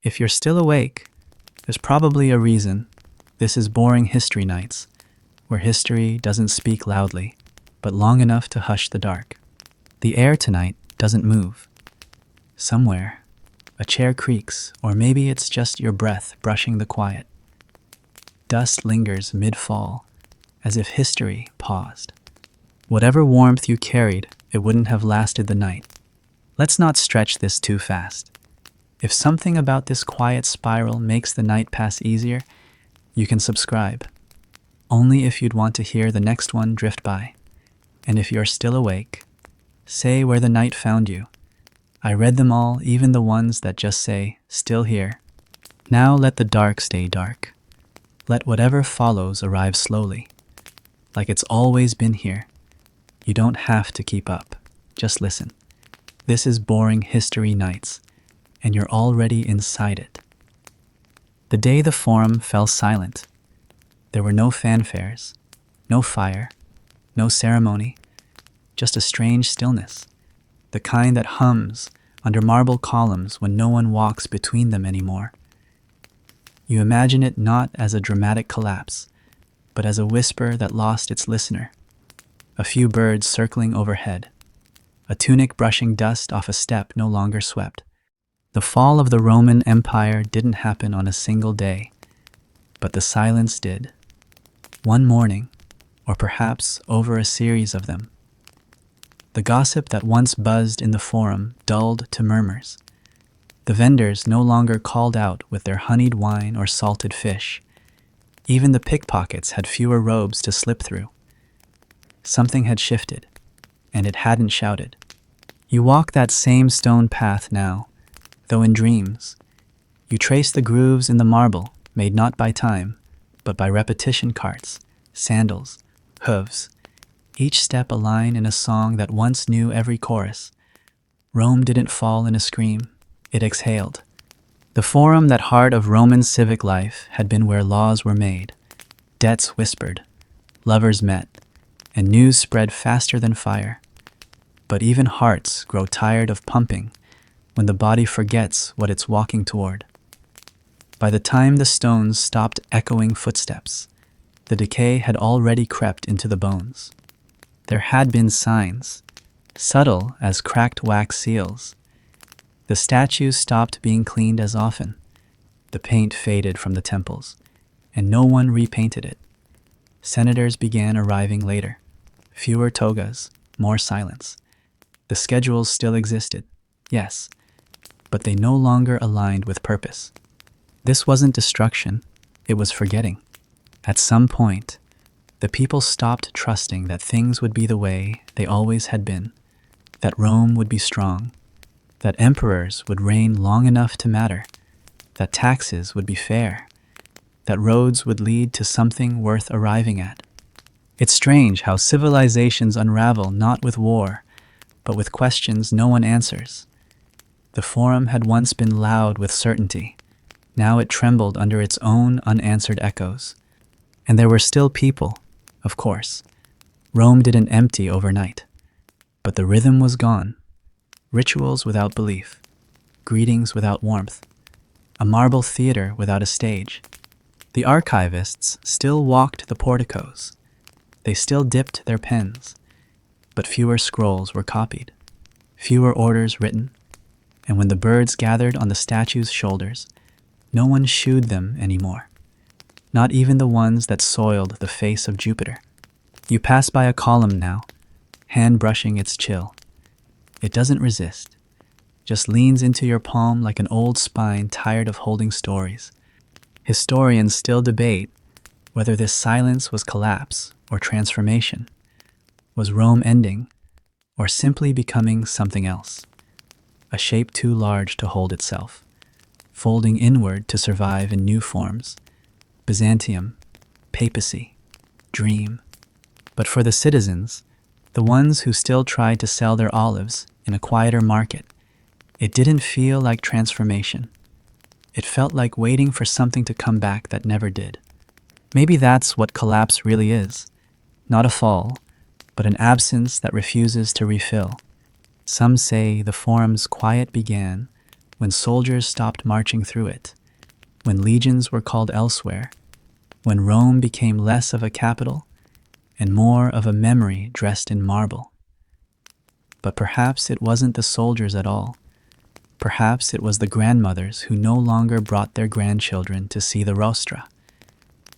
If you're still awake, there's probably a reason. This is Boring History Nights, where history doesn't speak loudly, but long enough to hush the dark. The air tonight doesn't move. Somewhere, a chair creaks, or maybe it's just your breath brushing the quiet. Dust lingers mid-fall, as if history paused. Whatever warmth you carried, it wouldn't have lasted the night. Let's not stretch this too fast. If something about this quiet spiral makes the night pass easier, you can subscribe. Only if you'd want to hear the next one drift by. And if you're still awake, say where the night found you. I read them all, even the ones that just say, still here. Now let the dark stay dark. Let whatever follows arrive slowly, like it's always been here. You don't have to keep up. Just listen. This is Boring History Nights, and you're already inside it. The day the forum fell silent, there were no fanfares, no fire, no ceremony, just a strange stillness, the kind that hums under marble columns when no one walks between them anymore. You imagine it not as a dramatic collapse, but as a whisper that lost its listener. A few birds circling overhead, a tunic brushing dust off a step no longer swept. The fall of the Roman Empire didn't happen on a single day, but the silence did. One morning, or perhaps over a series of them. The gossip that once buzzed in the forum dulled to murmurs. The vendors no longer called out with their honeyed wine or salted fish. Even the pickpockets had fewer robes to slip through. Something had shifted, and it hadn't shouted. You walk that same stone path now, though in dreams. You trace the grooves in the marble, made not by time, but by repetition carts, sandals, hooves, each step a line in a song that once knew every chorus. Rome didn't fall in a scream, it exhaled. The forum, that heart of Roman civic life, had been where laws were made, debts whispered, lovers met, and news spread faster than fire. But even hearts grow tired of pumping when the body forgets what it's walking toward. By the time the stones stopped echoing footsteps, the decay had already crept into the bones. There had been signs, subtle as cracked wax seals. The statues stopped being cleaned as often. The paint faded from the temples, and no one repainted it. Senators began arriving later. Fewer togas, more silence. The schedules still existed, yes, but they no longer aligned with purpose. This wasn't destruction, it was forgetting. At some point, the people stopped trusting that things would be the way they always had been, that Rome would be strong, that emperors would reign long enough to matter, that taxes would be fair, that roads would lead to something worth arriving at. It's strange how civilizations unravel not with war, but with questions no one answers. The forum had once been loud with certainty. Now it trembled under its own unanswered echoes. And there were still people, of course. Rome didn't empty overnight. But the rhythm was gone. Rituals without belief. Greetings without warmth. A marble theater without a stage. The archivists still walked the porticos. They still dipped their pens. But fewer scrolls were copied. Fewer orders written. And when the birds gathered on the statues' shoulders, no one shooed them anymore. Not even the ones that soiled the face of Jupiter. You pass by a column now, hand brushing its chill. It doesn't resist, just leans into your palm like an old spine tired of holding stories. Historians still debate whether this silence was collapse or transformation. Was Rome ending, or simply becoming something else? A shape too large to hold itself, folding inward to survive in new forms. Byzantium, papacy, dream. But for the citizens, the ones who still tried to sell their olives in a quieter market, it didn't feel like transformation. It felt like waiting for something to come back that never did. Maybe that's what collapse really is. Not a fall, but an absence that refuses to refill. Some say the forum's quiet began when soldiers stopped marching through it, when legions were called elsewhere, when Rome became less of a capital and more of a memory dressed in marble. But perhaps it wasn't the soldiers at all. Perhaps it was the grandmothers who no longer brought their grandchildren to see the rostra,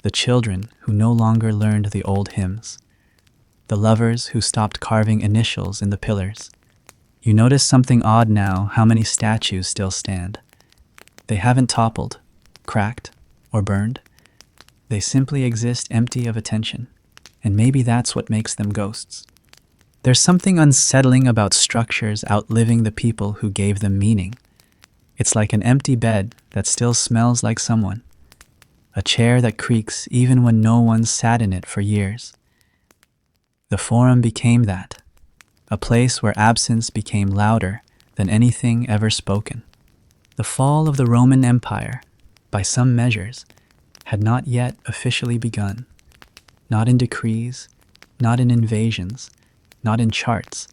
the children who no longer learned the old hymns, the lovers who stopped carving initials in the pillars. You notice something odd now, how many statues still stand. They haven't toppled, cracked, or burned. They simply exist empty of attention, and maybe that's what makes them ghosts. There's something unsettling about structures outliving the people who gave them meaning. It's like an empty bed that still smells like someone, a chair that creaks even when no one sat in it for years. The Forum became that, a place where absence became louder than anything ever spoken. The fall of the Roman Empire, by some measures, had not yet officially begun. Not in decrees, not in invasions, not in charts,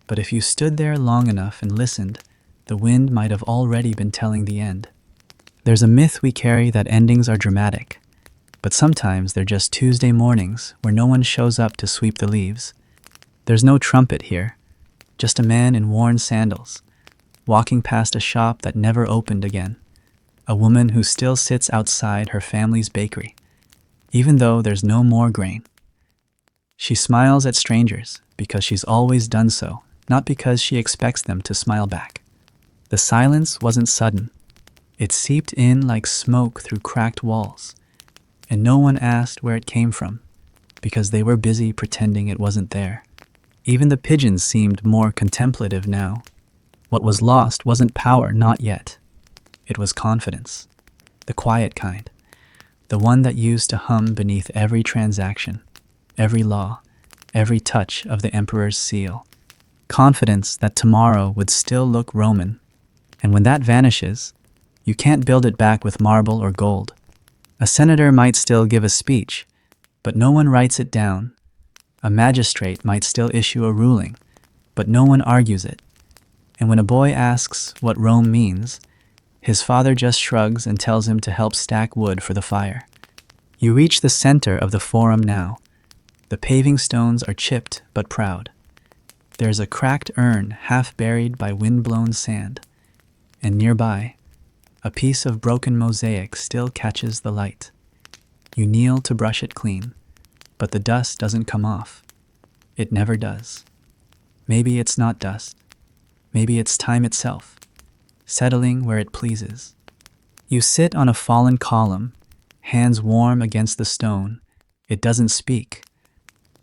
but if you stood there long enough and listened, the wind might have already been telling the end. There's a myth we carry that endings are dramatic, but sometimes they're just Tuesday mornings where no one shows up to sweep the leaves. There's no trumpet here, just a man in worn sandals, walking past a shop that never opened again, a woman who still sits outside her family's bakery, even though there's no more grain. She smiles at strangers because she's always done so, not because she expects them to smile back. The silence wasn't sudden. It seeped in like smoke through cracked walls, and no one asked where it came from, because they were busy pretending it wasn't there. Even the pigeons seemed more contemplative now. What was lost wasn't power, not yet. It was confidence. The quiet kind. The one that used to hum beneath every transaction, every law, every touch of the emperor's seal. Confidence that tomorrow would still look Roman. And when that vanishes, you can't build it back with marble or gold. A senator might still give a speech, but no one writes it down. A magistrate might still issue a ruling, but no one argues it. And when a boy asks what Rome means, his father just shrugs and tells him to help stack wood for the fire. You reach the center of the Forum now. The paving stones are chipped but proud. There's a cracked urn half buried by wind-blown sand, and nearby, a piece of broken mosaic still catches the light. You kneel to brush it clean, but the dust doesn't come off. It never does. Maybe it's not dust. Maybe it's time itself, settling where it pleases. You sit on a fallen column, hands warm against the stone. It doesn't speak,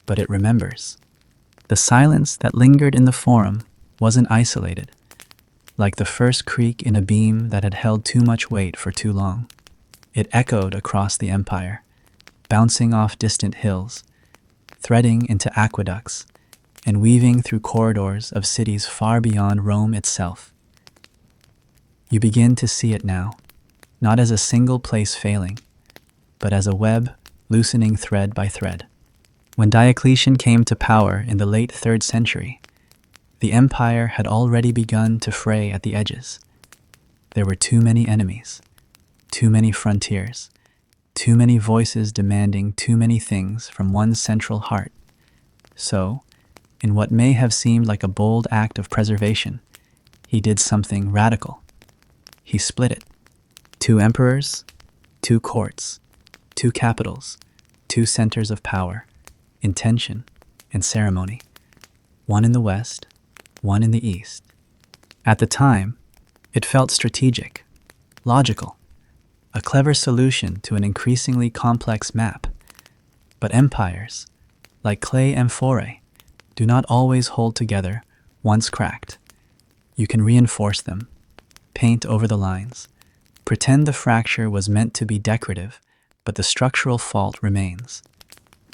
but it remembers. The silence that lingered in the Forum wasn't isolated, like the first creak in a beam that had held too much weight for too long. It echoed across the empire, bouncing off distant hills, threading into aqueducts, and weaving through corridors of cities far beyond Rome itself. You begin to see it now, not as a single place failing, but as a web loosening thread by thread. When Diocletian came to power in the late 3rd century, the empire had already begun to fray at the edges. There were too many enemies, too many frontiers, too many voices demanding too many things from one central heart. So, in what may have seemed like a bold act of preservation, he did something radical. He split it. 2 emperors, 2 courts, 2 capitals, 2 centers of power, intention, and ceremony. One in the west, one in the east. At the time, it felt strategic, logical, a clever solution to an increasingly complex map. But empires, like clay amphorae, do not always hold together once cracked. You can reinforce them, paint over the lines, pretend the fracture was meant to be decorative, but the structural fault remains.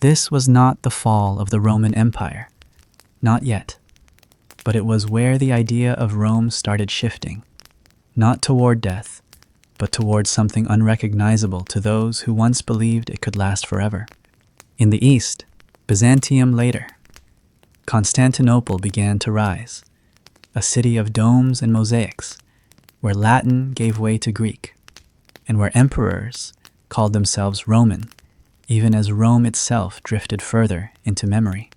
This was not the fall of the Roman Empire. Not yet. But it was where the idea of Rome started shifting, not toward death, but toward something unrecognizable to those who once believed it could last forever. In the east, Byzantium later, Constantinople began to rise, a city of domes and mosaics, where Latin gave way to Greek, and where emperors called themselves Roman, even as Rome itself drifted further into memory.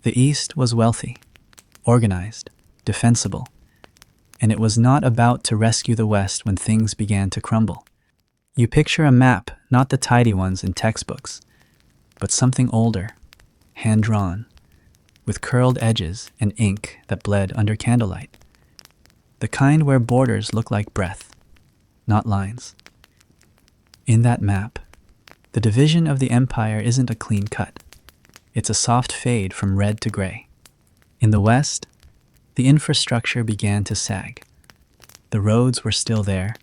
The East was wealthy, organized, defensible, and it was not about to rescue the West when things began to crumble. You picture a map, not the tidy ones in textbooks, but something older, hand-drawn, with curled edges and ink that bled under candlelight. The kind where borders look like breath, not lines. In that map, the division of the empire isn't a clean cut. It's a soft fade from red to gray. In the West, the infrastructure began to sag. The roads were still there,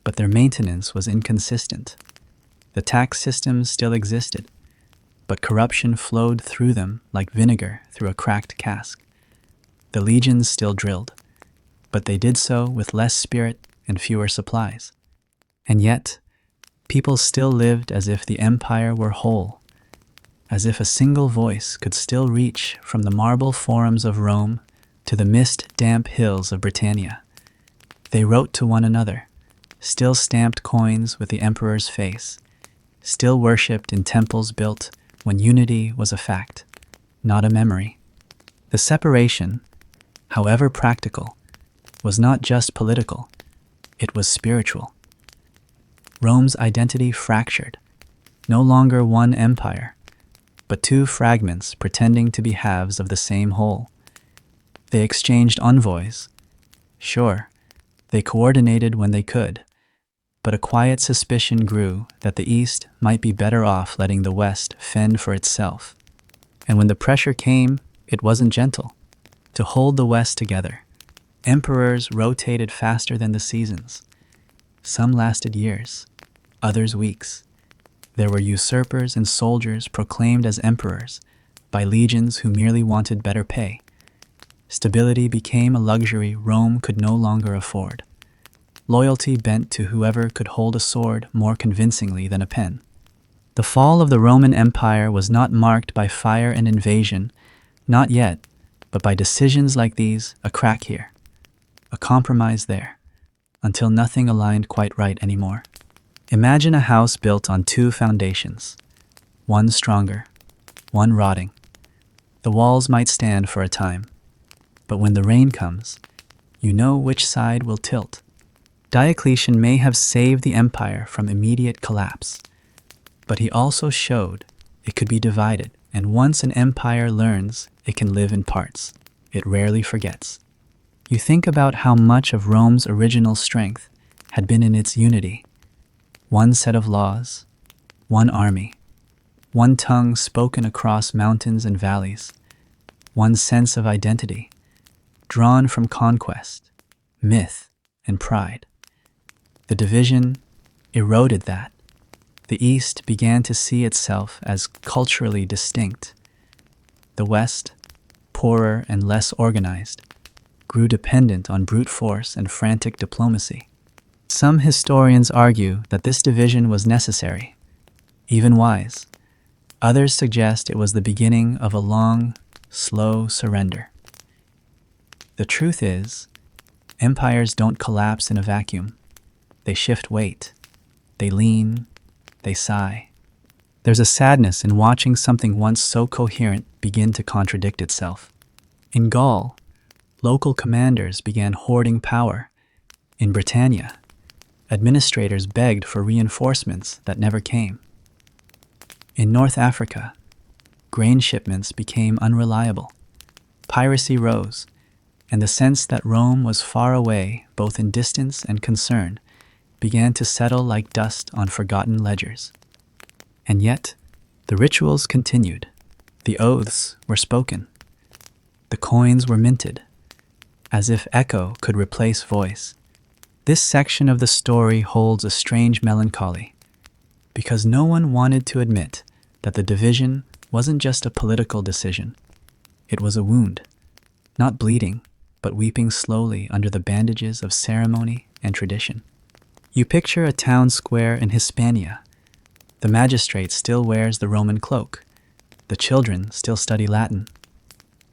but their maintenance was inconsistent. The tax systems still existed, but corruption flowed through them like vinegar through a cracked cask. The legions still drilled, but they did so with less spirit and fewer supplies. And yet, people still lived as if the empire were whole, as if a single voice could still reach from the marble forums of Rome to the mist-damp hills of Britannia. They wrote to one another, still stamped coins with the emperor's face, still worshipped in temples built when unity was a fact, not a memory. The separation, however practical, was not just political, it was spiritual. Rome's identity fractured, no longer one empire, but two fragments pretending to be halves of the same whole. They exchanged envoys. Sure, they coordinated when they could, but a quiet suspicion grew that the East might be better off letting the West fend for itself. And when the pressure came, it wasn't gentle. To hold the West together, emperors rotated faster than the seasons. Some lasted years, others weeks. There were usurpers and soldiers proclaimed as emperors by legions who merely wanted better pay. Stability became a luxury Rome could no longer afford. Loyalty bent to whoever could hold a sword more convincingly than a pen. The fall of the Roman Empire was not marked by fire and invasion, not yet, but by decisions like these: a crack here, a compromise there, until nothing aligned quite right anymore. Imagine a house built on two foundations, one stronger, one rotting. The walls might stand for a time, but when the rain comes, you know which side will tilt. Diocletian may have saved the empire from immediate collapse, but he also showed it could be divided, and once an empire learns, it can live in parts. It rarely forgets. You think about how much of Rome's original strength had been in its unity. One set of laws, one army, one tongue spoken across mountains and valleys, one sense of identity, drawn from conquest, myth, and pride. The division eroded that. The East began to see itself as culturally distinct. The West, poorer and less organized, grew dependent on brute force and frantic diplomacy. Some historians argue that this division was necessary, even wise. Others suggest it was the beginning of a long, slow surrender. The truth is, empires don't collapse in a vacuum. They shift weight. They lean. They sigh. There's a sadness in watching something once so coherent begin to contradict itself. In Gaul, local commanders began hoarding power. In Britannia, administrators begged for reinforcements that never came. In North Africa, grain shipments became unreliable. Piracy rose, and the sense that Rome was far away, both in distance and concern, began to settle like dust on forgotten ledgers. And yet, the rituals continued. The oaths were spoken. The coins were minted, as if echo could replace voice. This section of the story holds a strange melancholy, because no one wanted to admit that the division wasn't just a political decision. It was a wound, not bleeding, but weeping slowly under the bandages of ceremony and tradition. You picture a town square in Hispania. The magistrate still wears the Roman cloak. The children still study Latin.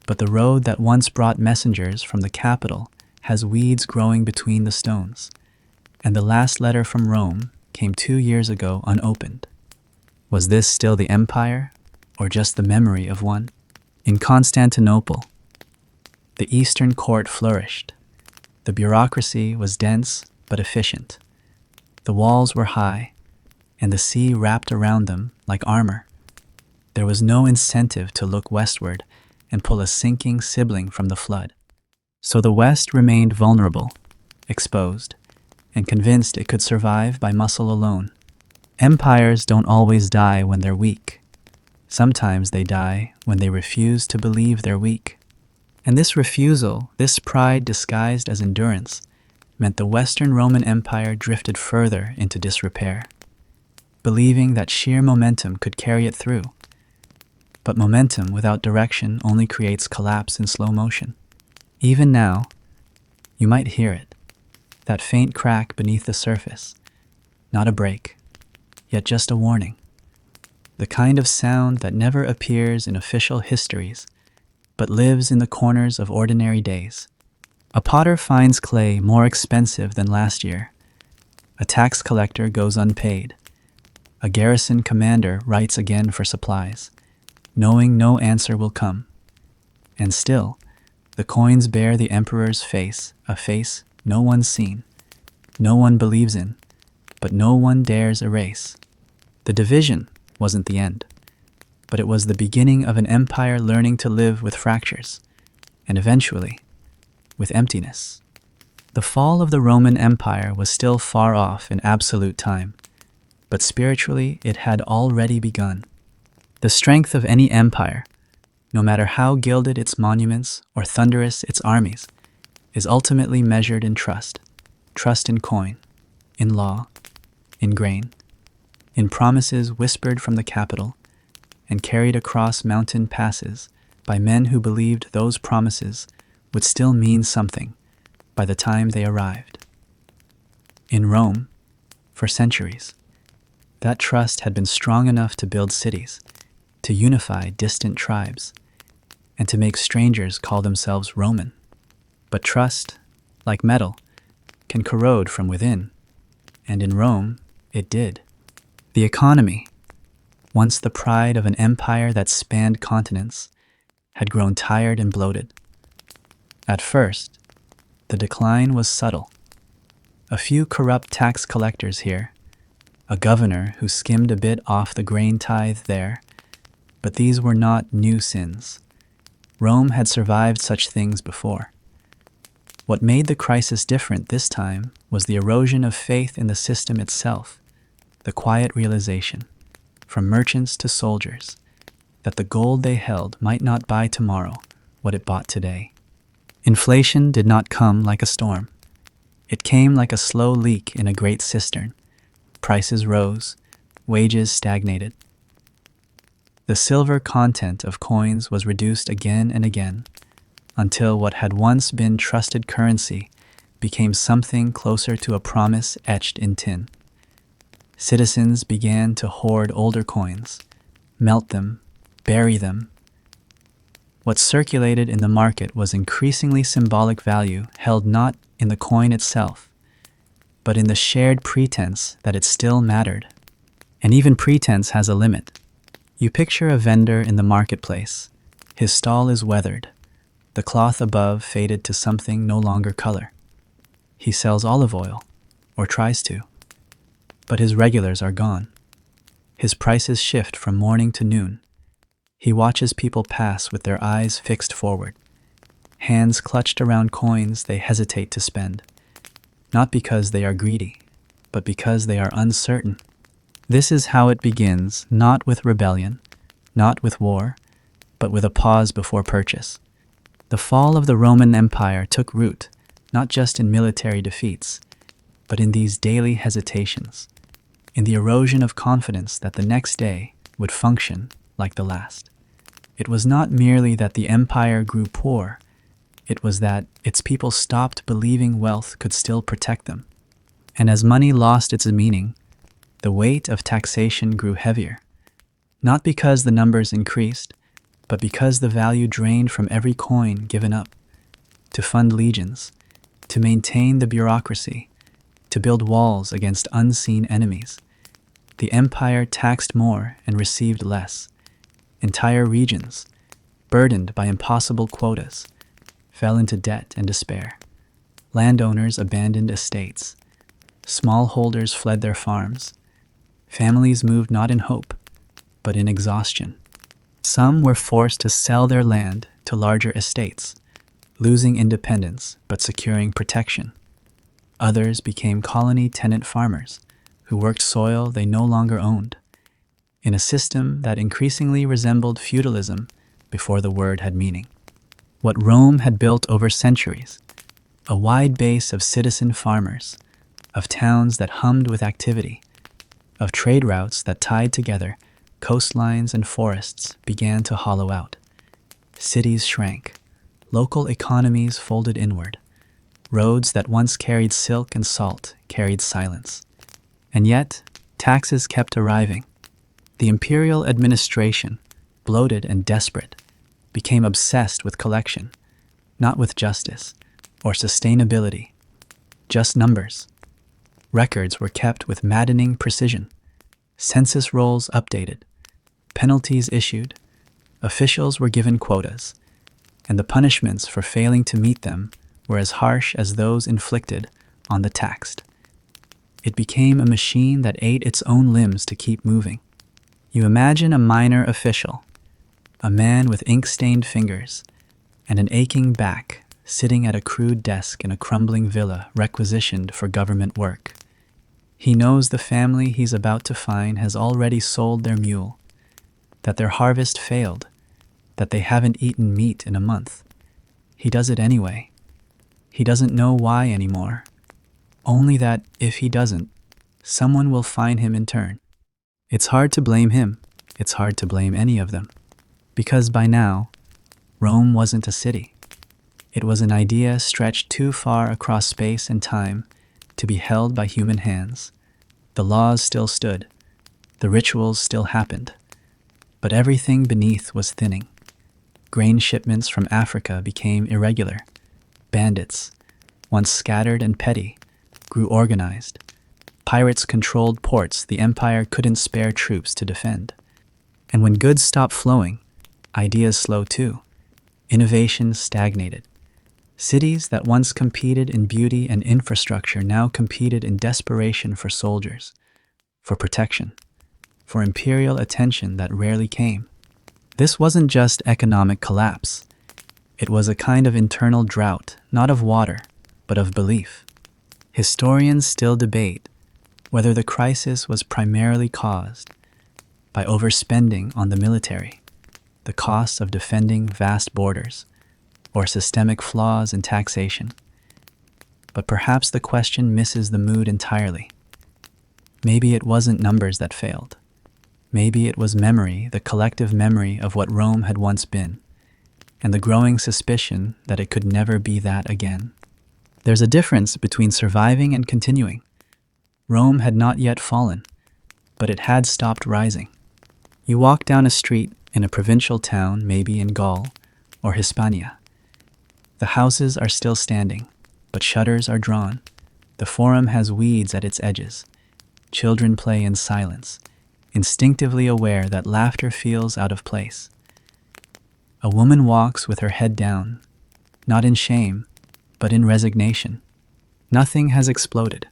But the road that once brought messengers from the capital has weeds growing between the stones, and the last letter from Rome came 2 years ago unopened. Was this still the empire, or just the memory of one? In Constantinople, the Eastern court flourished. The bureaucracy was dense but efficient. The walls were high, and the sea wrapped around them like armor. There was no incentive to look westward and pull a sinking sibling from the flood. So the West remained vulnerable, exposed, and convinced it could survive by muscle alone. Empires don't always die when they're weak. Sometimes they die when they refuse to believe they're weak. And this refusal, this pride disguised as endurance, meant the Western Roman Empire drifted further into disrepair, believing that sheer momentum could carry it through. But momentum without direction only creates collapse in slow motion. Even now, you might hear it, that faint crack beneath the surface, not a break, yet just a warning. The kind of sound that never appears in official histories, but lives in the corners of ordinary days. A potter finds clay more expensive than last year. A tax collector goes unpaid. A garrison commander writes again for supplies, knowing no answer will come. And still, the coins bear the emperor's face, a face no one's seen, no one believes in, but no one dares erase. The division wasn't the end, but it was the beginning of an empire learning to live with fractures, and eventually, with emptiness. The fall of the Roman Empire was still far off in absolute time, but spiritually it had already begun. The strength of any empire, no matter how gilded its monuments or thunderous its armies, is ultimately measured in trust. Trust in coin, in law, in grain, in promises whispered from the capital and carried across mountain passes by men who believed those promises would still mean something by the time they arrived. In Rome, for centuries, that trust had been strong enough to build cities, to unify distant tribes, and to make strangers call themselves Roman. But trust, like metal, can corrode from within, and in Rome, it did. The economy, once the pride of an empire that spanned continents, had grown tired and bloated. At first, the decline was subtle. A few corrupt tax collectors here, a governor who skimmed a bit off the grain tithe there, but these were not new sins. Rome had survived such things before. What made the crisis different this time was the erosion of faith in the system itself, the quiet realization, from merchants to soldiers, that the gold they held might not buy tomorrow what it bought today. Inflation did not come like a storm. It came like a slow leak in a great cistern. Prices rose, wages stagnated. The silver content of coins was reduced again and again, until what had once been trusted currency became something closer to a promise etched in tin. Citizens began to hoard older coins, melt them, bury them. What circulated in the market was increasingly symbolic value held not in the coin itself, but in the shared pretense that it still mattered. And even pretense has a limit. You picture a vendor in the marketplace. His stall is weathered, the cloth above faded to something no longer color. He sells olive oil, or tries to. But his regulars are gone. His prices shift from morning to noon. He watches people pass with their eyes fixed forward, hands clutched around coins they hesitate to spend, not because they are greedy, but because they are uncertain. This is how it begins, not with rebellion, not with war, but with a pause before purchase. The fall of the Roman Empire took root, not just in military defeats, but in these daily hesitations, in the erosion of confidence that the next day would function like the last. It was not merely that the empire grew poor, it was that its people stopped believing wealth could still protect them. And as money lost its meaning, the weight of taxation grew heavier, not because the numbers increased, but because the value drained from every coin given up to fund legions, to maintain the bureaucracy, to build walls against unseen enemies. The empire taxed more and received less. Entire regions, burdened by impossible quotas, fell into debt and despair. Landowners abandoned estates. Smallholders fled their farms. Families moved not in hope, but in exhaustion. Some were forced to sell their land to larger estates, losing independence but securing protection. Others became colony tenant farmers who worked soil they no longer owned, in a system that increasingly resembled feudalism before the word had meaning. What Rome had built over centuries, a wide base of citizen farmers, of towns that hummed with activity, of trade routes that tied together coastlines and forests, began to hollow out. Cities shrank. Local economies folded inward. Roads that once carried silk and salt carried silence. And yet, taxes kept arriving. The imperial administration, bloated and desperate, became obsessed with collection, not with justice or sustainability, just numbers. Records were kept with maddening precision. Census rolls updated. Penalties issued. Officials were given quotas, and the punishments for failing to meet them were as harsh as those inflicted on the taxed. It became a machine that ate its own limbs to keep moving. You imagine a minor official, a man with ink-stained fingers and an aching back, sitting at a crude desk in a crumbling villa requisitioned for government work. He knows the family he's about to find has already sold their mule, that their harvest failed, that they haven't eaten meat in a month. He does it anyway. He doesn't know why anymore, only that if he doesn't, someone will find him in turn. It's hard to blame him. It's hard to blame any of them. Because by now, Rome wasn't a city. It was an idea stretched too far across space and time to be held by human hands. The laws still stood. The rituals still happened. But everything beneath was thinning. Grain shipments from Africa became irregular. Bandits, once scattered and petty, grew organized. Pirates controlled ports the empire couldn't spare troops to defend. And when goods stopped flowing, ideas slowed too. Innovation stagnated. Cities that once competed in beauty and infrastructure now competed in desperation for soldiers, for protection, for imperial attention that rarely came. This wasn't just economic collapse. It was a kind of internal drought, not of water, but of belief. Historians still debate whether the crisis was primarily caused by overspending on the military, the costs of defending vast borders, or systemic flaws in taxation. But perhaps the question misses the mood entirely. Maybe it wasn't numbers that failed. Maybe it was memory, the collective memory of what Rome had once been, and the growing suspicion that it could never be that again. There's a difference between surviving and continuing. Rome had not yet fallen, but it had stopped rising. You walk down a street in a provincial town, maybe in Gaul or Hispania. The houses are still standing, but shutters are drawn. The forum has weeds at its edges. Children play in silence, instinctively aware that laughter feels out of place. A woman walks with her head down, not in shame, but in resignation. Nothing has exploded.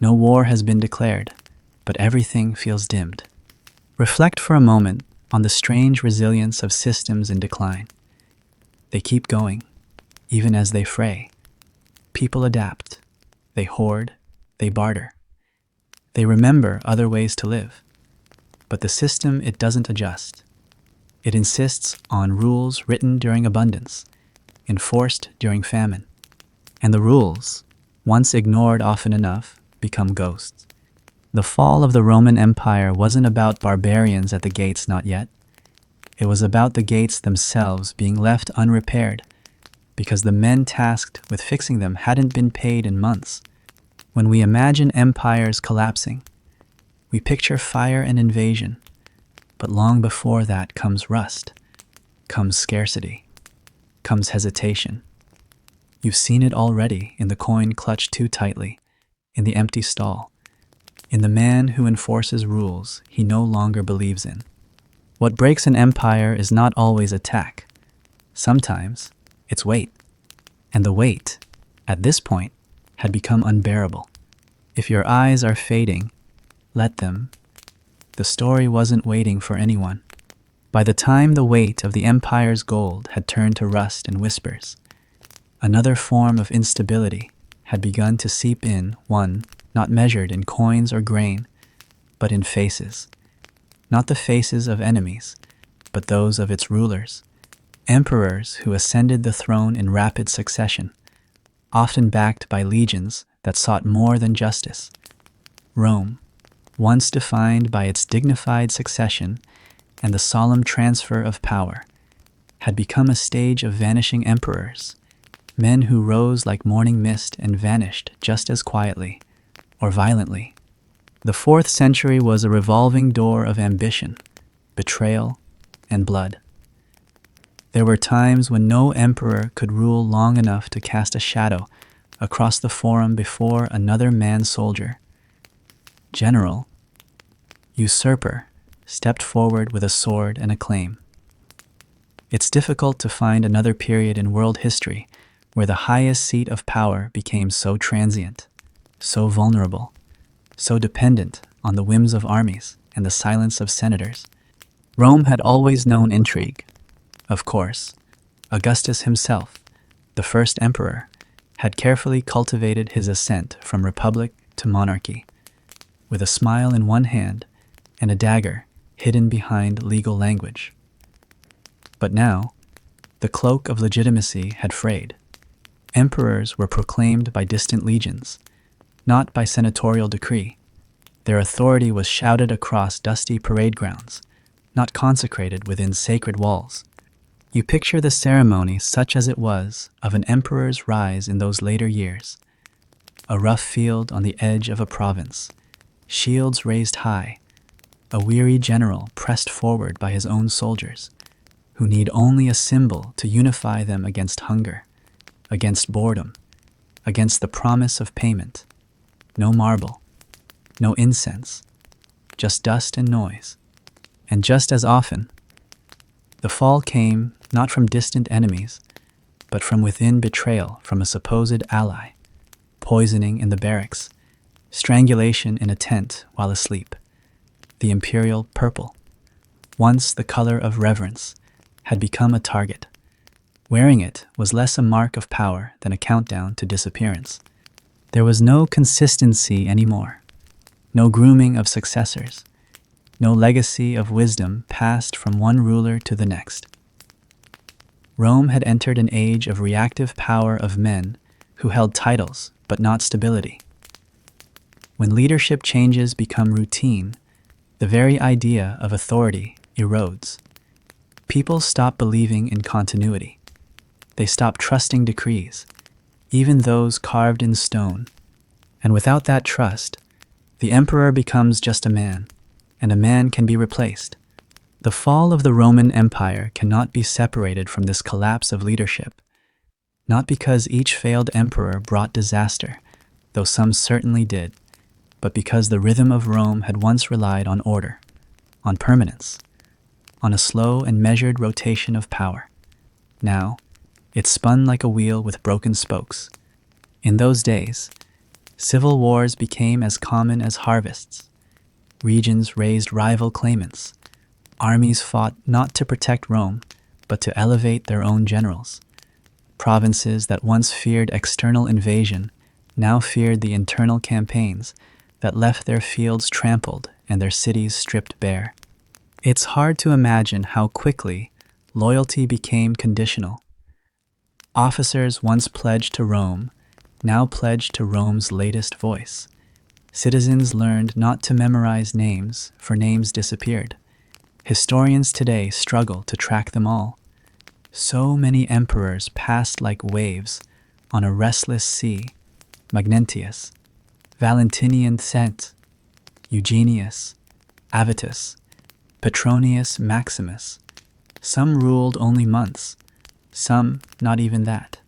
No war has been declared, but everything feels dimmed. Reflect for a moment on the strange resilience of systems in decline. They keep going, even as they fray. People adapt. They hoard. They barter. They remember other ways to live. But the system, it doesn't adjust. It insists on rules written during abundance, enforced during famine. And the rules, once ignored often enough, become ghosts. The fall of the Roman Empire wasn't about barbarians at the gates, not yet. It was about the gates themselves being left unrepaired because the men tasked with fixing them hadn't been paid in months. When we imagine empires collapsing, we picture fire and invasion, but long before that comes rust, comes scarcity, comes hesitation. You've seen it already in the coin clutched too tightly, in the empty stall, in the man who enforces rules he no longer believes in. What breaks an empire is not always attack. Sometimes it's weight. And the weight, at this point, had become unbearable. If your eyes are fading, let them. The story wasn't waiting for anyone. By the time the weight of the empire's gold had turned to rust and whispers, another form of instability had begun to seep in, one not measured in coins or grain, but in faces. Not the faces of enemies, but those of its rulers. Emperors who ascended the throne in rapid succession, often backed by legions that sought more than justice. Rome, once defined by its dignified succession and the solemn transfer of power, had become a stage of vanishing emperors, men who rose like morning mist and vanished just as quietly or violently. The 4th century was a revolving door of ambition, betrayal, and blood. There were times when no emperor could rule long enough to cast a shadow across the forum before another man-soldier, general, usurper, stepped forward with a sword and a claim. It's difficult to find another period in world history where the highest seat of power became so transient, so vulnerable, so dependent on the whims of armies and the silence of senators. Rome had always known intrigue. Of course, Augustus himself, the first emperor, had carefully cultivated his ascent from republic to monarchy, with a smile in one hand and a dagger hidden behind legal language. But now, the cloak of legitimacy had frayed. Emperors were proclaimed by distant legions, not by senatorial decree. Their authority was shouted across dusty parade grounds, not consecrated within sacred walls. You picture the ceremony such as it was of an emperor's rise in those later years. A rough field on the edge of a province, shields raised high, a weary general pressed forward by his own soldiers, who need only a symbol to unify them against hunger, against boredom, against the promise of payment. No marble, no incense, just dust and noise. And just as often, the fall came not from distant enemies, but from within betrayal from a supposed ally, poisoning in the barracks, strangulation in a tent while asleep. The imperial purple, once the color of reverence, had become a target. Wearing it was less a mark of power than a countdown to disappearance. There was no consistency anymore, no grooming of successors, no legacy of wisdom passed from one ruler to the next. Rome had entered an age of reactive power of men who held titles but not stability. When leadership changes become routine, the very idea of authority erodes. People stop believing in continuity. They stop trusting decrees, even those carved in stone. And without that trust, the emperor becomes just a man, and a man can be replaced. The fall of the Roman Empire cannot be separated from this collapse of leadership, not because each failed emperor brought disaster, though some certainly did, but because the rhythm of Rome had once relied on order, on permanence, on a slow and measured rotation of power. Now, it spun like a wheel with broken spokes. In those days, civil wars became as common as harvests. Regions raised rival claimants. Armies fought not to protect Rome, but to elevate their own generals. Provinces that once feared external invasion now feared the internal campaigns that left their fields trampled and their cities stripped bare. It's hard to imagine how quickly loyalty became conditional. Officers once pledged to Rome now pledged to Rome's latest voice. Citizens learned not to memorize names, for names disappeared. Historians today struggle to track them all. So many emperors passed like waves on a restless sea. Magnentius, Valentinian Cent, Eugenius, Avitus, Petronius Maximus. Some ruled only months, some not even that.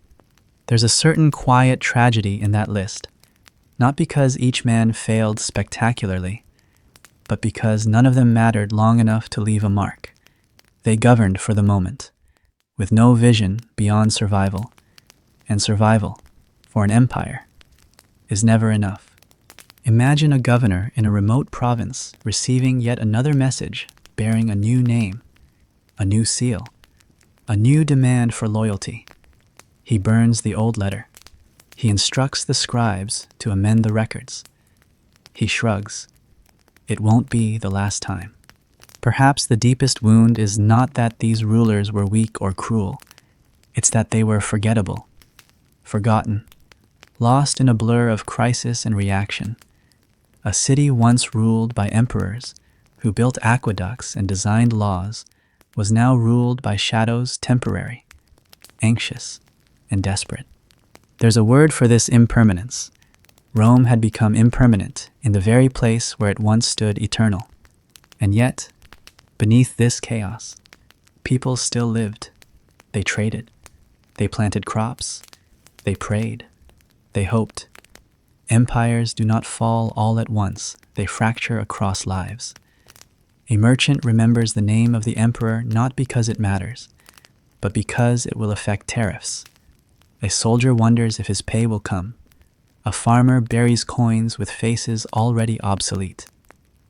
There's a certain quiet tragedy in that list, not because each man failed spectacularly, but because none of them mattered long enough to leave a mark. They governed for the moment, with no vision beyond survival, and survival, for an empire, is never enough. Imagine a governor in a remote province receiving yet another message bearing a new name, a new seal, a new demand for loyalty. He burns the old letter. He instructs the scribes to amend the records. He shrugs. It won't be the last time. Perhaps the deepest wound is not that these rulers were weak or cruel. It's that they were forgettable, forgotten, lost in a blur of crisis and reaction. A city once ruled by emperors who built aqueducts and designed laws was now ruled by shadows, temporary, anxious, and desperate. There's a word for this impermanence. Rome had become impermanent in the very place where it once stood eternal. And yet, beneath this chaos, people still lived. They traded. They planted crops. They prayed. They hoped. Empires do not fall all at once. They fracture across lives. A merchant remembers the name of the emperor not because it matters, but because it will affect tariffs. A soldier wonders if his pay will come. A farmer buries coins with faces already obsolete.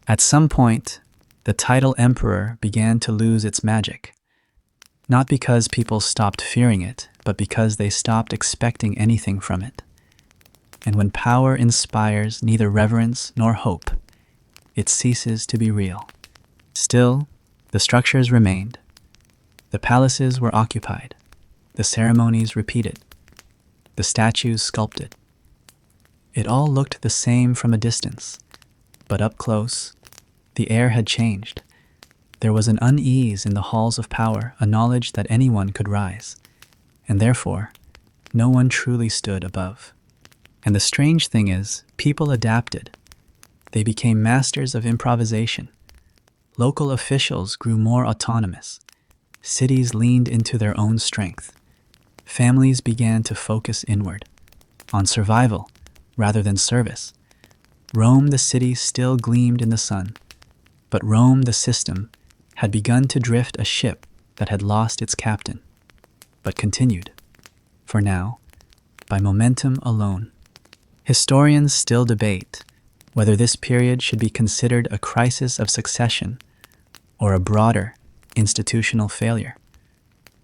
At some point, the title emperor began to lose its magic, not because people stopped fearing it, but because they stopped expecting anything from it. And when power inspires neither reverence nor hope, it ceases to be real. Still, the structures remained. The palaces were occupied, the ceremonies repeated, the statues sculpted. It all looked the same from a distance, but up close, the air had changed. There was an unease in the halls of power, a knowledge that anyone could rise, and therefore, no one truly stood above. And the strange thing is, people adapted. They became masters of improvisation. Local officials grew more autonomous. Cities leaned into their own strength. Families began to focus inward, on survival rather than service. Rome, the city, still gleamed in the sun, but Rome, the system, had begun to drift a ship that had lost its captain, but continued, for now, by momentum alone. Historians still debate whether this period should be considered a crisis of succession or a broader institutional failure.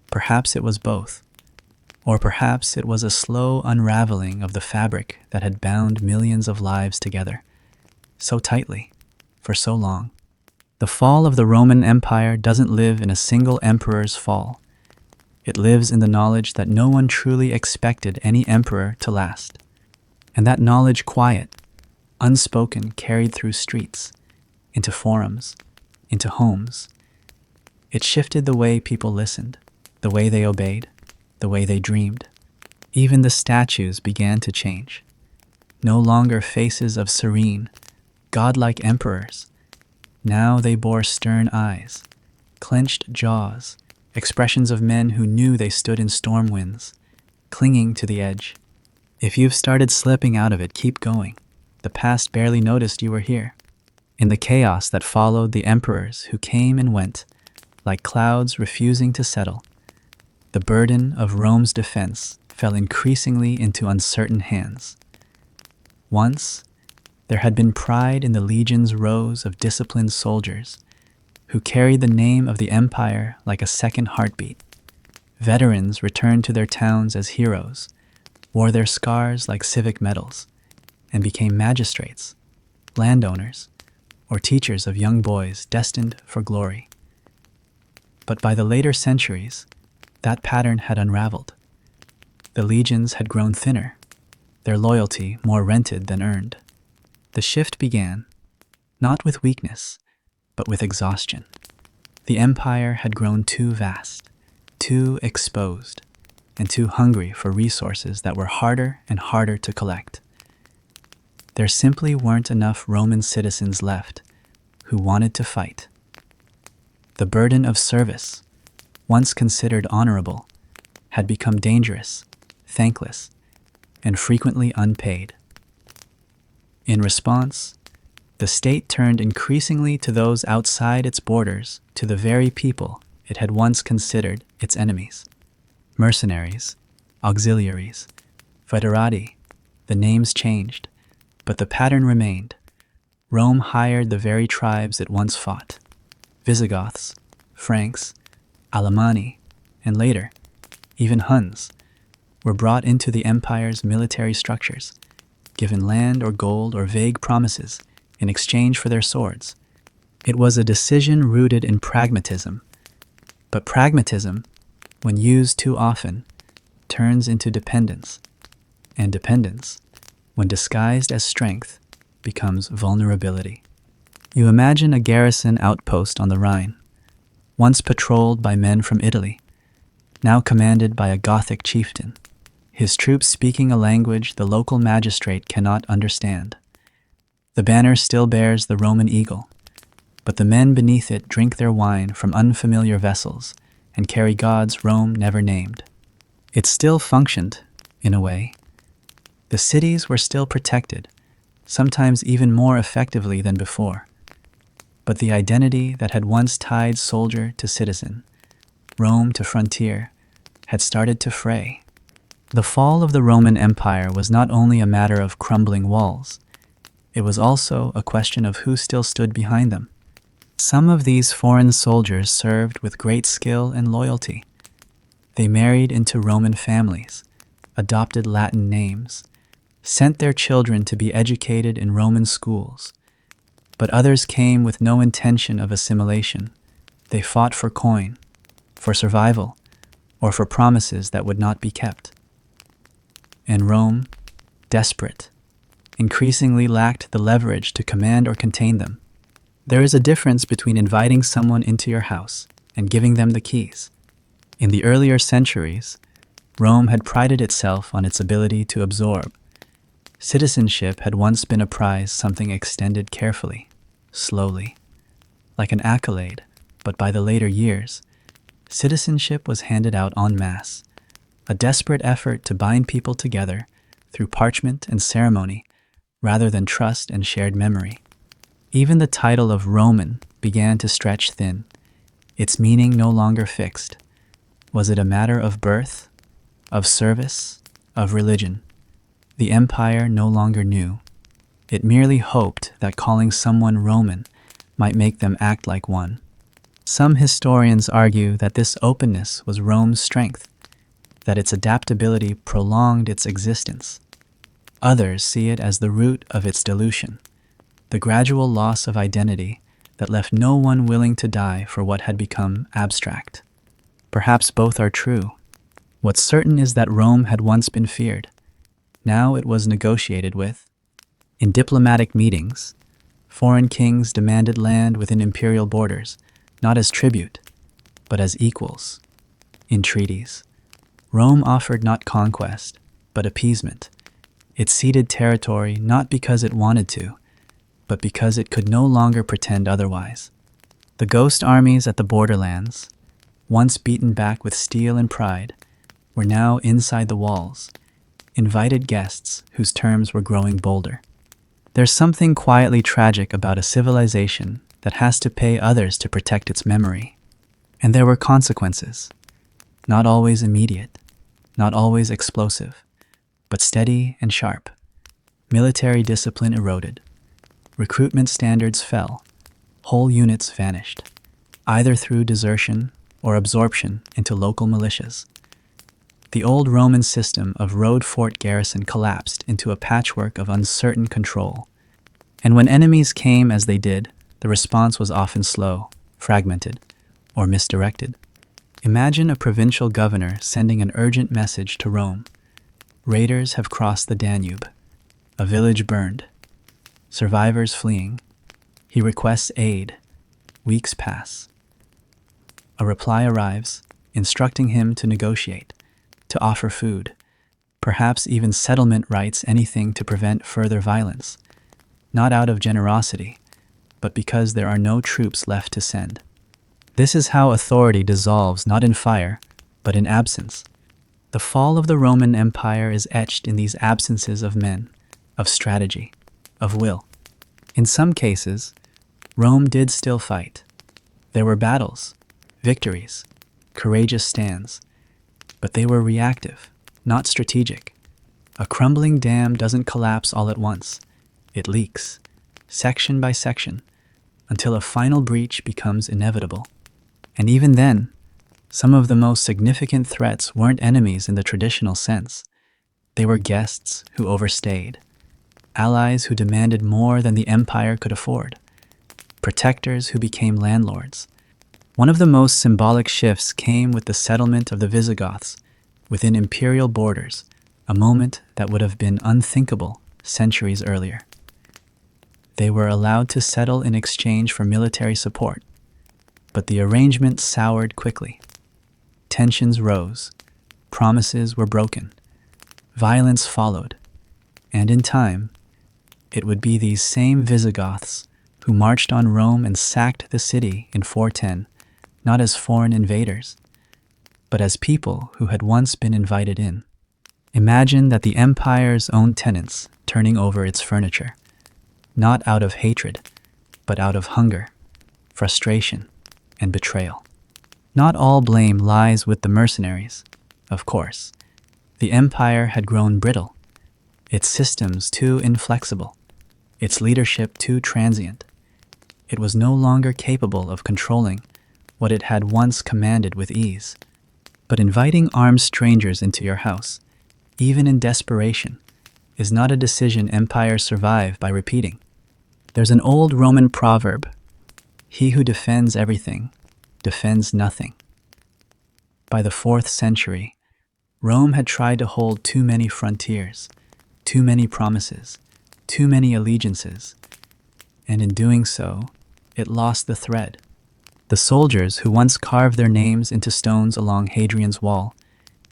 Perhaps it was both, or perhaps it was a slow unraveling of the fabric that had bound millions of lives together, so tightly, for so long. The fall of the Roman Empire doesn't live in a single emperor's fall. It lives in the knowledge that no one truly expected any emperor to last. And that knowledge, quiet, unspoken, carried through streets, into forums, into homes. It shifted the way people listened, the way they obeyed, the way they dreamed. Even the statues began to change. No longer faces of serene, godlike emperors. Now they bore stern eyes, clenched jaws, expressions of men who knew they stood in storm winds, clinging to the edge. If you've started slipping out of it, keep going. The past barely noticed you were here. In the chaos that followed the emperors who came and went, like clouds refusing to settle, the burden of Rome's defense fell increasingly into uncertain hands. Once, there had been pride in the legion's rows of disciplined soldiers who carried the name of the empire like a second heartbeat. Veterans returned to their towns as heroes, wore their scars like civic medals, and became magistrates, landowners, or teachers of young boys destined for glory. But by the later centuries, that pattern had unraveled. The legions had grown thinner, their loyalty more rented than earned. The shift began, not with weakness, but with exhaustion. The empire had grown too vast, too exposed, and too hungry for resources that were harder and harder to collect. There simply weren't enough Roman citizens left who wanted to fight. The burden of service, once considered honorable, had become dangerous, thankless, and frequently unpaid. In response, the state turned increasingly to those outside its borders, to the very people it had once considered its enemies. Mercenaries, auxiliaries, foederati, the names changed, but the pattern remained. Rome hired the very tribes it once fought. Visigoths, Franks, Alemanni, and later, even Huns, were brought into the empire's military structures, given land or gold or vague promises in exchange for their swords. It was a decision rooted in pragmatism, but pragmatism, when used too often, turns into dependence, and dependence, when disguised as strength, becomes vulnerability. You imagine a garrison outpost on the Rhine, once patrolled by men from Italy, now commanded by a Gothic chieftain, his troops speaking a language the local magistrate cannot understand. The banner still bears the Roman eagle, but the men beneath it drink their wine from unfamiliar vessels and carry gods Rome never named. It still functioned, in a way. The cities were still protected, sometimes even more effectively than before. But the identity that had once tied soldier to citizen, Rome to frontier, had started to fray. The fall of the Roman Empire was not only a matter of crumbling walls, it was also a question of who still stood behind them. Some of these foreign soldiers served with great skill and loyalty. They married into Roman families, adopted Latin names, sent their children to be educated in Roman schools. But others came with no intention of assimilation. They fought for coin, for survival, or for promises that would not be kept. And Rome, desperate, increasingly lacked the leverage to command or contain them. There is a difference between inviting someone into your house and giving them the keys. In the earlier centuries, Rome had prided itself on its ability to absorb. Citizenship had once been a prize, something extended carefully, slowly, like an accolade, but by the later years, citizenship was handed out en masse, a desperate effort to bind people together through parchment and ceremony rather than trust and shared memory. Even the title of Roman began to stretch thin, its meaning no longer fixed. Was it a matter of birth, of service, of religion? The empire no longer knew. It merely hoped that calling someone Roman might make them act like one. Some historians argue that this openness was Rome's strength, that its adaptability prolonged its existence. Others see it as the root of its dilution, the gradual loss of identity that left no one willing to die for what had become abstract. Perhaps both are true. What's certain is that Rome had once been feared. Now it was negotiated with. In diplomatic meetings, foreign kings demanded land within imperial borders, not as tribute, but as equals. In treaties, Rome offered not conquest, but appeasement. It ceded territory not because it wanted to, but because it could no longer pretend otherwise. The ghost armies at the borderlands, once beaten back with steel and pride, were now inside the walls, invited guests whose terms were growing bolder. There's something quietly tragic about a civilization that has to pay others to protect its memory. And there were consequences, not always immediate, not always explosive, but steady and sharp. Military discipline eroded. Recruitment standards fell. Whole units vanished, either through desertion or absorption into local militias. The old Roman system of road fort garrison collapsed into a patchwork of uncertain control. And when enemies came as they did, the response was often slow, fragmented, or misdirected. Imagine a provincial governor sending an urgent message to Rome. Raiders have crossed the Danube. A village burned. Survivors fleeing. He requests aid. Weeks pass. A reply arrives, instructing him to negotiate, to offer food, perhaps even settlement rights, anything to prevent further violence, not out of generosity, but because there are no troops left to send. This is how authority dissolves not in fire, but in absence. The fall of the Roman Empire is etched in these absences of men, of strategy, of will. In some cases, Rome did still fight. There were battles, victories, courageous stands, but they were reactive, not strategic. A crumbling dam doesn't collapse all at once. It leaks, section by section, until a final breach becomes inevitable. And even then, some of the most significant threats weren't enemies in the traditional sense. They were guests who overstayed, allies who demanded more than the empire could afford, protectors who became landlords. One of the most symbolic shifts came with the settlement of the Visigoths within imperial borders, a moment that would have been unthinkable centuries earlier. They were allowed to settle in exchange for military support, but the arrangement soured quickly. Tensions rose, promises were broken, violence followed, and in time, it would be these same Visigoths who marched on Rome and sacked the city in 410, not as foreign invaders, but as people who had once been invited in. Imagine that the empire's own tenants turning over its furniture, not out of hatred, but out of hunger, frustration, and betrayal. Not all blame lies with the mercenaries, of course. The empire had grown brittle, its systems too inflexible, its leadership too transient. It was no longer capable of controlling what it had once commanded with ease. But inviting armed strangers into your house, even in desperation, is not a decision empires survive by repeating. There's an old Roman proverb, "He who defends everything defends nothing." By the 4th century, Rome had tried to hold too many frontiers, too many promises, too many allegiances, and in doing so, it lost the thread. The soldiers who once carved their names into stones along Hadrian's wall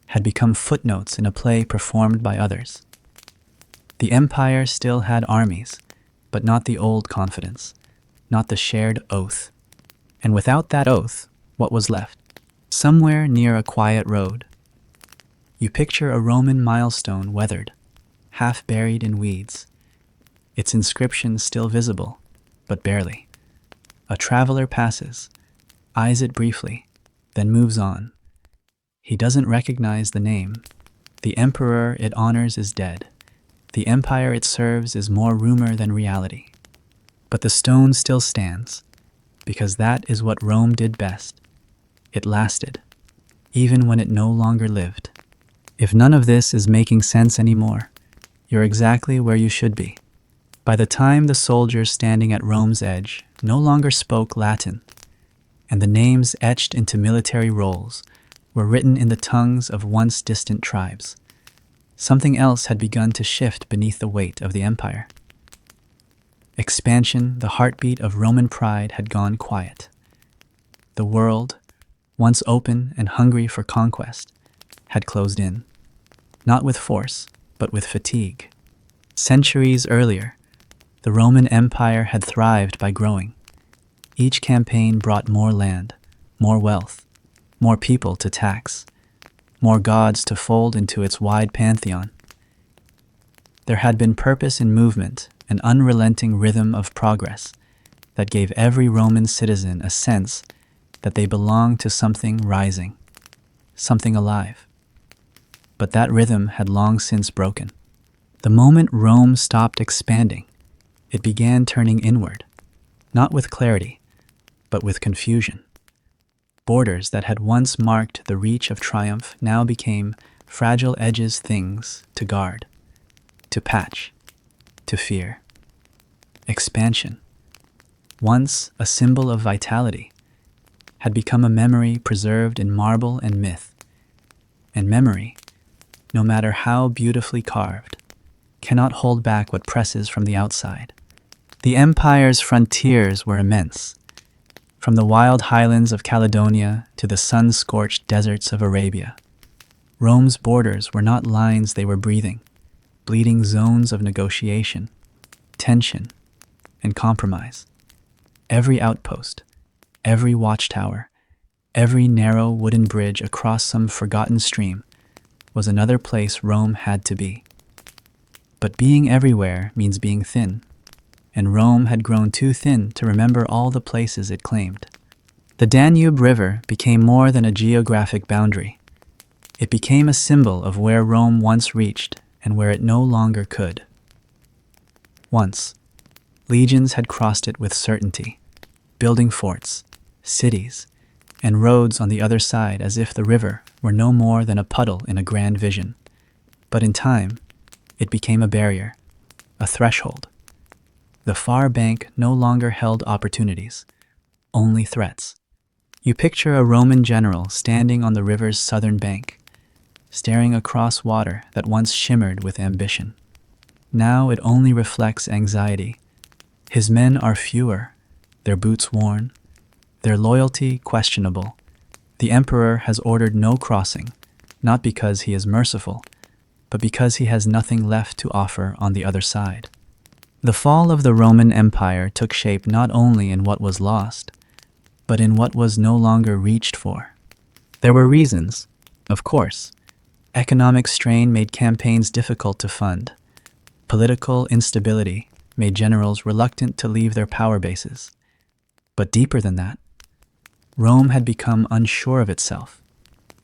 had become footnotes in a play performed by others. The empire still had armies, but not the old confidence, not the shared oath. And without that oath, what was left? Somewhere near a quiet road, you picture a Roman milestone weathered, half buried in weeds, its inscription still visible, but barely. A traveler passes, eyes it briefly, then moves on. He doesn't recognize the name. The emperor it honors is dead. The empire it serves is more rumor than reality. But the stone still stands, because that is what Rome did best. It lasted, even when it no longer lived. If none of this is making sense anymore, you're exactly where you should be. By the time the soldiers standing at Rome's edge no longer spoke Latin, and the names etched into military rolls were written in the tongues of once distant tribes, something else had begun to shift beneath the weight of the empire. Expansion, the heartbeat of Roman pride, had gone quiet. The world, once open and hungry for conquest, had closed in, not with force, but with fatigue. Centuries earlier, the Roman Empire had thrived by growing. Each campaign brought more land, more wealth, more people to tax, more gods to fold into its wide pantheon. There had been purpose in movement, an unrelenting rhythm of progress that gave every Roman citizen a sense that they belonged to something rising, something alive. But that rhythm had long since broken. The moment Rome stopped expanding, it began turning inward, not with clarity, but with confusion. Borders that had once marked the reach of triumph now became fragile edges, things to guard, to patch, to fear. Expansion, once a symbol of vitality, had become a memory preserved in marble and myth. And memory, no matter how beautifully carved, cannot hold back what presses from the outside. The empire's frontiers were immense, from the wild highlands of Caledonia to the sun-scorched deserts of Arabia. Rome's borders were not lines they were breathing, bleeding zones of negotiation, tension, and compromise. Every outpost, every watchtower, every narrow wooden bridge across some forgotten stream was another place Rome had to be. But being everywhere means being thin, and Rome had grown too thin to remember all the places it claimed. The Danube River became more than a geographic boundary. It became a symbol of where Rome once reached and where it no longer could. Once, legions had crossed it with certainty, building forts, cities, and roads on the other side as if the river were no more than a puddle in a grand vision. But in time, it became a barrier, a threshold. The far bank no longer held opportunities, only threats. You picture a Roman general standing on the river's southern bank, staring across water that once shimmered with ambition. Now it only reflects anxiety. His men are fewer, their boots worn, their loyalty questionable. The emperor has ordered no crossing, not because he is merciful, but because he has nothing left to offer on the other side. The fall of the Roman Empire took shape not only in what was lost, but in what was no longer reached for. There were reasons, of course. Economic strain made campaigns difficult to fund. Political instability made generals reluctant to leave their power bases. But deeper than that, Rome had become unsure of itself,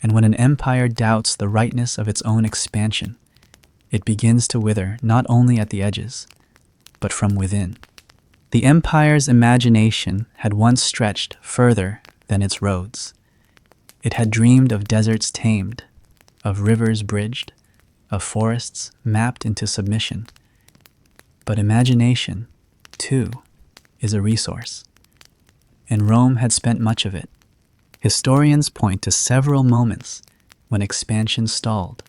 and when an empire doubts the rightness of its own expansion, it begins to wither not only at the edges, but from within. The empire's imagination had once stretched further than its roads. It had dreamed of deserts tamed, of rivers bridged, of forests mapped into submission. But imagination, too, is a resource, and Rome had spent much of it. Historians point to several moments when expansion stalled,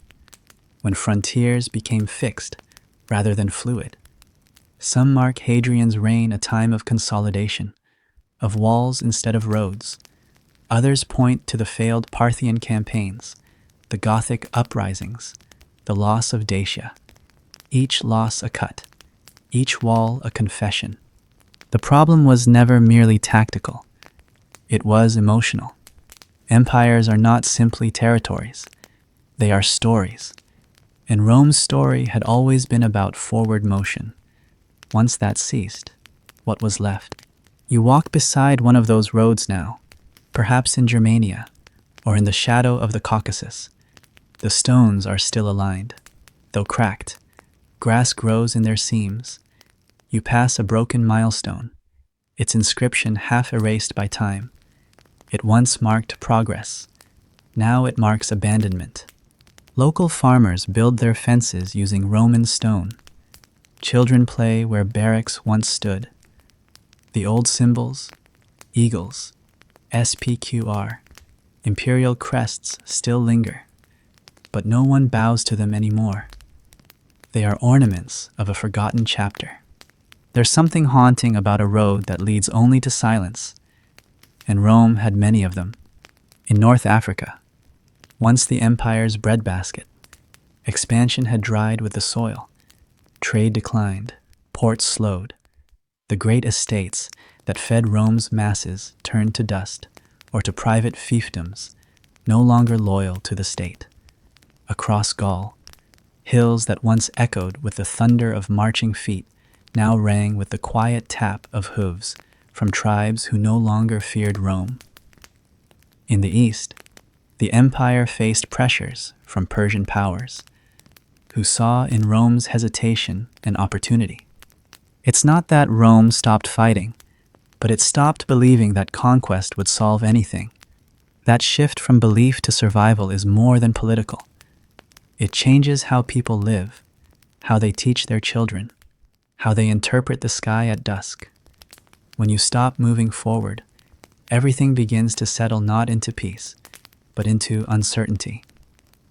when frontiers became fixed rather than fluid. Some mark Hadrian's reign a time of consolidation, of walls instead of roads. Others point to the failed Parthian campaigns, the Gothic uprisings, the loss of Dacia. Each loss a cut, each wall a confession. The problem was never merely tactical. It was emotional. Empires are not simply territories. They are stories. And Rome's story had always been about forward motion. Once that ceased, what was left? You walk beside one of those roads now, perhaps in Germania, or in the shadow of the Caucasus. The stones are still aligned, though cracked. Grass grows in their seams. You pass a broken milestone, its inscription half erased by time. It once marked progress. Now it marks abandonment. Local farmers build their fences using Roman stone. Children play where barracks once stood. The old symbols, eagles, SPQR, imperial crests still linger, but no one bows to them anymore. They are ornaments of a forgotten chapter. There's something haunting about a road that leads only to silence, and Rome had many of them. In North Africa, once the empire's breadbasket, expansion had dried with the soil. Trade declined, ports slowed. The great estates that fed Rome's masses turned to dust or to private fiefdoms, no longer loyal to the state. Across Gaul, hills that once echoed with the thunder of marching feet now rang with the quiet tap of hooves from tribes who no longer feared Rome. In the east, the empire faced pressures from Persian powers, who saw in Rome's hesitation an opportunity. It's not that Rome stopped fighting, but it stopped believing that conquest would solve anything. That shift from belief to survival is more than political. It changes how people live, how they teach their children, how they interpret the sky at dusk. When you stop moving forward, everything begins to settle not into peace, but into uncertainty.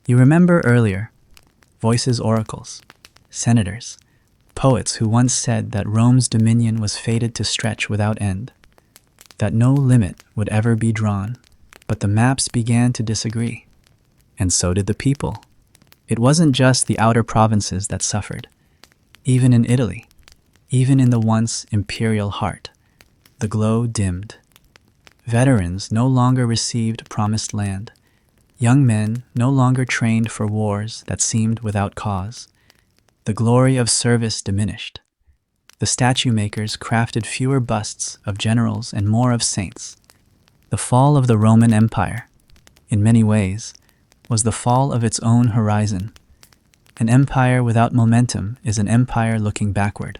You remember earlier, voices oracles, senators, poets who once said that Rome's dominion was fated to stretch without end, that no limit would ever be drawn, but the maps began to disagree. And so did the people. It wasn't just the outer provinces that suffered. Even in Italy, even in the once imperial heart, the glow dimmed. Veterans no longer received promised land. Young men no longer trained for wars that seemed without cause. The glory of service diminished. The statue makers crafted fewer busts of generals and more of saints. The fall of the Roman Empire, in many ways, was the fall of its own horizon. An empire without momentum is an empire looking backward.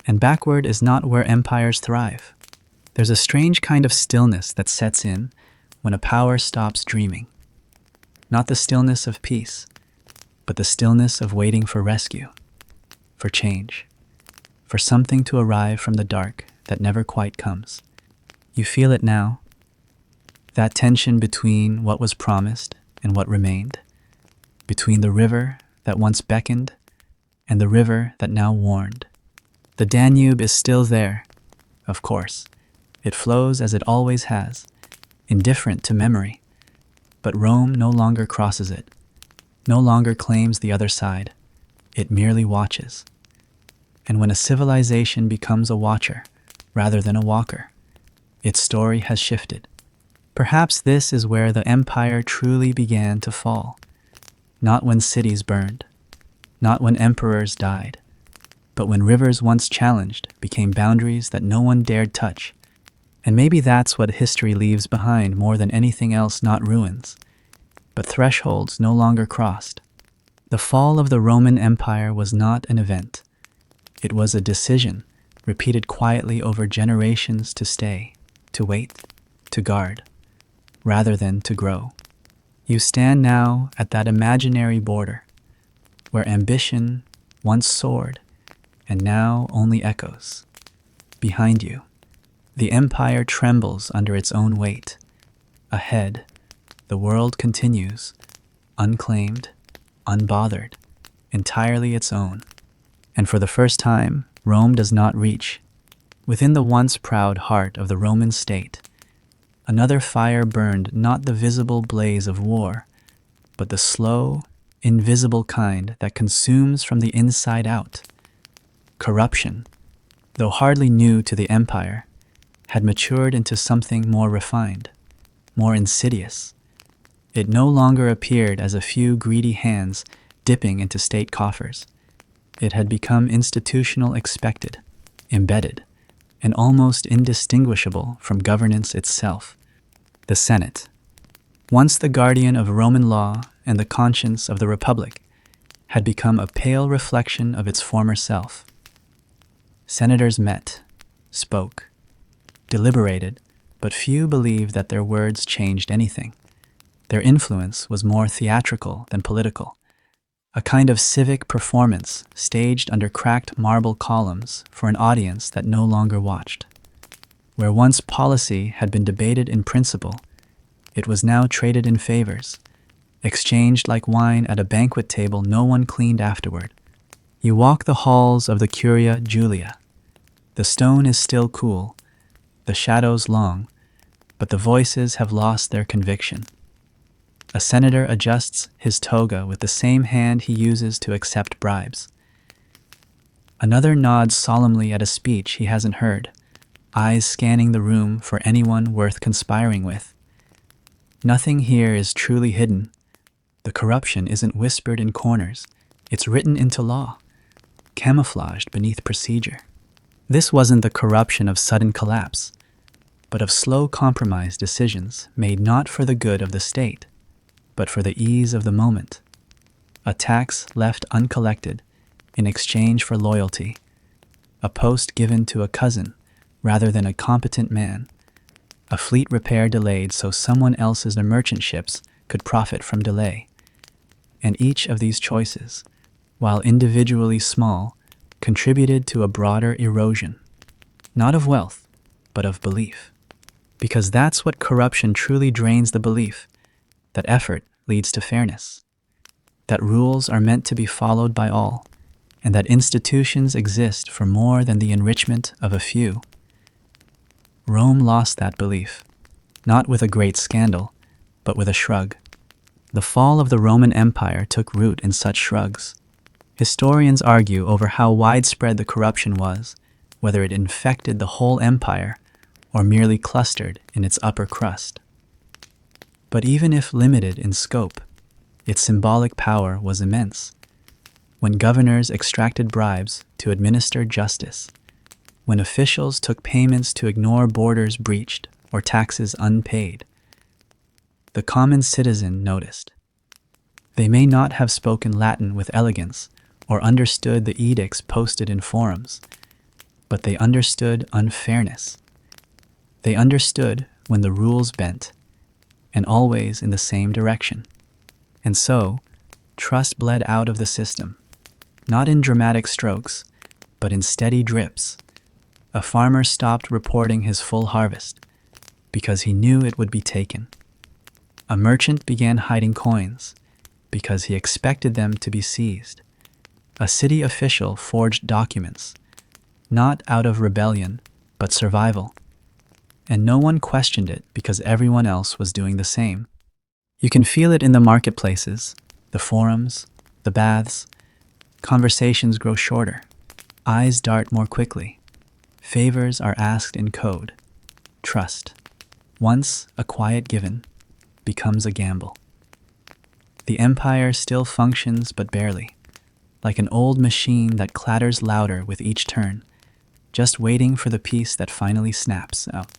And backward is not where empires thrive. There's a strange kind of stillness that sets in when a power stops dreaming. Not the stillness of peace, but the stillness of waiting for rescue, for change, for something to arrive from the dark that never quite comes. You feel it now, that tension between what was promised and what remained, between the river that once beckoned and the river that now warned. The Danube is still there, of course. It flows as it always has, indifferent to memory. But Rome no longer crosses it, no longer claims the other side. It merely watches. And when a civilization becomes a watcher rather than a walker, its story has shifted. Perhaps this is where the empire truly began to fall. Not when cities burned, not when emperors died, but when rivers once challenged became boundaries that no one dared touch. And maybe that's what history leaves behind more than anything else, not ruins, but thresholds no longer crossed. The fall of the Roman Empire was not an event. It was a decision, repeated quietly over generations to stay, to wait, to guard, rather than to grow. You stand now at that imaginary border, where ambition once soared, and now only echoes. Behind you, the empire trembles under its own weight. Ahead, the world continues, unclaimed, unbothered, entirely its own. And for the first time, Rome does not reach. Within the once proud heart of the Roman state, another fire burned, not the visible blaze of war, but the slow, invisible kind that consumes from the inside out. Corruption, though hardly new to the empire, had matured into something more refined, more insidious. It no longer appeared as a few greedy hands dipping into state coffers. It had become institutional, expected, embedded, and almost indistinguishable from governance itself. The Senate, once the guardian of Roman law and the conscience of the Republic, had become a pale reflection of its former self. Senators met, spoke, deliberated, but few believed that their words changed anything. Their influence was more theatrical than political, a kind of civic performance staged under cracked marble columns for an audience that no longer watched. Where once policy had been debated in principle, it was now traded in favors, exchanged like wine at a banquet table no one cleaned afterward. You walk the halls of the Curia Julia. The stone is still cool, the shadows long, but the voices have lost their conviction. A senator adjusts his toga with the same hand he uses to accept bribes. Another nods solemnly at a speech he hasn't heard, eyes scanning the room for anyone worth conspiring with. Nothing here is truly hidden. The corruption isn't whispered in corners. It's written into law, camouflaged beneath procedure. This wasn't the corruption of sudden collapse, but of slow compromise decisions made not for the good of the state, but for the ease of the moment. A tax left uncollected in exchange for loyalty, a post given to a cousin rather than a competent man, a fleet repair delayed so someone else's merchant ships could profit from delay. And each of these choices, while individually small, contributed to a broader erosion, not of wealth, but of belief. Because that's what corruption truly drains: the belief that effort leads to fairness, that rules are meant to be followed by all, and that institutions exist for more than the enrichment of a few. Rome lost that belief, not with a great scandal, but with a shrug. The fall of the Roman Empire took root in such shrugs. Historians argue over how widespread the corruption was, whether it infected the whole empire or merely clustered in its upper crust. But even if limited in scope, its symbolic power was immense. When governors extracted bribes to administer justice, when officials took payments to ignore borders breached or taxes unpaid, the common citizen noticed. They may not have spoken Latin with elegance or understood the edicts posted in forums, but they understood unfairness. They understood when the rules bent, and always in the same direction. And so, trust bled out of the system, not in dramatic strokes, but in steady drips. A farmer stopped reporting his full harvest because he knew it would be taken. A merchant began hiding coins because he expected them to be seized. A city official forged documents, not out of rebellion, but survival. And no one questioned it because everyone else was doing the same. You can feel it in the marketplaces, the forums, the baths. Conversations grow shorter. Eyes dart more quickly. Favors are asked in code. Trust, once a quiet given, becomes a gamble. The empire still functions but barely, like an old machine that clatters louder with each turn, just waiting for the piece that finally snaps out.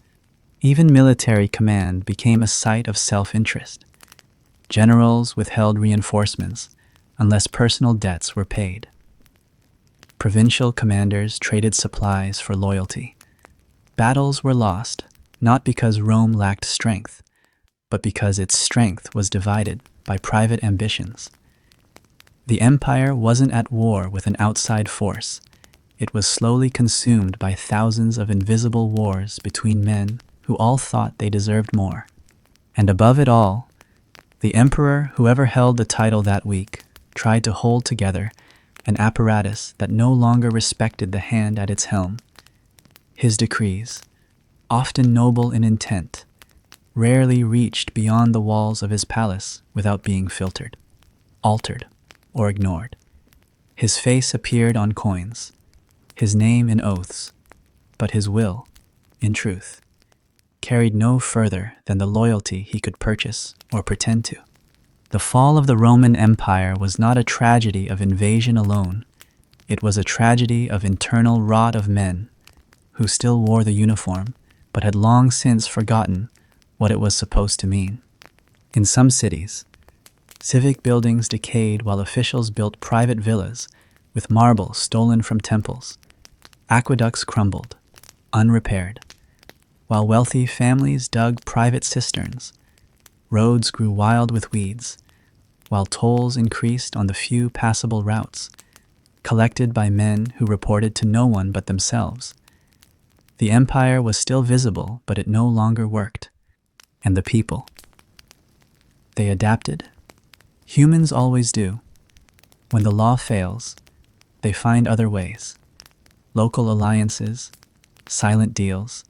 Even military command became a site of self-interest. Generals withheld reinforcements unless personal debts were paid. Provincial commanders traded supplies for loyalty. Battles were lost, not because Rome lacked strength, but because its strength was divided by private ambitions. The empire wasn't at war with an outside force. It was slowly consumed by thousands of invisible wars between men who all thought they deserved more. And above it all, the emperor, whoever held the title that week, tried to hold together an apparatus that no longer respected the hand at its helm. His decrees, often noble in intent, rarely reached beyond the walls of his palace without being filtered, altered, or ignored. His face appeared on coins, his name in oaths, but his will, in truth, carried no further than the loyalty he could purchase or pretend to. The fall of the Roman Empire was not a tragedy of invasion alone. It was a tragedy of internal rot of men who still wore the uniform but had long since forgotten what it was supposed to mean. In some cities, civic buildings decayed while officials built private villas with marble stolen from temples. Aqueducts crumbled, unrepaired, while wealthy families dug private cisterns. Roads grew wild with weeds, while tolls increased on the few passable routes, collected by men who reported to no one but themselves. The empire was still visible, but it no longer worked. And the people? They adapted. Humans always do. When the law fails, they find other ways. Local alliances, silent deals,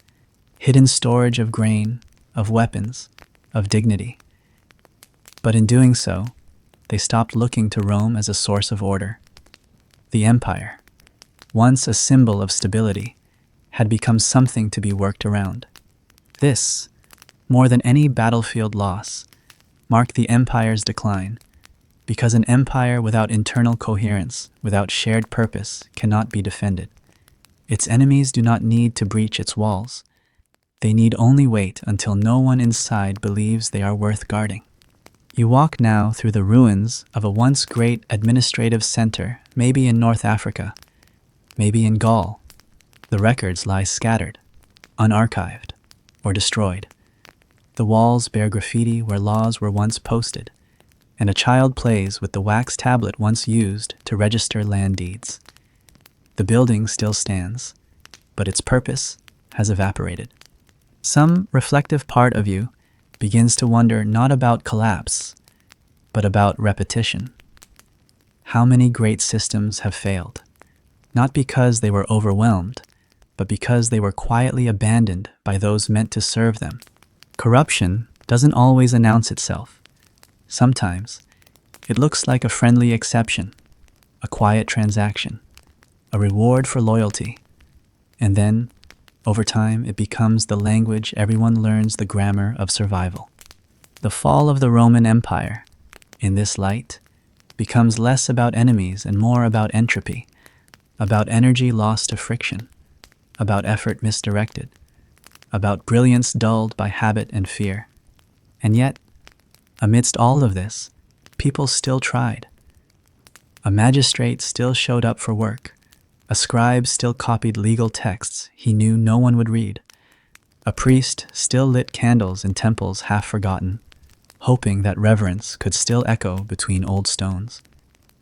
hidden storage of grain, of weapons, of dignity. But in doing so, they stopped looking to Rome as a source of order. The empire, once a symbol of stability, had become something to be worked around. This, more than any battlefield loss, marked the empire's decline, because an empire without internal coherence, without shared purpose, cannot be defended. Its enemies do not need to breach its walls. They need only wait until no one inside believes they are worth guarding. You walk now through the ruins of a once great administrative center, maybe in North Africa, maybe in Gaul. The records lie scattered, unarchived, or destroyed. The walls bear graffiti where laws were once posted, and a child plays with the wax tablet once used to register land deeds. The building still stands, but its purpose has evaporated. Some reflective part of you begins to wonder not about collapse, but about repetition. How many great systems have failed? Not because they were overwhelmed, but because they were quietly abandoned by those meant to serve them. Corruption doesn't always announce itself. Sometimes, it looks like a friendly exception, a quiet transaction, a reward for loyalty, and then, over time, it becomes the language everyone learns, the grammar of survival. The fall of the Roman Empire, in this light, becomes less about enemies and more about entropy, about energy lost to friction, about effort misdirected, about brilliance dulled by habit and fear. And yet, amidst all of this, people still tried. A magistrate still showed up for work. A scribe still copied legal texts he knew no one would read. A priest still lit candles in temples half forgotten, hoping that reverence could still echo between old stones.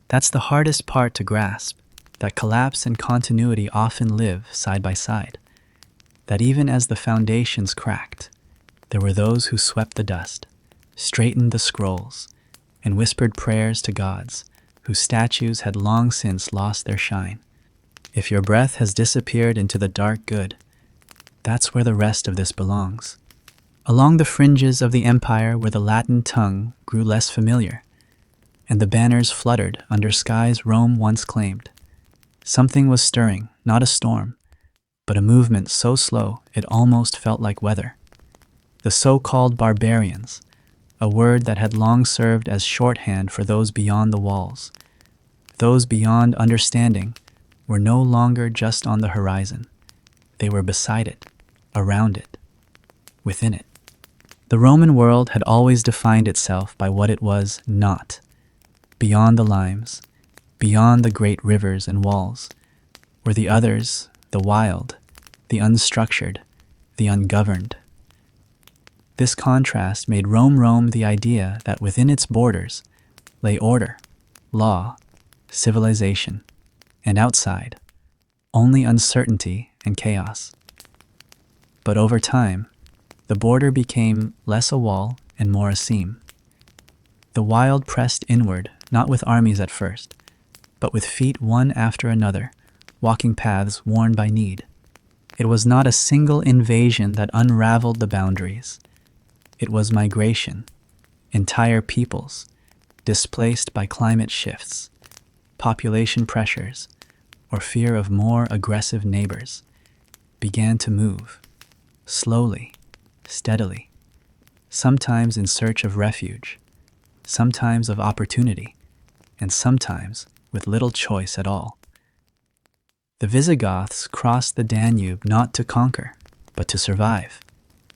That's the hardest part to grasp, that collapse and continuity often live side by side. That even as the foundations cracked, there were those who swept the dust, straightened the scrolls, and whispered prayers to gods whose statues had long since lost their shine. If your breath has disappeared into the dark good, that's where the rest of this belongs. Along the fringes of the empire where the Latin tongue grew less familiar, and the banners fluttered under skies Rome once claimed, something was stirring, not a storm, but a movement so slow it almost felt like weather. The so-called barbarians, a word that had long served as shorthand for those beyond the walls, those beyond understanding, were no longer just on the horizon. They were beside it, around it, within it. The Roman world had always defined itself by what it was not, beyond the limes, beyond the great rivers and walls, were the others, the wild, the unstructured, the ungoverned. This contrast made Rome the idea that within its borders lay order, law, civilization, and outside, only uncertainty and chaos. But over time, the border became less a wall and more a seam. The wild pressed inward, not with armies at first, but with feet one after another, walking paths worn by need. It was not a single invasion that unraveled the boundaries. It was migration, entire peoples, displaced by climate shifts, population pressures, or fear of more aggressive neighbors, began to move, slowly, steadily, sometimes in search of refuge, sometimes of opportunity, and sometimes with little choice at all. The Visigoths crossed the Danube not to conquer, but to survive.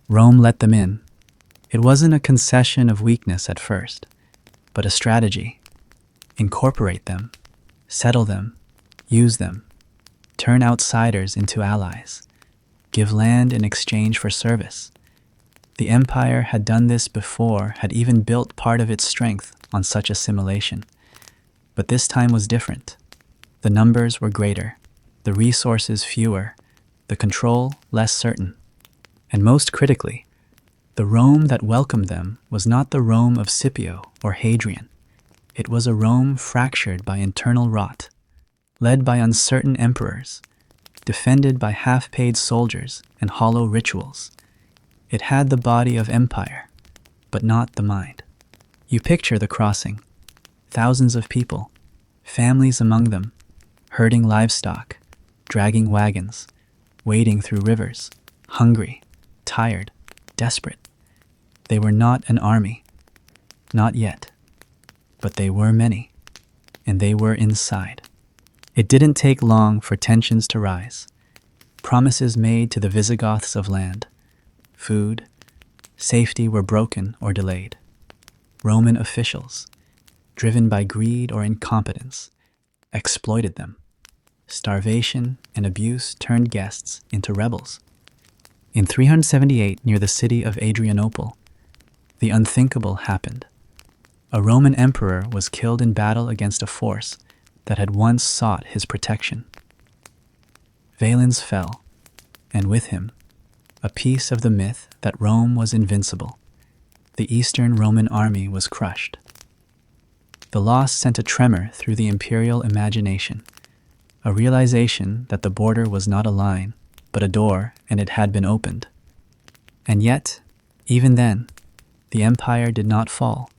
Rome let them in. It wasn't a concession of weakness at first, but a strategy. Incorporate them, settle them, use them, turn outsiders into allies, give land in exchange for service. The empire had done this before, had even built part of its strength on such assimilation. But this time was different. The numbers were greater, the resources fewer, the control less certain. And most critically, the Rome that welcomed them was not the Rome of Scipio or Hadrian. It was a Rome fractured by internal rot, led by uncertain emperors, defended by half-paid soldiers and hollow rituals. It had the body of empire, but not the mind. You picture the crossing, thousands of people, families among them, herding livestock, dragging wagons, wading through rivers, hungry, tired, desperate. They were not an army, not yet, but they were many, and they were inside. It didn't take long for tensions to rise. Promises made to the Visigoths of land, food, safety were broken or delayed. Roman officials, driven by greed or incompetence, exploited them. Starvation and abuse turned guests into rebels. In 378, near the city of Adrianople, the unthinkable happened. A Roman emperor was killed in battle against a force that had once sought his protection. Valens fell, and with him, a piece of the myth that Rome was invincible. The Eastern Roman army was crushed. The loss sent a tremor through the imperial imagination, a realization that the border was not a line, but a door, and it had been opened. And yet, even then, the empire did not fall.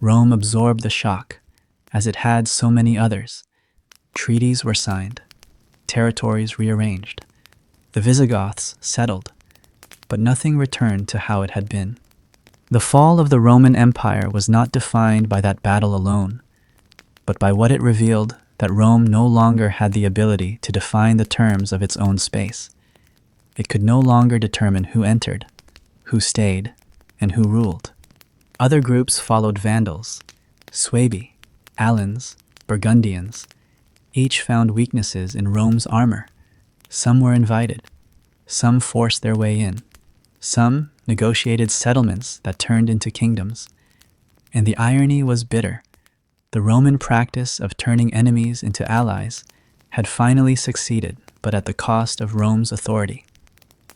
Rome absorbed the shock, as it had so many others. Treaties were signed, territories rearranged. The Visigoths settled, but nothing returned to how it had been. The fall of the Roman Empire was not defined by that battle alone, but by what it revealed that Rome no longer had the ability to define the terms of its own space. It could no longer determine who entered, who stayed, and who ruled. Other groups followed: Vandals, Suebi, Alans, Burgundians. Each found weaknesses in Rome's armor. Some were invited, some forced their way in, some negotiated settlements that turned into kingdoms. And the irony was bitter. The Roman practice of turning enemies into allies had finally succeeded, but at the cost of Rome's authority.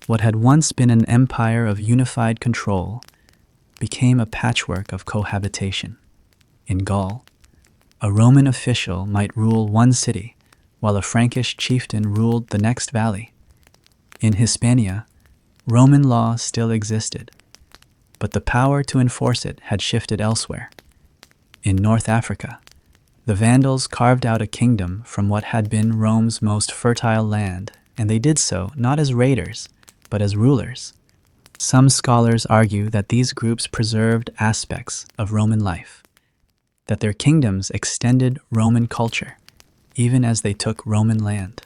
What had once been an empire of unified control became a patchwork of cohabitation. In Gaul, a Roman official might rule one city, while a Frankish chieftain ruled the next valley. In Hispania, Roman law still existed, but the power to enforce it had shifted elsewhere. In North Africa, the Vandals carved out a kingdom from what had been Rome's most fertile land, and they did so not as raiders, but as rulers. Some scholars argue that these groups preserved aspects of Roman life, that their kingdoms extended Roman culture, even as they took Roman land.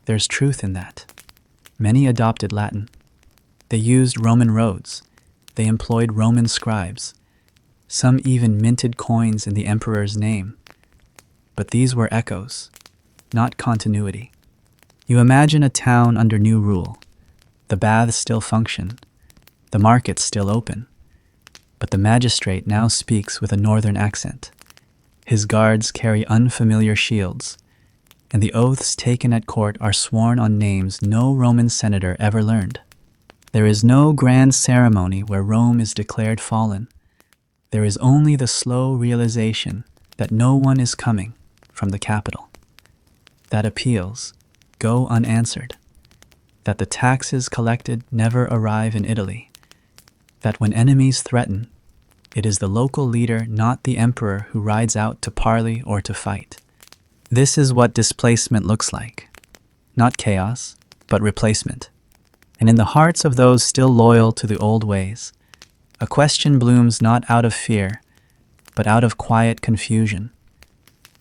There's truth in that. Many adopted Latin. They used Roman roads. They employed Roman scribes. Some even minted coins in the emperor's name. But these were echoes, not continuity. You imagine a town under new rule. The baths still function. The markets still open. But the magistrate now speaks with a northern accent. His guards carry unfamiliar shields, and the oaths taken at court are sworn on names no Roman senator ever learned. There is no grand ceremony where Rome is declared fallen. There is only the slow realization that no one is coming from the capital, that appeals go unanswered, that the taxes collected never arrive in Italy, that when enemies threaten, it is the local leader, not the emperor, who rides out to parley or to fight. This is what displacement looks like. Not chaos, but replacement. And in the hearts of those still loyal to the old ways, a question blooms, not out of fear, but out of quiet confusion.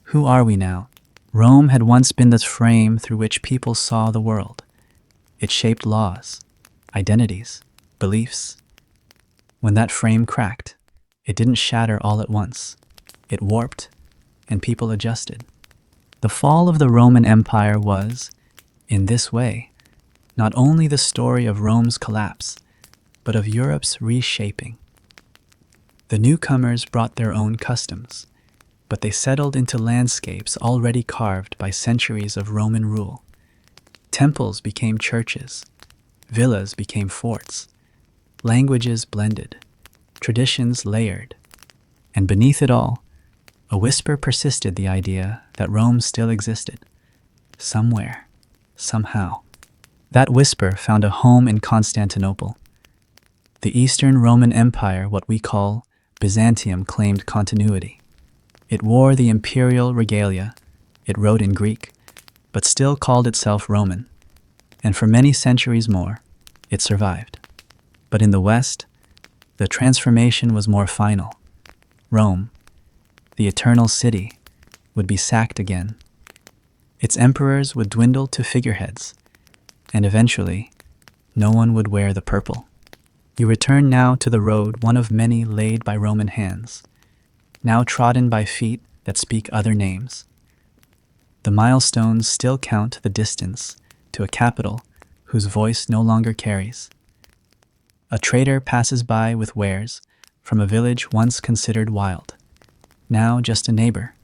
Who are we now? Rome had once been the frame through which people saw the world. It shaped laws, identities, beliefs. When that frame cracked, it didn't shatter all at once. It warped, and people adjusted. The fall of the Roman Empire was, in this way, not only the story of Rome's collapse, but of Europe's reshaping. The newcomers brought their own customs, but they settled into landscapes already carved by centuries of Roman rule. Temples became churches, villas became forts, languages blended, traditions layered, and beneath it all, a whisper persisted: the idea that Rome still existed, somewhere, somehow. That whisper found a home in Constantinople. The Eastern Roman Empire, what we call Byzantium, claimed continuity. It wore the imperial regalia, it wrote in Greek, but still called itself Roman, and for many centuries more, it survived. But in the West, the transformation was more final. Rome, the eternal city, would be sacked again. Its emperors would dwindle to figureheads, and eventually, no one would wear the purple. You return now to the road, one of many laid by Roman hands, now trodden by feet that speak other names. The milestones still count the distance to a capital whose voice no longer carries. A trader passes by with wares from a village once considered wild, now just a neighbor.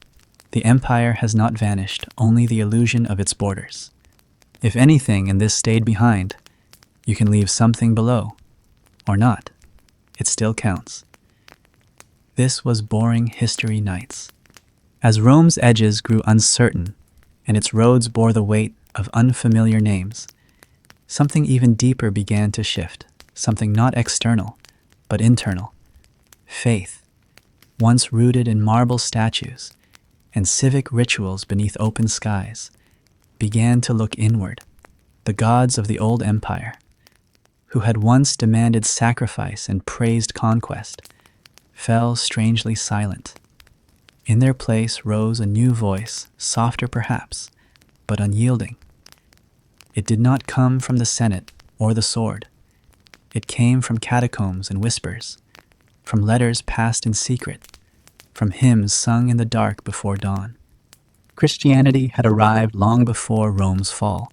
The empire has not vanished, only the illusion of its borders. If anything in this stayed behind, you can leave something below, or not. It still counts. This was Boring History Nights. As Rome's edges grew uncertain and its roads bore the weight of unfamiliar names, something even deeper began to shift, something not external, but internal. Faith, once rooted in marble statues and civic rituals beneath open skies, began to look inward. The gods of the old empire, who had once demanded sacrifice and praised conquest, fell strangely silent. In their place rose a new voice, softer perhaps, but unyielding. It did not come from the Senate or the sword. It came from catacombs and whispers, from letters passed in secret, from hymns sung in the dark before dawn. Christianity had arrived long before Rome's fall,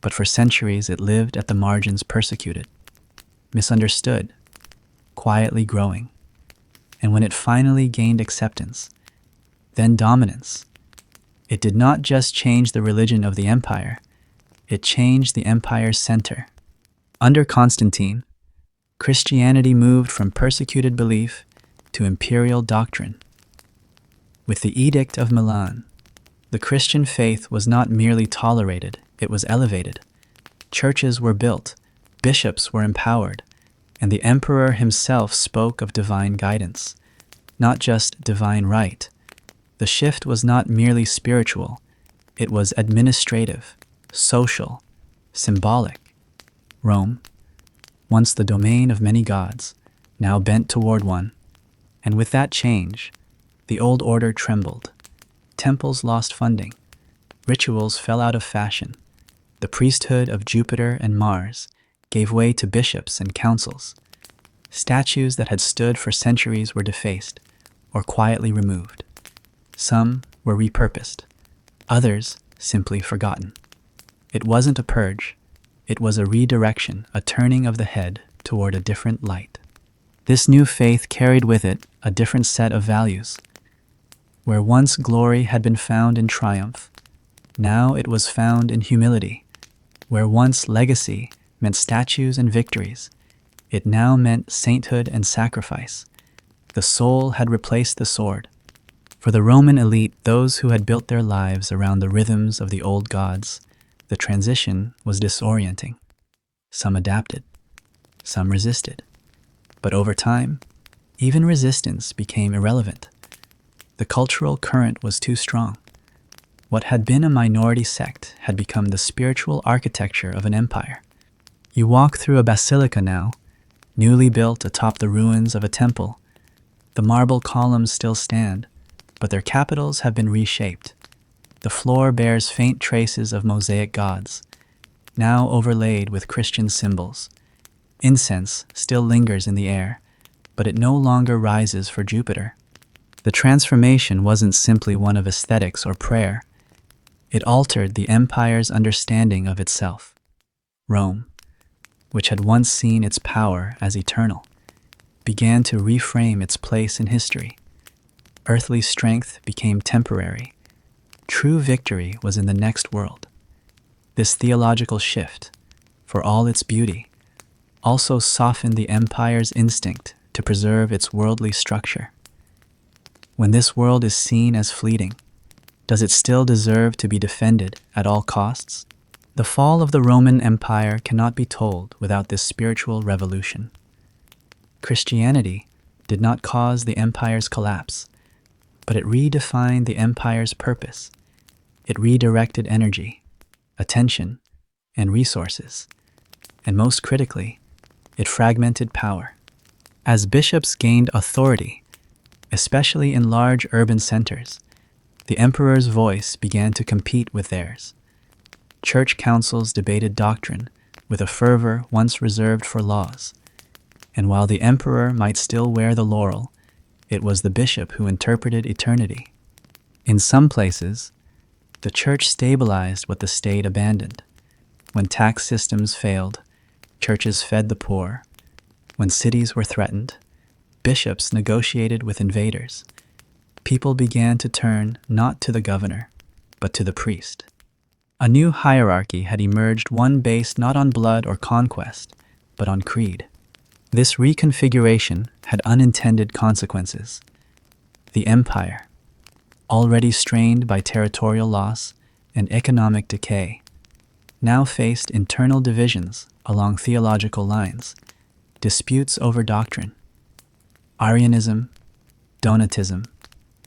but for centuries it lived at the margins, persecuted, misunderstood, quietly growing. And when it finally gained acceptance, then dominance, it did not just change the religion of the empire, it changed the empire's center. Under Constantine, Christianity moved from persecuted belief to imperial doctrine. With the Edict of Milan, the Christian faith was not merely tolerated, it was elevated. Churches were built, bishops were empowered, and the emperor himself spoke of divine guidance, not just divine right. The shift was not merely spiritual, it was administrative, social, symbolic. Rome, once the domain of many gods, now bent toward one, and with that change, the old order trembled. Temples lost funding, rituals fell out of fashion, the priesthood of Jupiter and Mars gave way to bishops and councils. Statues that had stood for centuries were defaced or quietly removed. Some were repurposed, others simply forgotten. It wasn't a purge, it was a redirection, a turning of the head toward a different light. This new faith carried with it a different set of values. Where once glory had been found in triumph, now it was found in humility. Where once legacy meant statues and victories, it now meant sainthood and sacrifice. The soul had replaced the sword. For the Roman elite, those who had built their lives around the rhythms of the old gods, the transition was disorienting. Some adapted, some resisted. But over time, even resistance became irrelevant. The cultural current was too strong. What had been a minority sect had become the spiritual architecture of an empire. You walk through a basilica now, newly built atop the ruins of a temple. The marble columns still stand, but their capitals have been reshaped. The floor bears faint traces of mosaic gods, now overlaid with Christian symbols. Incense still lingers in the air, but it no longer rises for Jupiter. The transformation wasn't simply one of aesthetics or prayer. It altered the empire's understanding of itself. Rome, which had once seen its power as eternal, began to reframe its place in history. Earthly strength became temporary. True victory was in the next world. This theological shift, for all its beauty, also softened the empire's instinct to preserve its worldly structure. When this world is seen as fleeting, does it still deserve to be defended at all costs? The fall of the Roman Empire cannot be told without this spiritual revolution. Christianity did not cause the empire's collapse, but it redefined the empire's purpose. It redirected energy, attention, and resources, and most critically, it fragmented power. As bishops gained authority, especially in large urban centers, the emperor's voice began to compete with theirs. Church councils debated doctrine with a fervor once reserved for laws, and while the emperor might still wear the laurel, it was the bishop who interpreted eternity. In some places, the church stabilized what the state abandoned. When tax systems failed, churches fed the poor. When cities were threatened, bishops negotiated with invaders. People began to turn not to the governor, but to the priest. A new hierarchy had emerged, one based not on blood or conquest, but on creed. This reconfiguration had unintended consequences. The empire, already strained by territorial loss and economic decay, now faced internal divisions along theological lines, disputes over doctrine. Arianism, Donatism,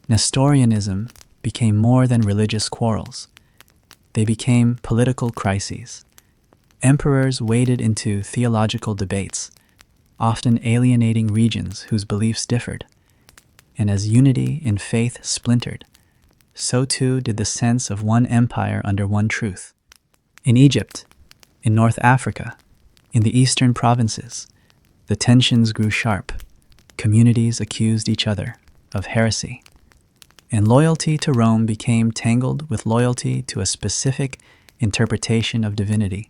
Nestorianism became more than religious quarrels. They became political crises. Emperors waded into theological debates, often alienating regions whose beliefs differed. And as unity in faith splintered, so too did the sense of one empire under one truth. In Egypt, in North Africa, in the eastern provinces, the tensions grew sharp. Communities accused each other of heresy, and loyalty to Rome became tangled with loyalty to a specific interpretation of divinity.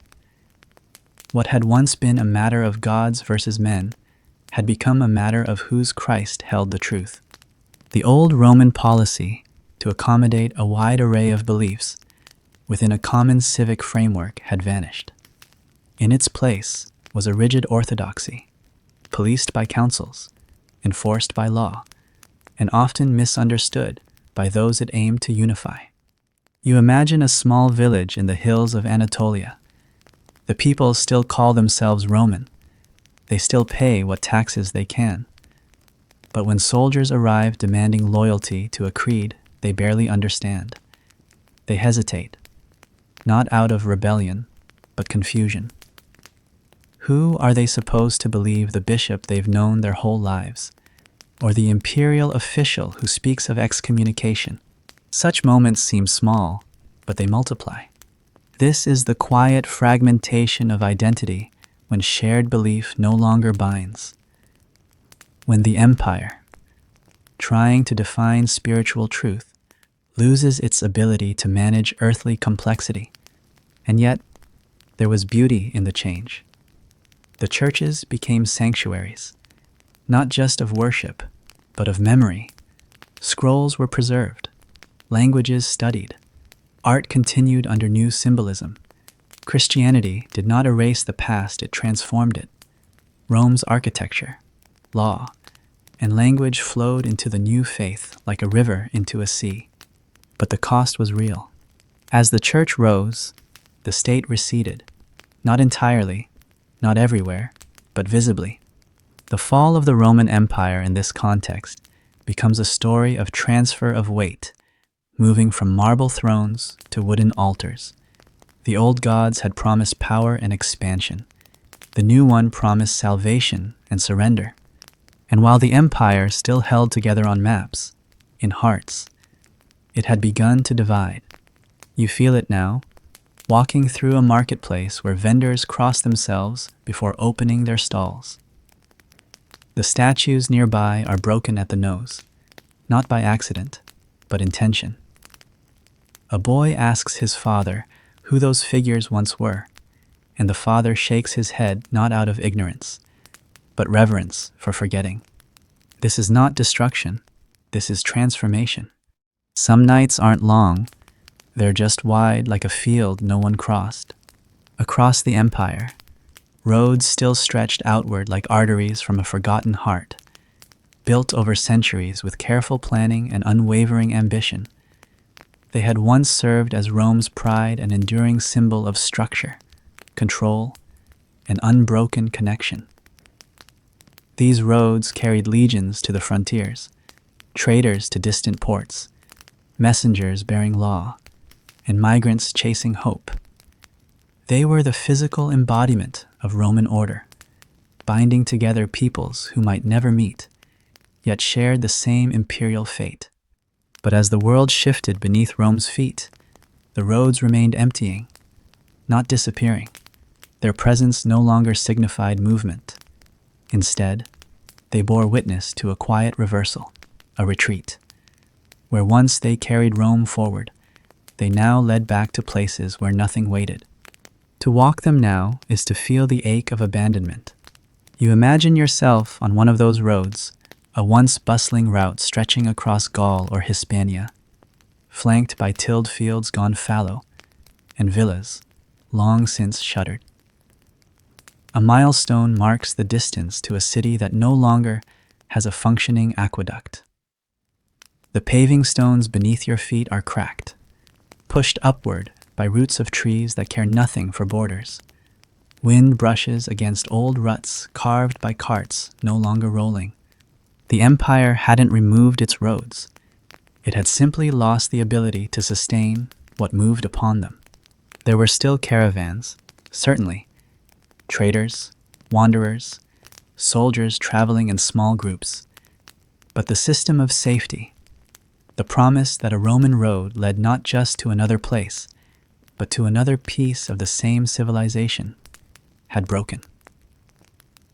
What had once been a matter of gods versus men had become a matter of whose Christ held the truth. The old Roman policy to accommodate a wide array of beliefs within a common civic framework had vanished. In its place was a rigid orthodoxy, policed by councils, enforced by law, and often misunderstood by those it aimed to unify. You imagine a small village in the hills of Anatolia. The people still call themselves Roman. They still pay what taxes they can. But when soldiers arrive demanding loyalty to a creed they barely understand, they hesitate, not out of rebellion, but confusion. Who are they supposed to believe, the bishop they've known their whole lives, or the imperial official who speaks of excommunication? Such moments seem small, but they multiply. This is the quiet fragmentation of identity when shared belief no longer binds. When the empire, trying to define spiritual truth, loses its ability to manage earthly complexity. And yet, there was beauty in the change. The churches became sanctuaries, not just of worship, but of memory. Scrolls were preserved, languages studied, art continued under new symbolism. Christianity did not erase the past, it transformed it. Rome's architecture, law, and language flowed into the new faith like a river into a sea. But the cost was real. As the church rose, the state receded, not entirely, not everywhere, but visibly. The fall of the Roman Empire in this context becomes a story of transfer of weight, moving from marble thrones to wooden altars. The old gods had promised power and expansion. The new one promised salvation and surrender. And while the empire still held together on maps, in hearts, it had begun to divide. You feel it now, walking through a marketplace where vendors cross themselves before opening their stalls. The statues nearby are broken at the nose, not by accident, but intention. A boy asks his father who those figures once were, and the father shakes his head not out of ignorance, but reverence for forgetting. This is not destruction, this is transformation. Some nights aren't long, they're just wide like a field no one crossed. Across the empire, roads still stretched outward like arteries from a forgotten heart, built over centuries with careful planning and unwavering ambition. They had once served as Rome's pride, an enduring symbol of structure, control, and unbroken connection. These roads carried legions to the frontiers, traders to distant ports, messengers bearing law, and migrants chasing hope. They were the physical embodiment of Roman order, binding together peoples who might never meet, yet shared the same imperial fate. But as the world shifted beneath Rome's feet, the roads remained emptying, not disappearing. Their presence no longer signified movement. Instead, they bore witness to a quiet reversal, a retreat. Where once they carried Rome forward, they now led back to places where nothing waited. To walk them now is to feel the ache of abandonment. You imagine yourself on one of those roads, a once bustling route stretching across Gaul or Hispania, flanked by tilled fields gone fallow and villas long since shuttered. A milestone marks the distance to a city that no longer has a functioning aqueduct. The paving stones beneath your feet are cracked, pushed upward by roots of trees that care nothing for borders. Wind brushes against old ruts carved by carts no longer rolling. The empire hadn't removed its roads. It had simply lost the ability to sustain what moved upon them. There were still caravans, Certainly, traders, wanderers, soldiers traveling in small groups. But the system of safety, the promise that a Roman road led not just to another place, but to another piece of the same civilization, had broken.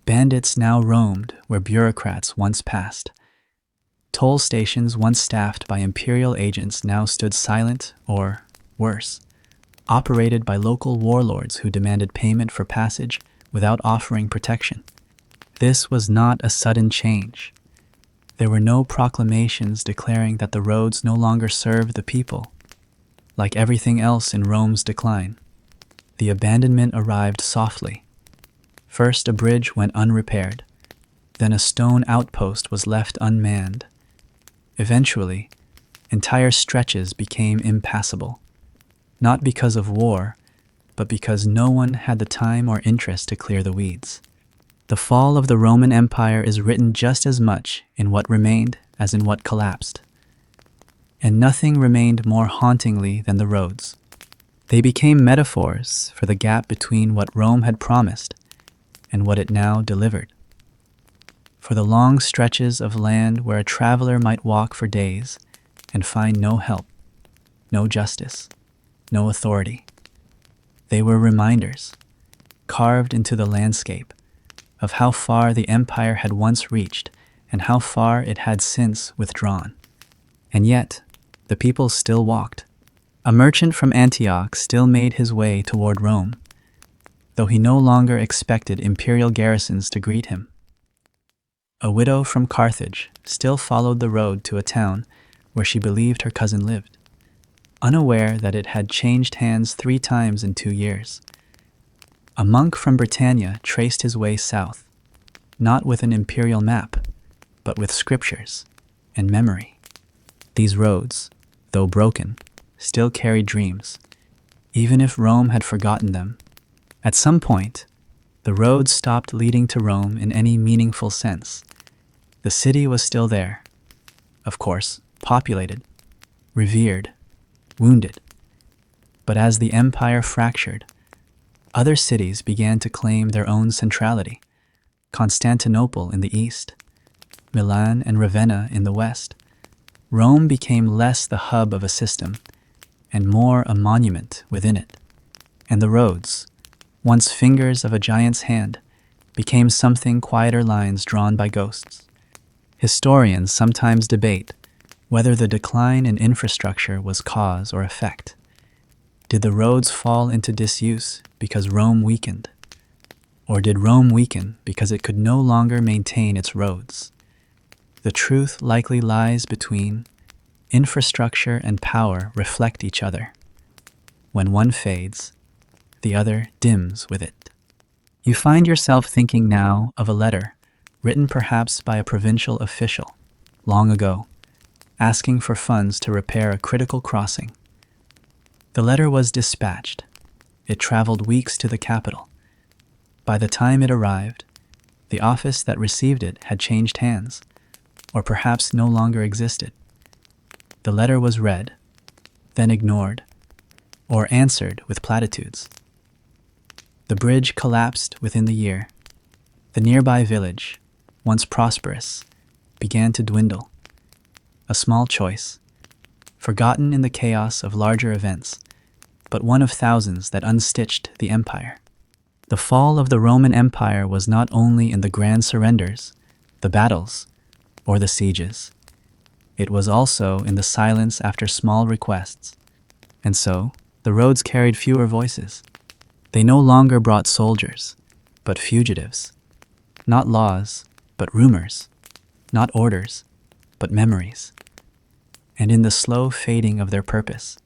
Bandits now roamed where bureaucrats once passed. Toll stations once staffed by imperial agents now stood silent or, worse, operated by local warlords who demanded payment for passage without offering protection. This was not a sudden change. There were no proclamations declaring that the roads no longer served the people. Like everything else in Rome's decline, the abandonment arrived softly. First, a bridge went unrepaired. Then a stone outpost was left unmanned. Eventually, entire stretches became impassable, not because of war, but because no one had the time or interest to clear the weeds. The fall of the Roman Empire is written just as much in what remained as in what collapsed. And nothing remained more hauntingly than the roads. They became metaphors for the gap between what Rome had promised and what it now delivered. For the long stretches of land where a traveler might walk for days and find no help, no justice, no authority. They were reminders, carved into the landscape, of how far the empire had once reached and how far it had since withdrawn. And yet, the people still walked. A merchant from Antioch still made his way toward Rome, though he no longer expected imperial garrisons to greet him. A widow from Carthage still followed the road to a town where she believed her cousin lived, unaware that it had changed hands 3 times in 2 years. A monk from Britannia traced his way south, not with an imperial map, but with scriptures and memory. These roads, though broken, still carried dreams, even if Rome had forgotten them. At some point, the roads stopped leading to Rome in any meaningful sense. The city was still there, of course, populated, revered, wounded. But as the empire fractured, other cities began to claim their own centrality. Constantinople in the east, Milan and Ravenna in the west. Rome became less the hub of a system and more a monument within it. And the roads, once fingers of a giant's hand, became something quieter lines drawn by ghosts. Historians sometimes debate whether the decline in infrastructure was cause or effect. Did the roads fall into disuse because Rome weakened? Or did Rome weaken because it could no longer maintain its roads? The truth likely lies between. Infrastructure and power reflect each other. When one fades, the other dims with it. You find yourself thinking now of a letter, written perhaps by a provincial official, long ago, asking for funds to repair a critical crossing. The letter was dispatched. It traveled weeks to the capital. By the time it arrived, the office that received it had changed hands, or perhaps no longer existed. The letter was read, then ignored, or answered with platitudes. The bridge collapsed within the year. The nearby village, once prosperous, began to dwindle. A small choice, forgotten in the chaos of larger events, but one of thousands that unstitched the empire. The fall of the Roman Empire was not only in the grand surrenders, the battles, or the sieges. It was also in the silence after small requests. And so, the roads carried fewer voices. They no longer brought soldiers, but fugitives. Not laws, but rumors. Not orders, but memories. And in the slow fading of their purpose,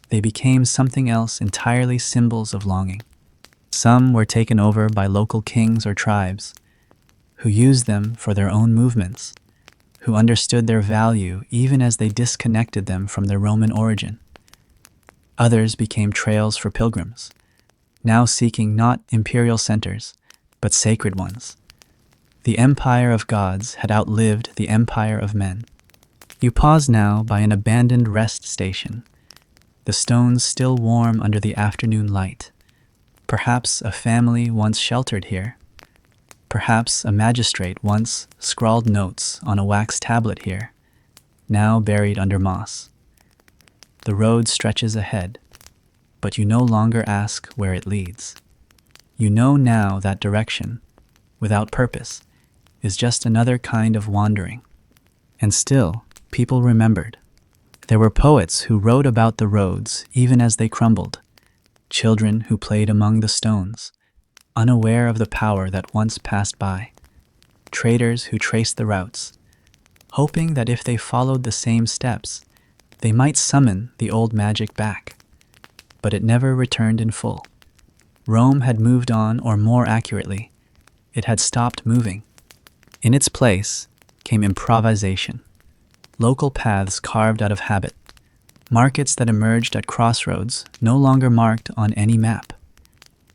they became something else entirely symbols of longing. Some were taken over by local kings or tribes, who used them for their own movements, who understood their value even as they disconnected them from their Roman origin. Others became trails for pilgrims, now seeking not imperial centers, but sacred ones. The empire of gods had outlived the empire of men. You pause now by an abandoned rest station, the stones still warm under the afternoon light, Perhaps a family once sheltered here. Perhaps a magistrate once scrawled notes on a wax tablet here, now buried under moss. The road stretches ahead, but you no longer ask where it leads. You know now that direction, without purpose, is just another kind of wandering. And still, people remembered. There were poets who wrote about the roads even as they crumbled, children who played among the stones, unaware of the power that once passed by, traders who traced the routes, hoping that if they followed the same steps, they might summon the old magic back. But it never returned in full. Rome had moved on, or more accurately, it had stopped moving. In its place came improvisation, local paths carved out of habit, markets that emerged at crossroads no longer marked on any map.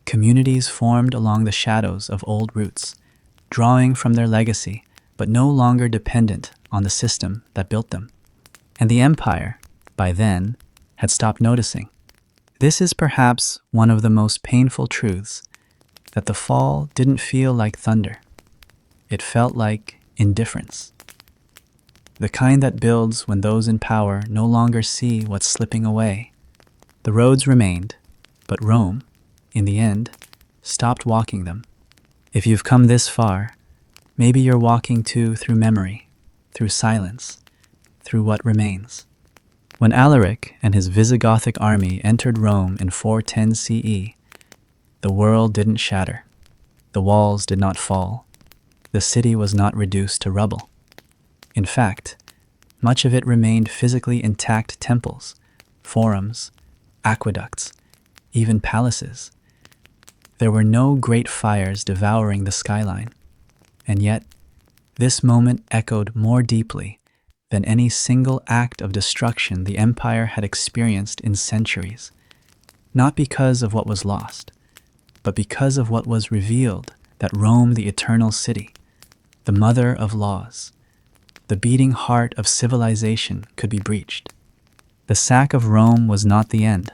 Communities formed along the shadows of old routes, drawing from their legacy, but no longer dependent on the system that built them. And the empire, by then, had stopped noticing. This is perhaps one of the most painful truths, that the fall didn't feel like thunder. It felt like indifference. The kind that builds when those in power no longer see what's slipping away. The roads remained, but Rome, in the end, stopped walking them. If you've come this far, maybe you're walking too through memory, through silence, through what remains. When Alaric and his Visigothic army entered Rome in 410 CE, the world didn't shatter. The walls did not fall. The city was not reduced to rubble. In fact, much of it remained physically intact: temples, forums, aqueducts, even palaces. There were no great fires devouring the skyline. And yet, this moment echoed more deeply than any single act of destruction the empire had experienced in centuries, not because of what was lost, but because of what was revealed: that Rome, the eternal city, the mother of laws, the beating heart of civilization, could be breached. The sack of Rome was not the end,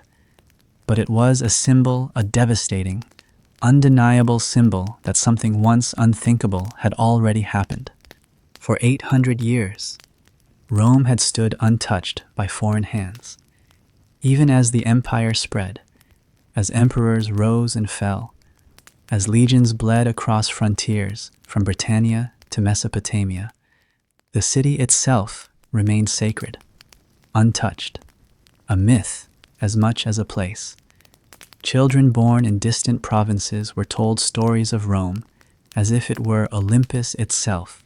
but it was a symbol, a devastating, undeniable symbol that something once unthinkable had already happened. For 800 years, Rome had stood untouched by foreign hands. Even as the empire spread, as emperors rose and fell, as legions bled across frontiers from Britannia to Mesopotamia, the city itself remained sacred, untouched, a myth as much as a place. Children born in distant provinces were told stories of Rome as if it were Olympus itself,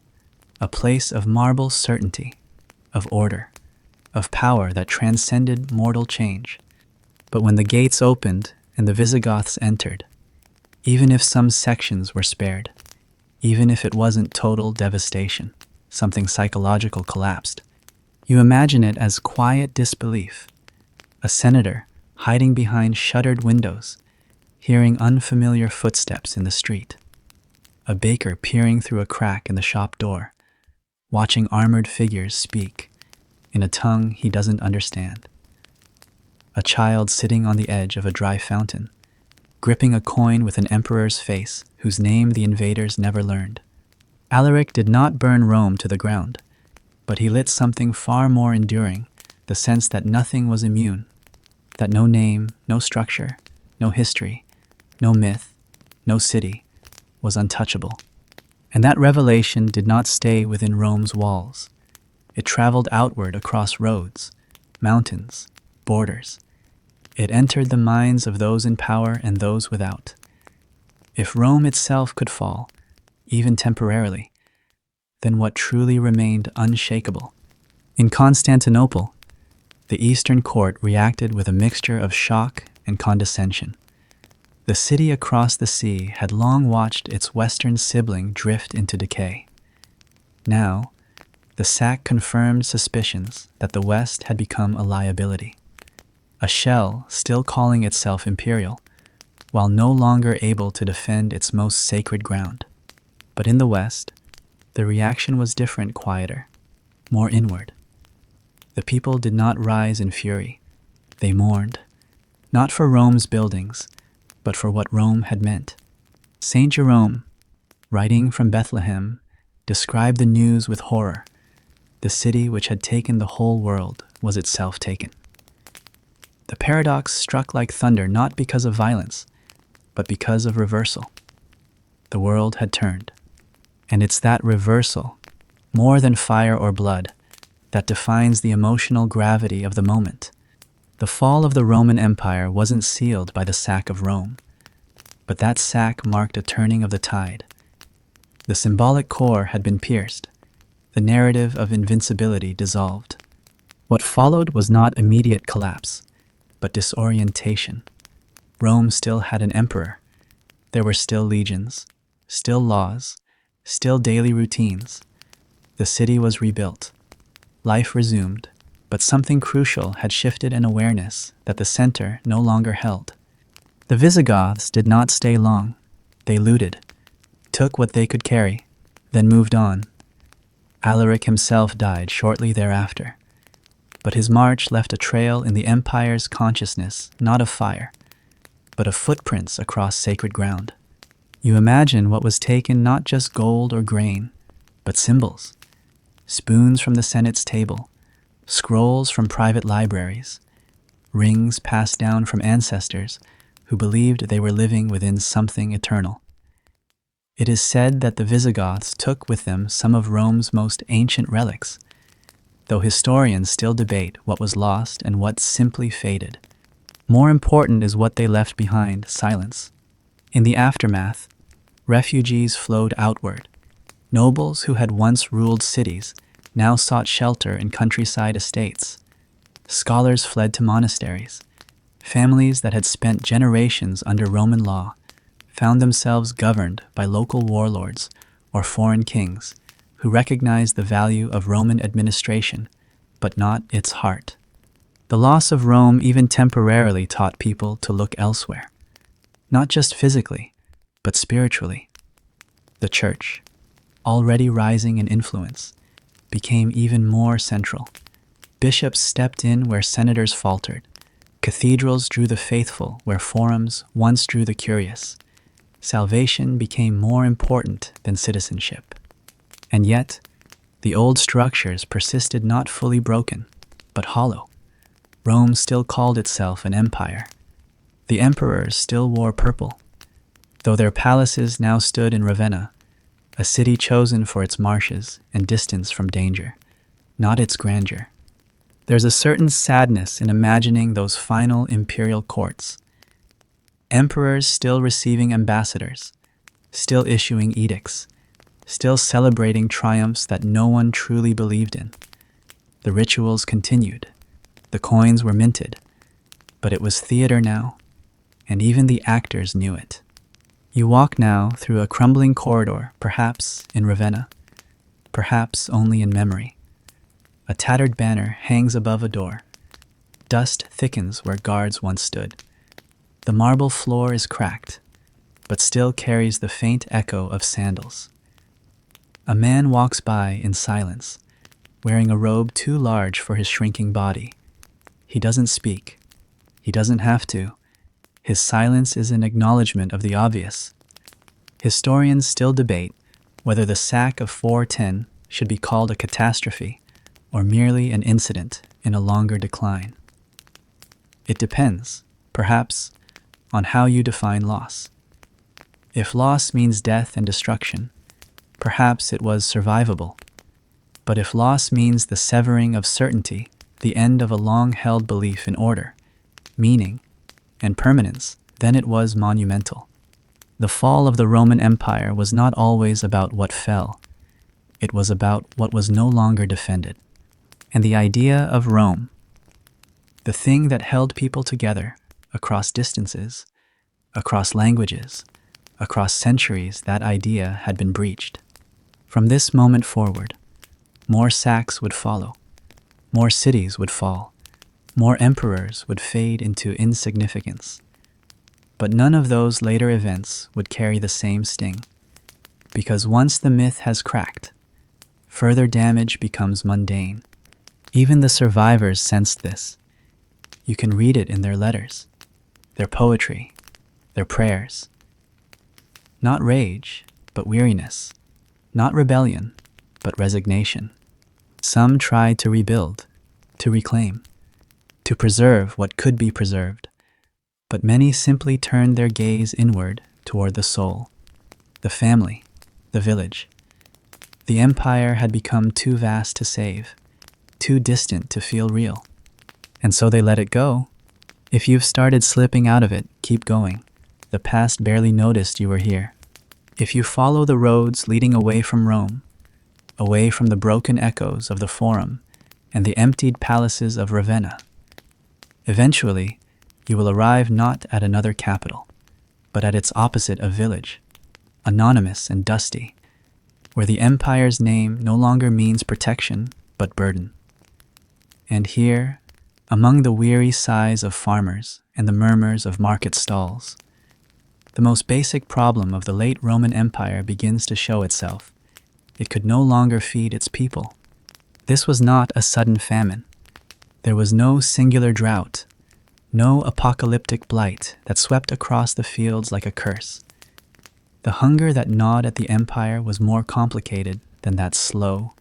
a place of marble certainty, of order, of power that transcended mortal change. But when the gates opened and the Visigoths entered, even if some sections were spared, even if it wasn't total devastation, something psychological collapsed. You imagine it as quiet disbelief, a senator hiding behind shuttered windows, hearing unfamiliar footsteps in the street, a baker peering through a crack in the shop door, watching armored figures speak in a tongue he doesn't understand, a child sitting on the edge of a dry fountain, gripping a coin with an emperor's face whose name the invaders never learned. Alaric did not burn Rome to the ground, but he lit something far more enduring: the sense that nothing was immune, that no name, no structure, no history, no myth, no city was untouchable. And that revelation did not stay within Rome's walls. It traveled outward across roads, mountains, borders. It entered the minds of those in power and those without. If Rome itself could fall, even temporarily, then what truly remained unshakable? In Constantinople, the Eastern court reacted with a mixture of shock and condescension. The city across the sea had long watched its western sibling drift into decay. Now, the sack confirmed suspicions that the West had become a liability, a shell still calling itself imperial, while no longer able to defend its most sacred ground. But in the West, the reaction was different, quieter, more inward. The people did not rise in fury. They mourned, not for Rome's buildings, but for what Rome had meant. Saint Jerome, writing from Bethlehem, described the news with horror. The city which had taken the whole world was itself taken. The paradox struck like thunder not because of violence, but because of reversal. The world had turned. And it's that reversal, more than fire or blood, that defines the emotional gravity of the moment. The fall of the Roman Empire wasn't sealed by the sack of Rome, but that sack marked a turning of the tide. The symbolic core had been pierced, the narrative of invincibility dissolved. What followed was not immediate collapse, but disorientation. Rome still had an emperor. There were still legions, still laws, still daily routines. The city was rebuilt. Life resumed, but something crucial had shifted in awareness that the center no longer held. The Visigoths did not stay long. They looted, took what they could carry, then moved on. Alaric himself died shortly thereafter, but his march left a trail in the empire's consciousness, not of fire, but of footprints across sacred ground. You imagine what was taken, not just gold or grain, but symbols. Spoons from the Senate's table, scrolls from private libraries, rings passed down from ancestors who believed they were living within something eternal. It is said that the Visigoths took with them some of Rome's most ancient relics, though historians still debate what was lost and what simply faded. More important is what they left behind: silence. In the aftermath, refugees flowed outward. Nobles who had once ruled cities now sought shelter in countryside estates. Scholars fled to monasteries. Families that had spent generations under Roman law found themselves governed by local warlords or foreign kings who recognized the value of Roman administration, but not its heart. The loss of Rome even temporarily taught people to look elsewhere, not just physically, but spiritually. The church, already rising in influence, became even more central. Bishops stepped in where senators faltered. Cathedrals drew the faithful where forums once drew the curious. Salvation became more important than citizenship. And yet, the old structures persisted, not fully broken, but hollow. Rome still called itself an empire. The emperors still wore purple, though their palaces now stood in Ravenna, a city chosen for its marshes and distance from danger, not its grandeur. There's a certain sadness in imagining those final imperial courts. Emperors still receiving ambassadors, still issuing edicts, still celebrating triumphs that no one truly believed in. The rituals continued, the coins were minted, but it was theater now, and even the actors knew it. You walk now through a crumbling corridor, perhaps in Ravenna, perhaps only in memory. A tattered banner hangs above a door. Dust thickens where guards once stood. The marble floor is cracked, but still carries the faint echo of sandals. A man walks by in silence, wearing a robe too large for his shrinking body. He doesn't speak. He doesn't have to. His silence is an acknowledgement of the obvious. Historians still debate whether the sack of 410 should be called a catastrophe or merely an incident in a longer decline. It depends, perhaps, on how you define loss. If loss means death and destruction, perhaps it was survivable. But if loss means the severing of certainty, the end of a long-held belief in order, meaning, and permanence, then it was monumental. The fall of the Roman Empire was not always about what fell. It was about what was no longer defended. And the idea of Rome, the thing that held people together across distances, across languages, across centuries, that idea had been breached. From this moment forward, more sacks would follow, more cities would fall, more emperors would fade into insignificance. But none of those later events would carry the same sting, because once the myth has cracked, further damage becomes mundane. Even the survivors sensed this. You can read it in their letters, their poetry, their prayers. Not rage, but weariness. Not rebellion, but resignation. Some tried to rebuild, to reclaim, to preserve what could be preserved, but many simply turned their gaze inward toward the soul, the family, the village. The empire had become too vast to save, too distant to feel real. And so they let it go. If you've started slipping out of it, keep going. The past barely noticed you were here. If you follow the roads leading away from Rome, away from the broken echoes of the Forum and the emptied palaces of Ravenna, eventually you will arrive not at another capital, but at its opposite, a village, anonymous and dusty, where the empire's name no longer means protection but burden. And here, among the weary sighs of farmers and the murmurs of market stalls, the most basic problem of the late Roman Empire begins to show itself. It could no longer feed its people. This was not a sudden famine. There was no singular drought, no apocalyptic blight that swept across the fields like a curse. The hunger that gnawed at the empire was more complicated than that, slow,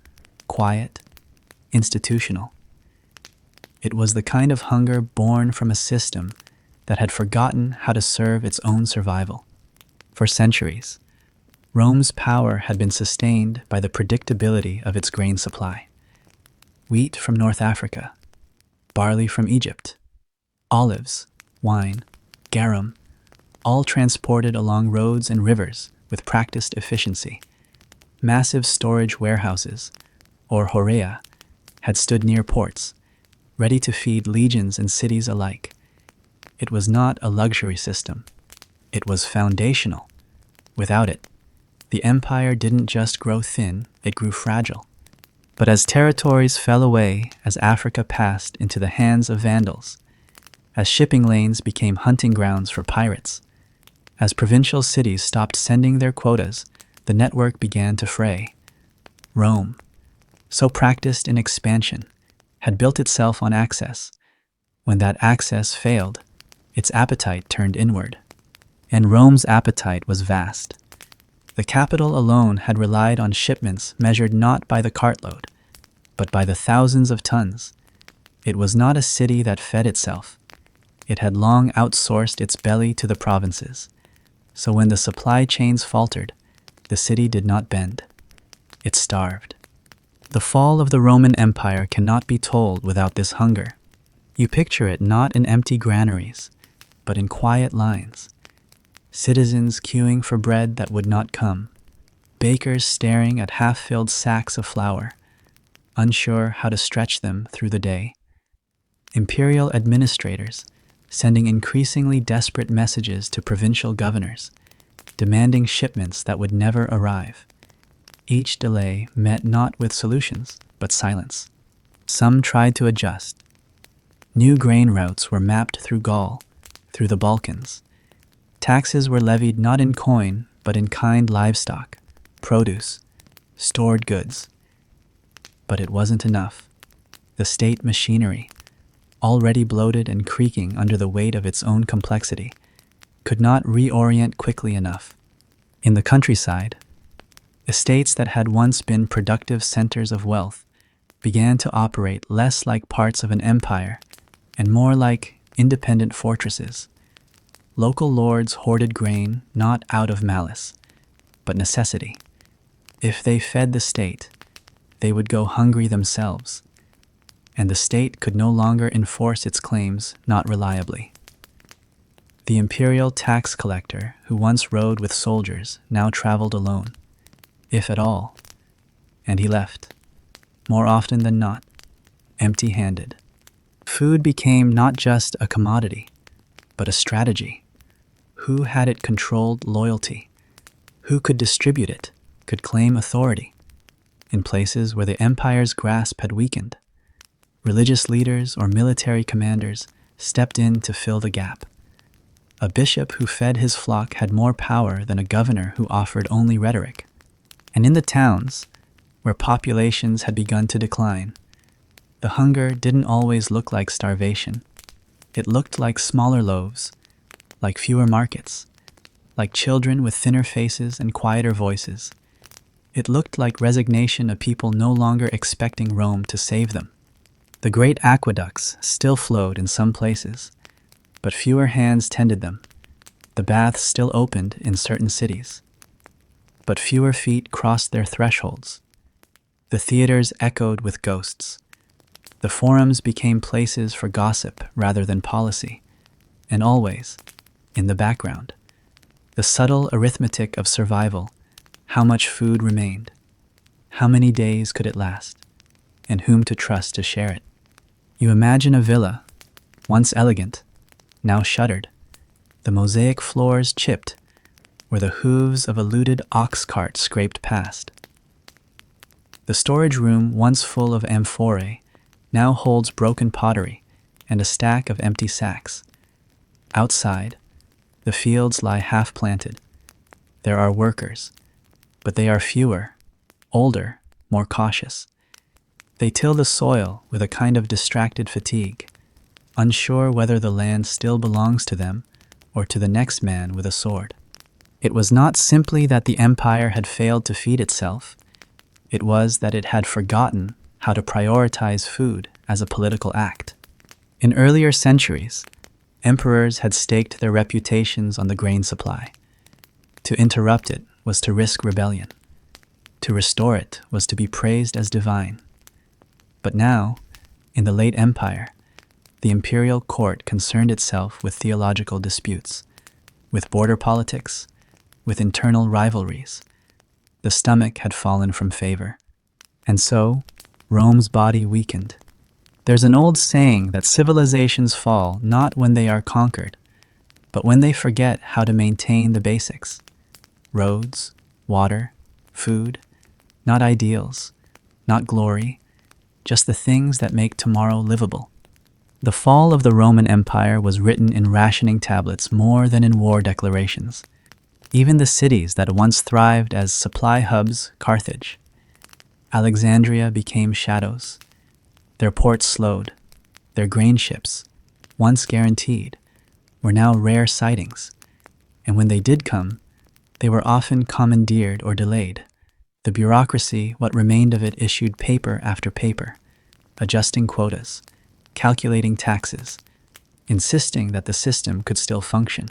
quiet, institutional. It was the kind of hunger born from a system that had forgotten how to serve its own survival. For centuries, Rome's power had been sustained by the predictability of its grain supply. Wheat from North Africa, barley from Egypt, olives, wine, garum, all transported along roads and rivers with practiced efficiency. Massive storage warehouses, or horea, had stood near ports, ready to feed legions and cities alike. It was not a luxury system. It was foundational. Without it, the empire didn't just grow thin, it grew fragile. But as territories fell away, as Africa passed into the hands of Vandals, as shipping lanes became hunting grounds for pirates, as provincial cities stopped sending their quotas, the network began to fray. Rome, so practiced in expansion, had built itself on access. When that access failed, its appetite turned inward. And Rome's appetite was vast. The capital alone had relied on shipments measured not by the cartload, but by the thousands of tons. It was not a city that fed itself. It had long outsourced its belly to the provinces. So when the supply chains faltered, the city did not bend. It starved. The fall of the Roman Empire cannot be told without this hunger. You picture it not in empty granaries, but in quiet lines. Citizens queuing for bread that would not come. Bakers staring at half-filled sacks of flour, unsure how to stretch them through the day. Imperial administrators sending increasingly desperate messages to provincial governors, demanding shipments that would never arrive. Each delay met not with solutions, but silence. Some tried to adjust. New grain routes were mapped through Gaul, through the Balkans. Taxes were levied not in coin, but in kind livestock, produce, stored goods. But it wasn't enough. The state machinery, already bloated and creaking under the weight of its own complexity, could not reorient quickly enough. In the countryside, estates that had once been productive centers of wealth began to operate less like parts of an empire and more like independent fortresses. Local lords hoarded grain not out of malice, but necessity. If they fed the state, they would go hungry themselves, and the state could no longer enforce its claims not reliably. The imperial tax collector, who once rode with soldiers, now traveled alone, if at all, and he left, more often than not, empty-handed. Food became not just a commodity, but a strategy. Who had it controlled loyalty? Who could distribute it, could claim authority? In places where the empire's grasp had weakened, religious leaders or military commanders stepped in to fill the gap. A bishop who fed his flock had more power than a governor who offered only rhetoric. And in the towns, where populations had begun to decline, the hunger didn't always look like starvation. It looked like smaller loaves, like fewer markets, like children with thinner faces and quieter voices. It looked like resignation, a people no longer expecting Rome to save them. The great aqueducts still flowed in some places, but fewer hands tended them. The baths still opened in certain cities, but fewer feet crossed their thresholds. The theaters echoed with ghosts. The forums became places for gossip rather than policy, and always, in the background, the subtle arithmetic of survival: how much food remained, how many days could it last, and whom to trust to share it. You imagine a villa, once elegant, now shuttered, the mosaic floors chipped, where the hooves of a looted ox cart scraped past. The storage room, once full of amphorae, now holds broken pottery and a stack of empty sacks. Outside, the fields lie half-planted. There are workers, but they are fewer, older, more cautious. They till the soil with a kind of distracted fatigue, unsure whether the land still belongs to them or to the next man with a sword. It was not simply that the empire had failed to feed itself. It was that it had forgotten how to prioritize food as a political act. In earlier centuries, emperors had staked their reputations on the grain supply. To interrupt it was to risk rebellion. To restore it was to be praised as divine. But now, in the late empire, the imperial court concerned itself with theological disputes, with border politics, with internal rivalries. The stomach had fallen from favor. And so, Rome's body weakened. There's an old saying that civilizations fall not when they are conquered, but when they forget how to maintain the basics. Roads, water, food, not ideals, not glory, just the things that make tomorrow livable. The fall of the Roman Empire was written in rationing tablets more than in war declarations. Even the cities that once thrived as supply hubs, Carthage, Alexandria, became shadows. Their ports slowed. Their grain ships, once guaranteed, were now rare sightings. And when they did come, they were often commandeered or delayed. The bureaucracy, what remained of it, issued paper after paper, adjusting quotas, calculating taxes, insisting that the system could still function.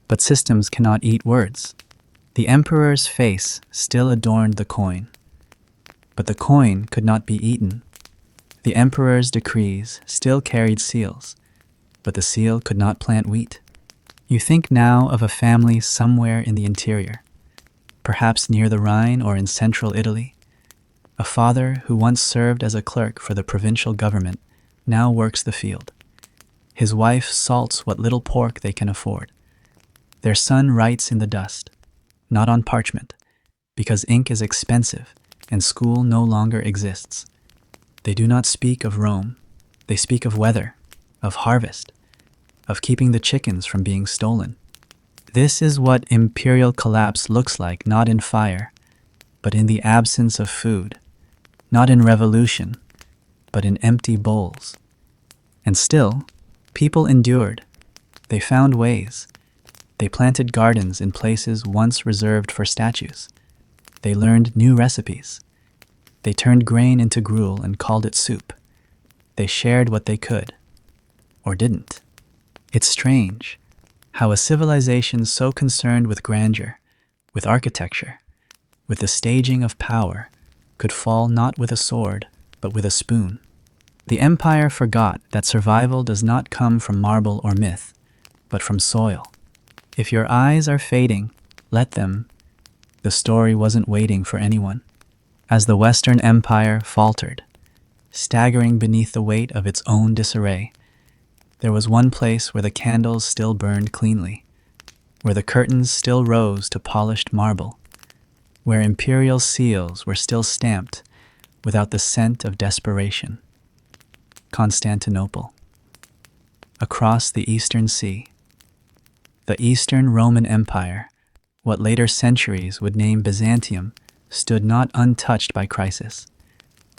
But systems cannot eat words. The emperor's face still adorned the coin, but the coin could not be eaten. The emperor's decrees still carried seals, but the seal could not plant wheat. You think now of a family somewhere in the interior, perhaps near the Rhine or in central Italy. A father who once served as a clerk for the provincial government now works the field. His wife salts what little pork they can afford. Their son writes in the dust, not on parchment, because ink is expensive and school no longer exists. They do not speak of Rome. They speak of weather, of harvest, of keeping the chickens from being stolen. This is what imperial collapse looks like, not in fire, but in the absence of food, not in revolution, but in empty bowls. And still, people endured. They found ways. They planted gardens in places once reserved for statues. They learned new recipes. They turned grain into gruel and called it soup. They shared what they could, or didn't. It's strange how a civilization so concerned with grandeur, with architecture, with the staging of power, could fall not with a sword, but with a spoon. The empire forgot that survival does not come from marble or myth, but from soil. If your eyes are fading, let them. The story wasn't waiting for anyone. As the Western Empire faltered, staggering beneath the weight of its own disarray, there was one place where the candles still burned cleanly, where the curtains still rose to polished marble, where imperial seals were still stamped without the scent of desperation. Constantinople. Across the Eastern Sea. The Eastern Roman Empire, what later centuries would name Byzantium, stood not untouched by crisis,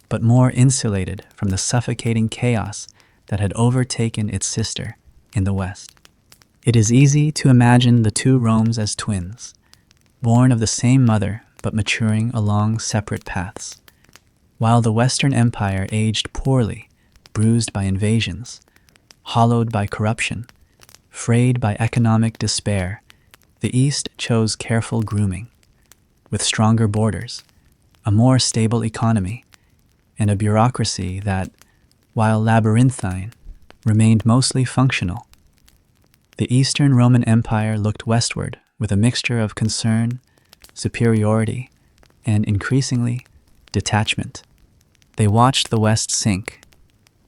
but more insulated from the suffocating chaos that had overtaken its sister in the West. It is easy to imagine the two Romes as twins, born of the same mother but maturing along separate paths. While the Western Empire aged poorly, bruised by invasions, hollowed by corruption, frayed by economic despair, the East chose careful grooming, with stronger borders, a more stable economy, and a bureaucracy that, while labyrinthine, remained mostly functional. The Eastern Roman Empire looked westward with a mixture of concern, superiority, and increasingly, detachment. They watched the West sink,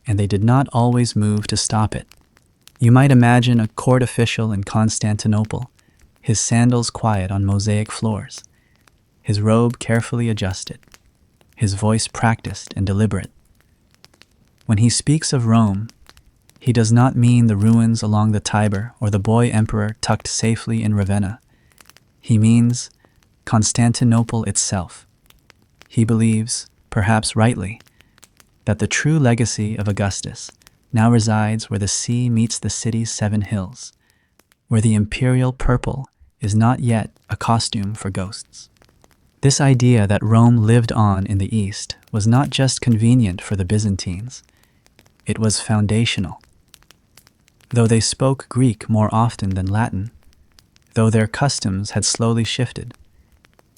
and they did not always move to stop it. You might imagine a court official in Constantinople, his sandals quiet on mosaic floors, his robe carefully adjusted, his voice practiced and deliberate. When he speaks of Rome, he does not mean the ruins along the Tiber or the boy emperor tucked safely in Ravenna. He means Constantinople itself. He believes, perhaps rightly, that the true legacy of Augustus now resides where the sea meets the city's 7 hills, where the imperial purple is not yet a costume for ghosts. This idea that Rome lived on in the East was not just convenient for the Byzantines, it was foundational. Though they spoke Greek more often than Latin, though their customs had slowly shifted,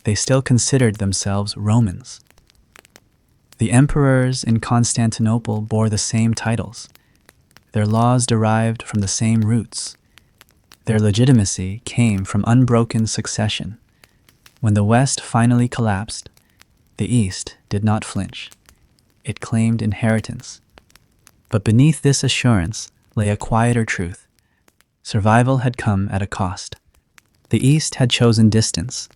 they still considered themselves Romans. The emperors in Constantinople bore the same titles. Their laws derived from the same roots. Their legitimacy came from unbroken succession. When the West finally collapsed, the East did not flinch. It claimed inheritance. But beneath this assurance lay a quieter truth. Survival had come at a cost. The East had chosen distance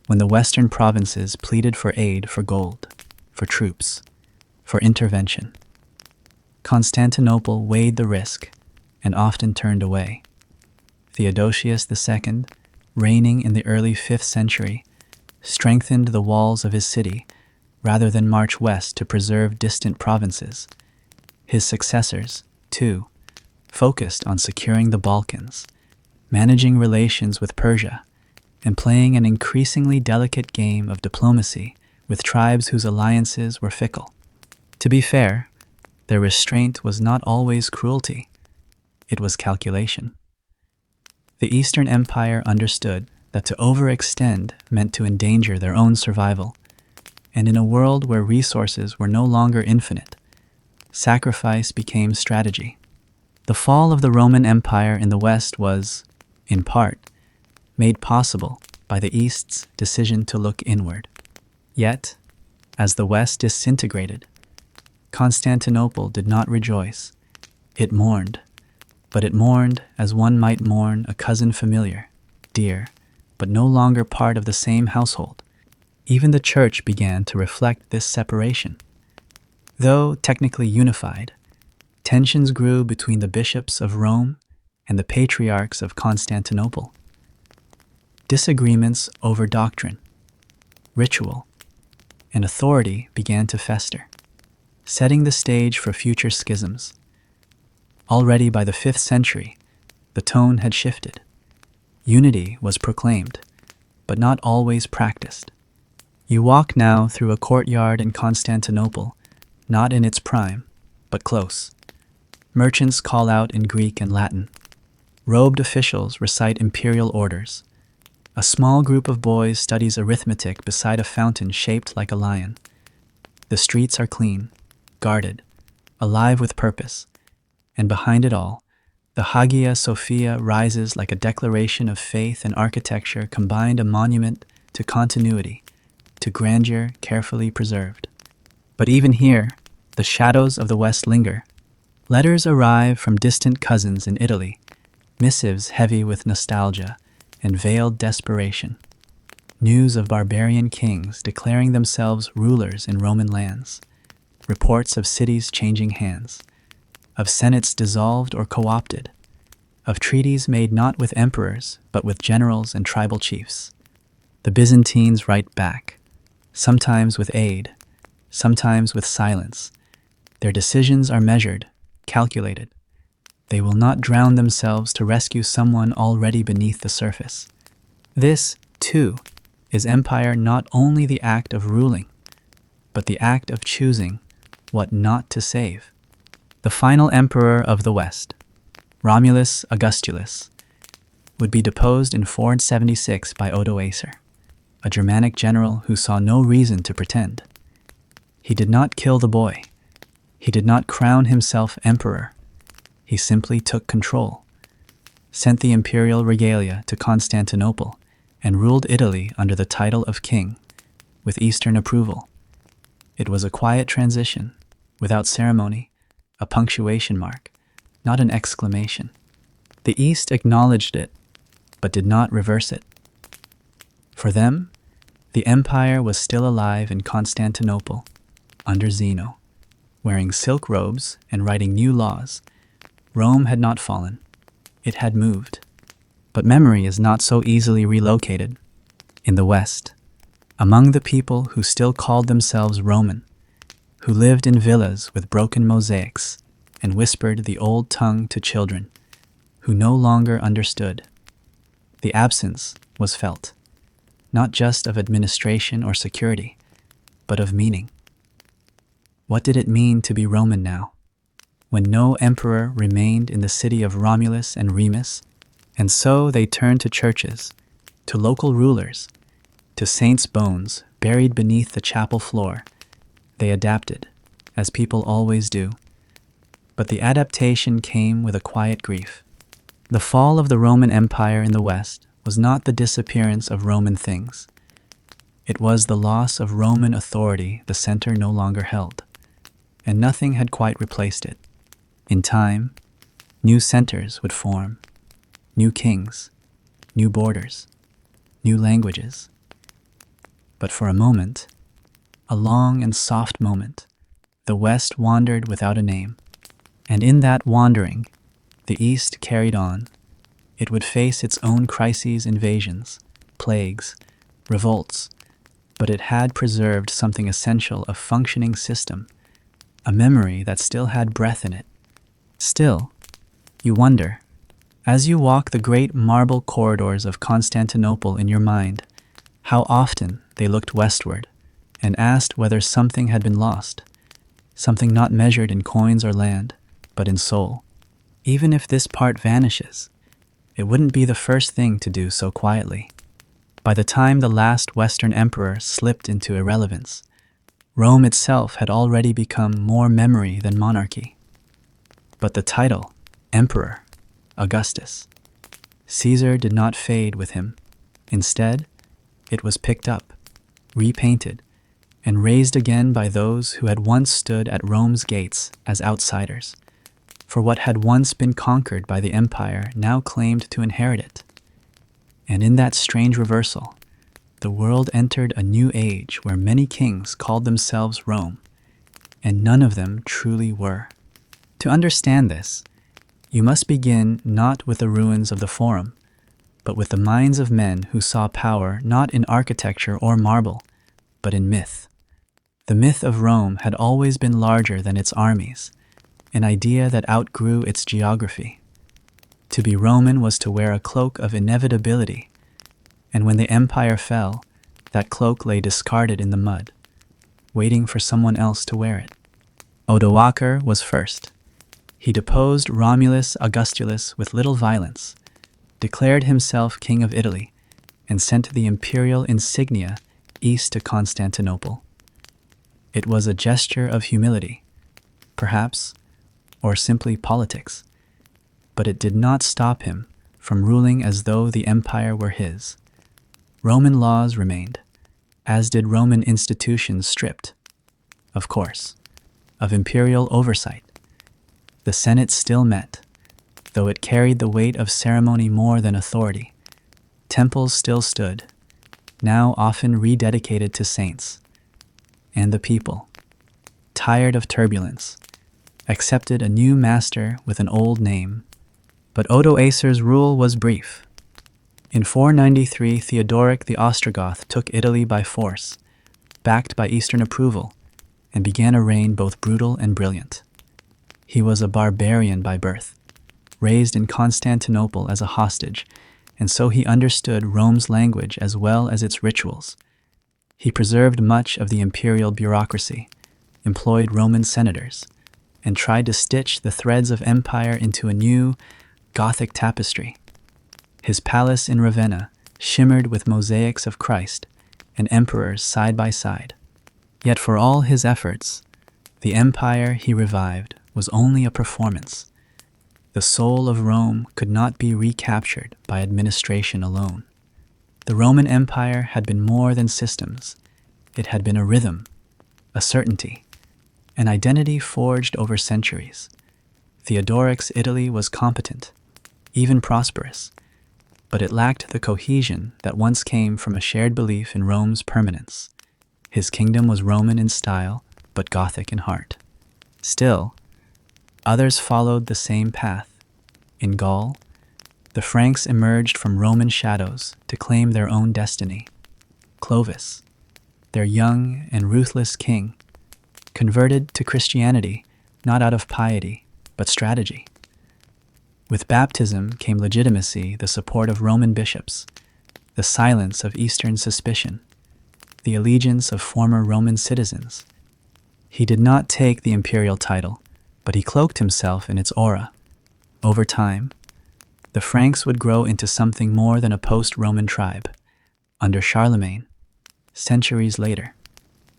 when the Western provinces pleaded for aid, for gold, for troops, for intervention. Constantinople weighed the risk and often turned away. Theodosius II, reigning in the early 5th century, strengthened the walls of his city rather than march west to preserve distant provinces. His successors, too, focused on securing the Balkans, managing relations with Persia, and playing an increasingly delicate game of diplomacy with tribes whose alliances were fickle. To be fair, their restraint was not always cruelty. It was calculation. The Eastern Empire understood that to overextend meant to endanger their own survival, and in a world where resources were no longer infinite, sacrifice became strategy. The fall of the Roman Empire in the West was, in part, made possible by the East's decision to look inward. Yet, as the West disintegrated, Constantinople did not rejoice. It mourned, but it mourned as one might mourn a cousin familiar, dear, but no longer part of the same household. Even the Church began to reflect this separation. Though technically unified, tensions grew between the bishops of Rome and the patriarchs of Constantinople. Disagreements over doctrine, ritual, and authority began to fester, setting the stage for future schisms. Already by the 5th century, the tone had shifted. Unity was proclaimed, but not always practiced. You walk now through a courtyard in Constantinople, not in its prime, but close. Merchants call out in Greek and Latin. Robed officials recite imperial orders. A small group of boys studies arithmetic beside a fountain shaped like a lion. The streets are clean, guarded, alive with purpose, and behind it all, the Hagia Sophia rises like a declaration of faith and architecture combined, a monument to continuity, to grandeur carefully preserved. But even here, the shadows of the West linger. Letters arrive from distant cousins in Italy, missives heavy with nostalgia and veiled desperation. News of barbarian kings declaring themselves rulers in Roman lands. Reports of cities changing hands, of senates dissolved or co-opted, of treaties made not with emperors but with generals and tribal chiefs. The Byzantines write back, sometimes with aid, sometimes with silence. Their decisions are measured, calculated. They will not drown themselves to rescue someone already beneath the surface. This, too, is empire, not only the act of ruling, but the act of choosing what not to save. The final emperor of the West, Romulus Augustulus, would be deposed in 476 by Odoacer, a Germanic general who saw no reason to pretend. He did not kill the boy. He did not crown himself emperor. He simply took control, sent the imperial regalia to Constantinople, and ruled Italy under the title of king, with Eastern approval. It was a quiet transition, without ceremony, a punctuation mark, not an exclamation. The East acknowledged it, but did not reverse it. For them, the empire was still alive in Constantinople, under Zeno, wearing silk robes and writing new laws. Rome had not fallen. It had moved. But memory is not so easily relocated. In the West, among the people who still called themselves Roman, who lived in villas with broken mosaics and whispered the old tongue to children who no longer understood, the absence was felt, not just of administration or security, but of meaning. What did it mean to be Roman now, when no emperor remained in the city of Romulus and Remus? And so they turned to churches, to local rulers, to saints' bones buried beneath the chapel floor. They adapted, as people always do. But the adaptation came with a quiet grief. The fall of the Roman Empire in the West was not the disappearance of Roman things. It was the loss of Roman authority the center no longer held, and nothing had quite replaced it. In time, new centers would form, new kings, new borders, new languages. But for a moment, a long and soft moment, the West wandered without a name. And in that wandering, the East carried on. It would face its own crises, invasions, plagues, revolts, but it had preserved something essential: a functioning system, a memory that still had breath in it. Still, you wonder, as you walk the great marble corridors of Constantinople in your mind, how often they looked westward and asked whether something had been lost, something not measured in coins or land, but in soul. Even if this part vanishes, it wouldn't be the first thing to do so quietly. By the time the last Western emperor slipped into irrelevance, Rome itself had already become more memory than monarchy. But the title, Emperor, Augustus, Caesar, did not fade with him. Instead, it was picked up, repainted, and raised again by those who had once stood at Rome's gates as outsiders. For what had once been conquered by the empire now claimed to inherit it. And in that strange reversal, the world entered a new age where many kings called themselves Rome, and none of them truly were. To understand this, you must begin not with the ruins of the Forum, but with the minds of men who saw power not in architecture or marble, but in myth. The myth of Rome had always been larger than its armies, an idea that outgrew its geography. To be Roman was to wear a cloak of inevitability, and when the empire fell, that cloak lay discarded in the mud, waiting for someone else to wear it. Odoacer was first. He deposed Romulus Augustulus with little violence, declared himself king of Italy, and sent the imperial insignia east to Constantinople. It was a gesture of humility, perhaps, or simply politics, but it did not stop him from ruling as though the empire were his. Roman laws remained, as did Roman institutions stripped, of course, of imperial oversight. The Senate still met, though it carried the weight of ceremony more than authority. Temples still stood, now often rededicated to saints. And the people, tired of turbulence, accepted a new master with an old name. But Odoacer's rule was brief. In 493, Theodoric the Ostrogoth took Italy by force, backed by Eastern approval, and began a reign both brutal and brilliant. He was a barbarian by birth, raised in Constantinople as a hostage, and so he understood Rome's language as well as its rituals. He preserved much of the imperial bureaucracy, employed Roman senators, and tried to stitch the threads of empire into a new, Gothic tapestry. His palace in Ravenna shimmered with mosaics of Christ and emperors side by side. Yet for all his efforts, the empire he revived was only a performance. The soul of Rome could not be recaptured by administration alone. The Roman Empire had been more than systems. It had been a rhythm, a certainty, an identity forged over centuries. Theodoric's Italy was competent, even prosperous, but it lacked the cohesion that once came from a shared belief in Rome's permanence. His kingdom was Roman in style, but Gothic in heart. Still, others followed the same path. In Gaul, the Franks emerged from Roman shadows to claim their own destiny. Clovis, their young and ruthless king, converted to Christianity not out of piety, but strategy. With baptism came legitimacy, the support of Roman bishops, the silence of Eastern suspicion, the allegiance of former Roman citizens. He did not take the imperial title, but he cloaked himself in its aura. Over time, the Franks would grow into something more than a post-Roman tribe. Under Charlemagne, centuries later,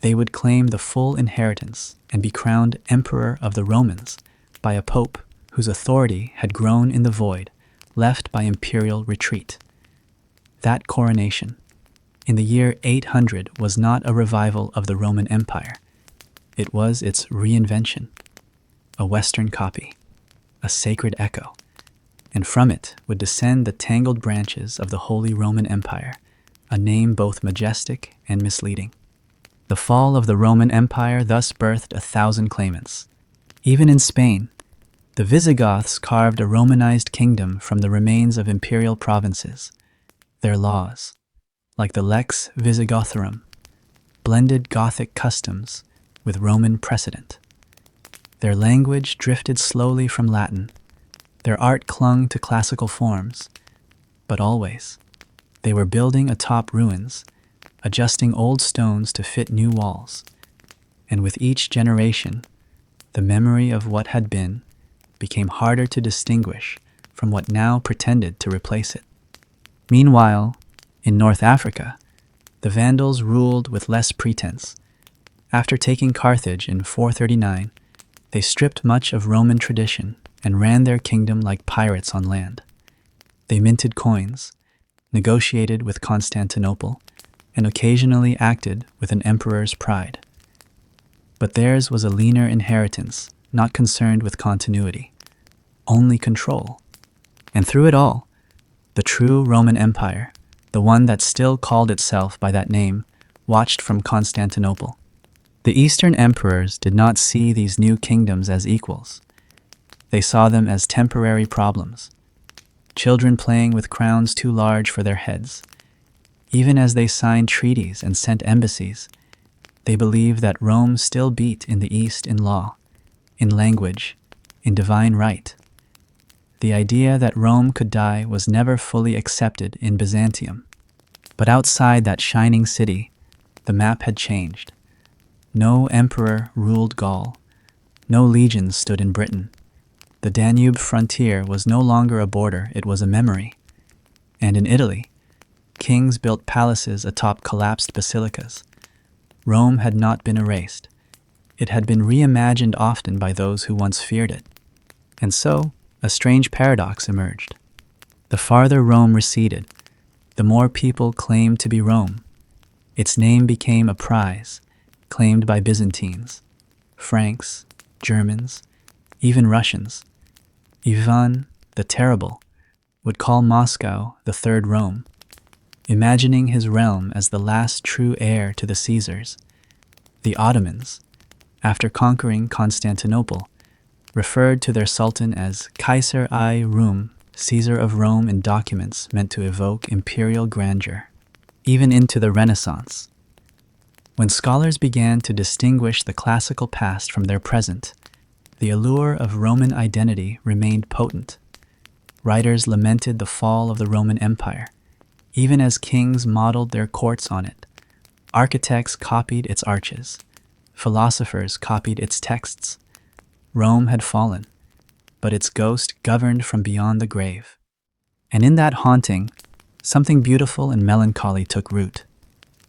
they would claim the full inheritance and be crowned emperor of the Romans by a pope whose authority had grown in the void left by imperial retreat. That coronation, in the year 800, was not a revival of the Roman Empire. It was its reinvention, a Western copy, a sacred echo, and from it would descend the tangled branches of the Holy Roman Empire, a name both majestic and misleading. The fall of the Roman Empire thus birthed 1,000 claimants. Even in Spain, the Visigoths carved a Romanized kingdom from the remains of imperial provinces. Their laws, like the Lex Visigothorum, blended Gothic customs with Roman precedent. Their language drifted slowly from Latin. Their art clung to classical forms, but always, they were building atop ruins, adjusting old stones to fit new walls. And with each generation, the memory of what had been became harder to distinguish from what now pretended to replace it. Meanwhile, in North Africa, the Vandals ruled with less pretense. After taking Carthage in 439, they stripped much of Roman tradition and ran their kingdom like pirates on land. They minted coins, negotiated with Constantinople, and occasionally acted with an emperor's pride. But theirs was a leaner inheritance, not concerned with continuity, only control. And through it all, the true Roman Empire, the one that still called itself by that name, watched from Constantinople. The Eastern emperors did not see these new kingdoms as equals. They saw them as temporary problems, children playing with crowns too large for their heads. Even as they signed treaties and sent embassies, they believed that Rome still beat in the East in law, in language, in divine right. The idea that Rome could die was never fully accepted in Byzantium. But outside that shining city, the map had changed. No emperor ruled Gaul. No legions stood in Britain. The Danube frontier was no longer a border, it was a memory. And in Italy, kings built palaces atop collapsed basilicas. Rome had not been erased. It had been reimagined often by those who once feared it. And so, a strange paradox emerged. The farther Rome receded, the more people claimed to be Rome. Its name became a prize, claimed by Byzantines, Franks, Germans, even Russians. Ivan the Terrible would call Moscow the Third Rome, imagining his realm as the last true heir to the Caesars. The Ottomans, after conquering Constantinople, referred to their sultan as Kaiser-i-Rum, Caesar of Rome, in documents meant to evoke imperial grandeur. Even into the Renaissance, when scholars began to distinguish the classical past from their present, the allure of Roman identity remained potent. Writers lamented the fall of the Roman Empire, even as kings modeled their courts on it. Architects copied its arches. Philosophers copied its texts. Rome had fallen, but its ghost governed from beyond the grave. And in that haunting, something beautiful and melancholy took root.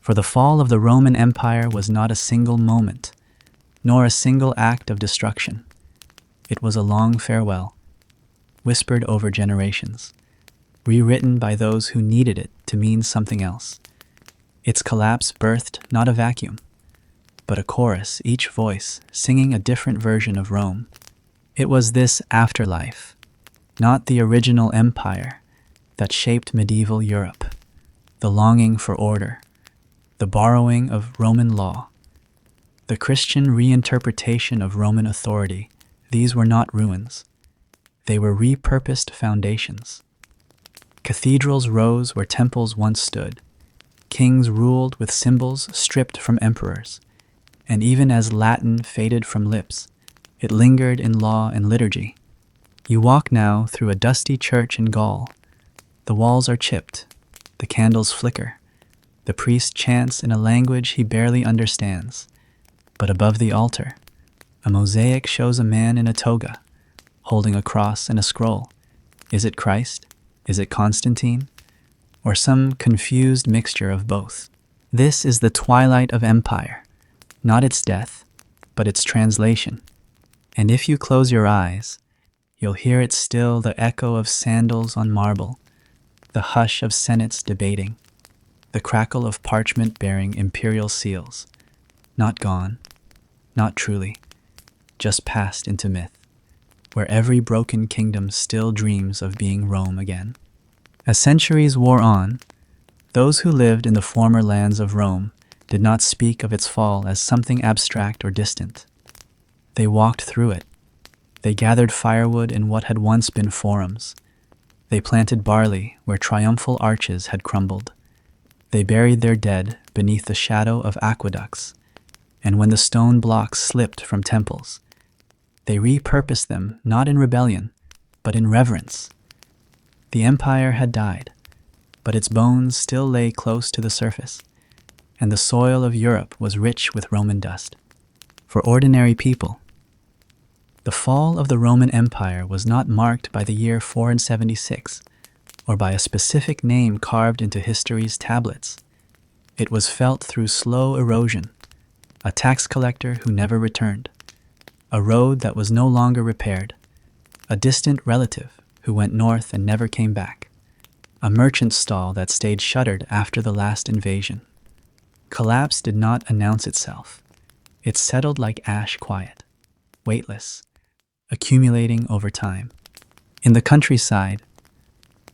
For the fall of the Roman Empire was not a single moment, nor a single act of destruction. It was a long farewell, whispered over generations, rewritten by those who needed it to mean something else. Its collapse birthed not a vacuum, but a chorus, each voice singing a different version of Rome. It was this afterlife, not the original empire, that shaped medieval Europe. The longing for order, the borrowing of Roman law, the Christian reinterpretation of Roman authority, these were not ruins. They were repurposed foundations. Cathedrals rose where temples once stood. Kings ruled with symbols stripped from emperors. And even as Latin faded from lips, it lingered in law and liturgy. You walk now through a dusty church in Gaul. The walls are chipped, the candles flicker. The priest chants in a language he barely understands. But above the altar, a mosaic shows a man in a toga, holding a cross and a scroll. Is it Christ? Is it Constantine? Or some confused mixture of both? This is the twilight of empire, not its death, but its translation. And if you close your eyes, you'll hear it still, the echo of sandals on marble, the hush of senates debating, the crackle of parchment bearing imperial seals, not gone, not truly, just passed into myth, where every broken kingdom still dreams of being Rome again. As centuries wore on, those who lived in the former lands of Rome did not speak of its fall as something abstract or distant. They walked through it. They gathered firewood in what had once been forums. They planted barley where triumphal arches had crumbled. They buried their dead beneath the shadow of aqueducts, and when the stone blocks slipped from temples, they repurposed them not in rebellion, but in reverence. The empire had died, but its bones still lay close to the surface, and the soil of Europe was rich with Roman dust. For ordinary people, the fall of the Roman Empire was not marked by the year 476 or by a specific name carved into history's tablets. It was felt through slow erosion, a tax collector who never returned, a road that was no longer repaired, a distant relative who went north and never came back, a merchant stall that stayed shuttered after the last invasion. Collapse did not announce itself. It settled like ash, quiet, weightless, accumulating over time. In the countryside,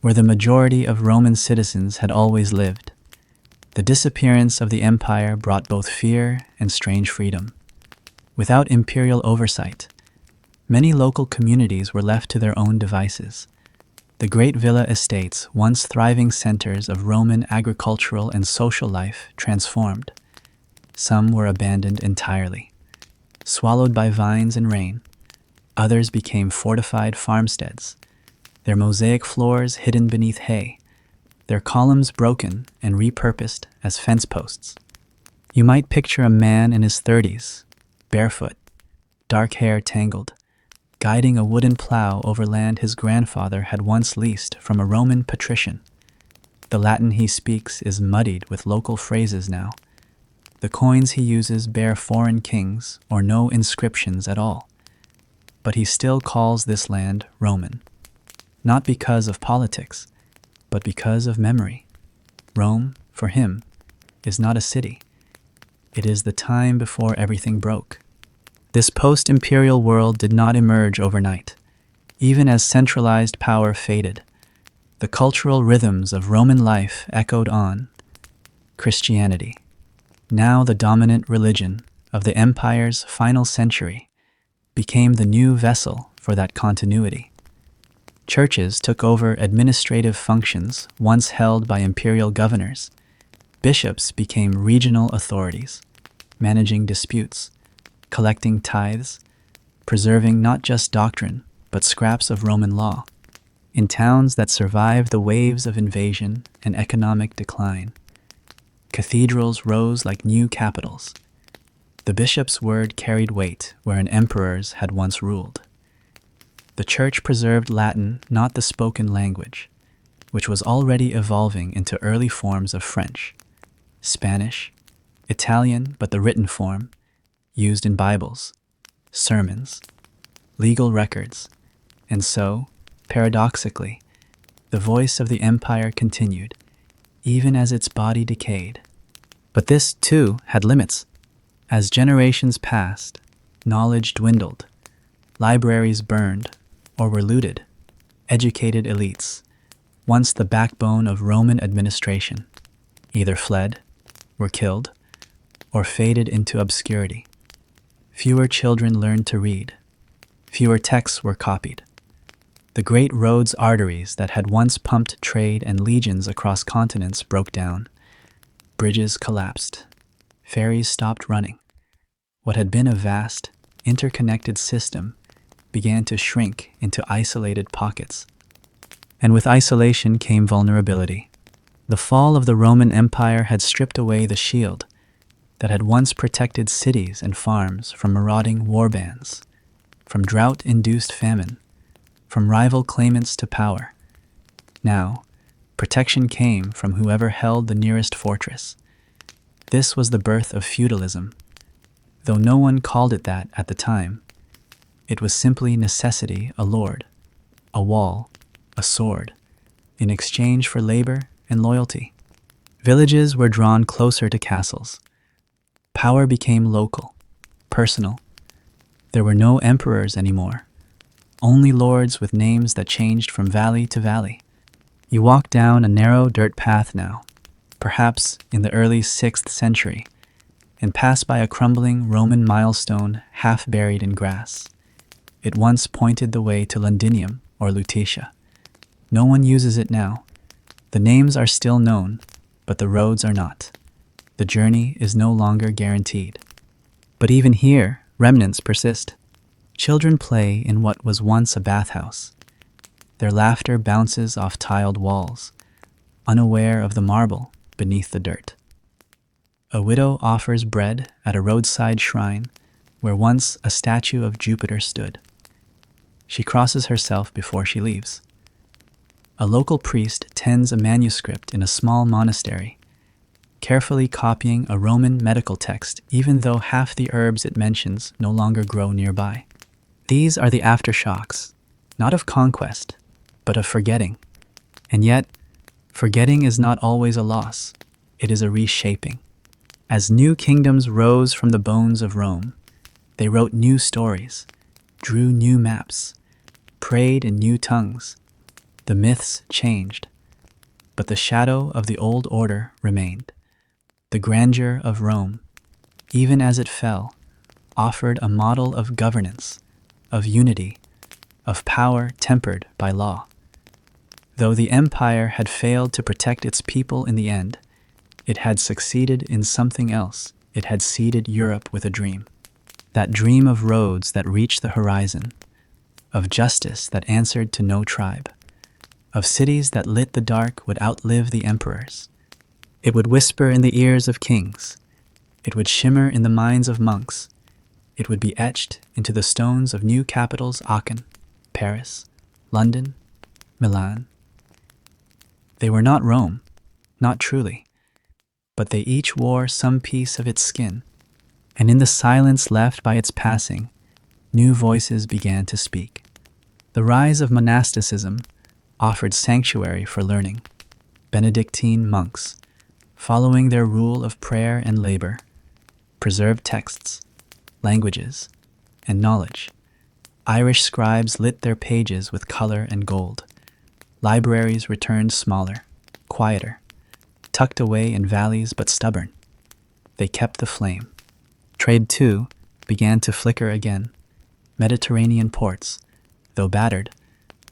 where the majority of Roman citizens had always lived, the disappearance of the empire brought both fear and strange freedom. Without imperial oversight, many local communities were left to their own devices. The great villa estates, once thriving centers of Roman agricultural and social life, transformed. Some were abandoned entirely, swallowed by vines and rain. Others became fortified farmsteads, their mosaic floors hidden beneath hay, their columns broken and repurposed as fence posts. You might picture a man in his 30s, barefoot, dark hair tangled, guiding a wooden plow over land his grandfather had once leased from a Roman patrician. The Latin he speaks is muddied with local phrases now. The coins he uses bear foreign kings or no inscriptions at all. But he still calls this land Roman, not because of politics, but because of memory. Rome, for him, is not a city. It is the time before everything broke. This post-imperial world did not emerge overnight. Even as centralized power faded, the cultural rhythms of Roman life echoed on. Christianity, now the dominant religion of the empire's final century, became the new vessel for that continuity. Churches took over administrative functions once held by imperial governors. Bishops became regional authorities, managing disputes, collecting tithes, preserving not just doctrine, but scraps of Roman law. in towns that survived the waves of invasion and economic decline. Cathedrals rose like new capitals. The bishop's word carried weight where an emperor's had once ruled. The church preserved Latin, not the spoken language, which was already evolving into early forms of French, Spanish, Italian, but the written form, used in Bibles, sermons, legal records, and so, paradoxically, the voice of the empire continued, even as its body decayed. But this, too, had limits. As generations passed, knowledge dwindled, libraries burned or were looted, educated elites, once the backbone of Roman administration, either fled, were killed, or faded into obscurity. Fewer children learned to read. Fewer texts were copied. The great roads' arteries that had once pumped trade and legions across continents broke down. Bridges collapsed. Ferries stopped running. What had been a vast, interconnected system began to shrink into isolated pockets. And with isolation came vulnerability. The fall of the Roman Empire had stripped away the shield that had once protected cities and farms from marauding warbands, from drought-induced famine, from rival claimants to power. Now, protection came from whoever held the nearest fortress. This was the birth of feudalism, though no one called it that at the time. It was simply necessity allured, a wall, a sword, in exchange for labor and loyalty. Villages were drawn closer to castles. Power became local, personal. There were no emperors anymore, only lords with names that changed from valley to valley. You walk down a narrow dirt path now, perhaps in the early 6th century, and pass by a crumbling Roman milestone half buried in grass. It once pointed the way to Londinium or Lutetia. No one uses it now. The names are still known, but the roads are not. The journey is no longer guaranteed. But even here, remnants persist. Children play in what was once a bathhouse. Their laughter bounces off tiled walls, unaware of the marble beneath the dirt. A widow offers bread at a roadside shrine where once a statue of Jupiter stood. She crosses herself before she leaves. A local priest tends a manuscript in a small monastery, carefully copying a Roman medical text even though half the herbs it mentions no longer grow nearby. These are the aftershocks, not of conquest, but of forgetting. And yet, forgetting is not always a loss. It is a reshaping. As new kingdoms rose from the bones of Rome, they wrote new stories, drew new maps, prayed in new tongues. The myths changed, but the shadow of the old order remained. The grandeur of Rome, even as it fell, offered a model of governance, of unity, of power tempered by law. Though the empire had failed to protect its people in the end, it had succeeded in something else. It had seeded Europe with a dream. That dream of roads that reached the horizon, of justice that answered to no tribe, of cities that lit the dark would outlive the emperors. It would whisper in the ears of kings. It would shimmer in the minds of monks. It would be etched into the stones of new capitals: Aachen, Paris, London, Milan. They were not Rome, not truly, but they each wore some piece of its skin, and in the silence left by its passing, new voices began to speak. The rise of monasticism offered sanctuary for learning. Benedictine monks, following their rule of prayer and labor, preserved texts, languages, and knowledge. Irish scribes lit their pages with color and gold. Libraries returned smaller, quieter, tucked away in valleys but stubborn. They kept the flame. Trade, too, began to flicker again. Mediterranean ports, though battered,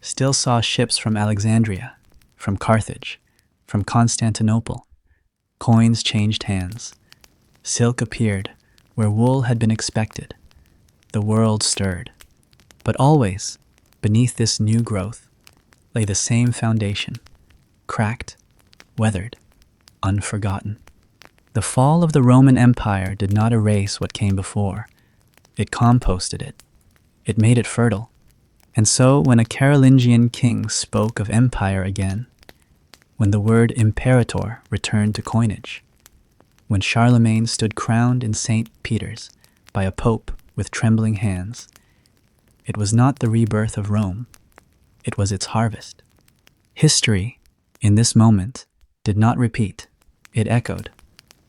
still saw ships from Alexandria, from Carthage, from Constantinople. Coins changed hands. Silk appeared where wool had been expected. The world stirred. But always, beneath this new growth, lay the same foundation, cracked, weathered, unforgotten. The fall of the Roman Empire did not erase what came before. It composted it. It made it fertile. And so, when a Carolingian king spoke of empire again, when the word imperator returned to coinage, when Charlemagne stood crowned in St. Peter's by a pope with trembling hands, it was not the rebirth of Rome, it was its harvest. History, in this moment, did not repeat, it echoed.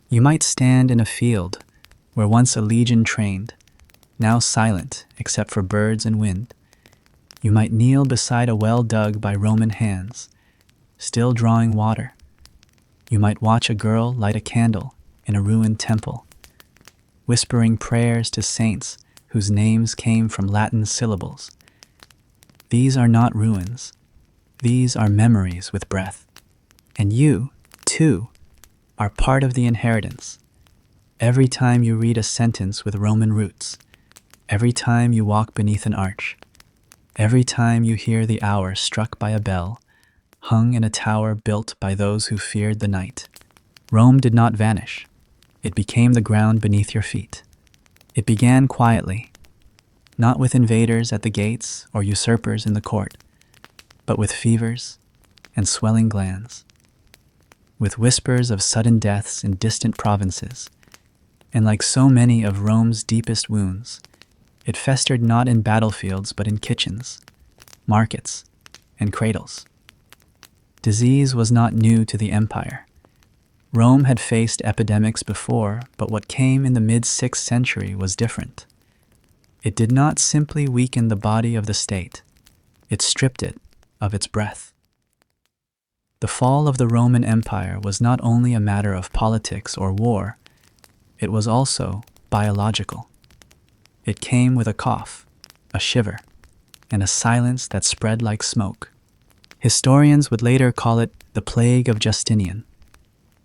You might stand in a field where once a legion trained, now silent except for birds and wind. You might kneel beside a well dug by Roman hands, still drawing water. You might watch a girl light a candle in a ruined temple, whispering prayers to saints whose names came from Latin syllables. These are not ruins. These are memories with breath. And you, too, are part of the inheritance. Every time you read a sentence with Roman roots, every time you walk beneath an arch, every time you hear the hour struck by a bell, hung in a tower built by those who feared the night, Rome did not vanish. It became the ground beneath your feet. It began quietly, not with invaders at the gates or usurpers in the court, but with fevers and swelling glands, with whispers of sudden deaths in distant provinces, and like so many of Rome's deepest wounds, it festered not in battlefields but in kitchens, markets, and cradles. Disease was not new to the empire. Rome had faced epidemics before, but what came in the mid-6th century was different. It did not simply weaken the body of the state, it stripped it of its breath. The fall of the Roman Empire was not only a matter of politics or war, it was also biological. It came with a cough, a shiver, and a silence that spread like smoke. Historians would later call it the Plague of Justinian,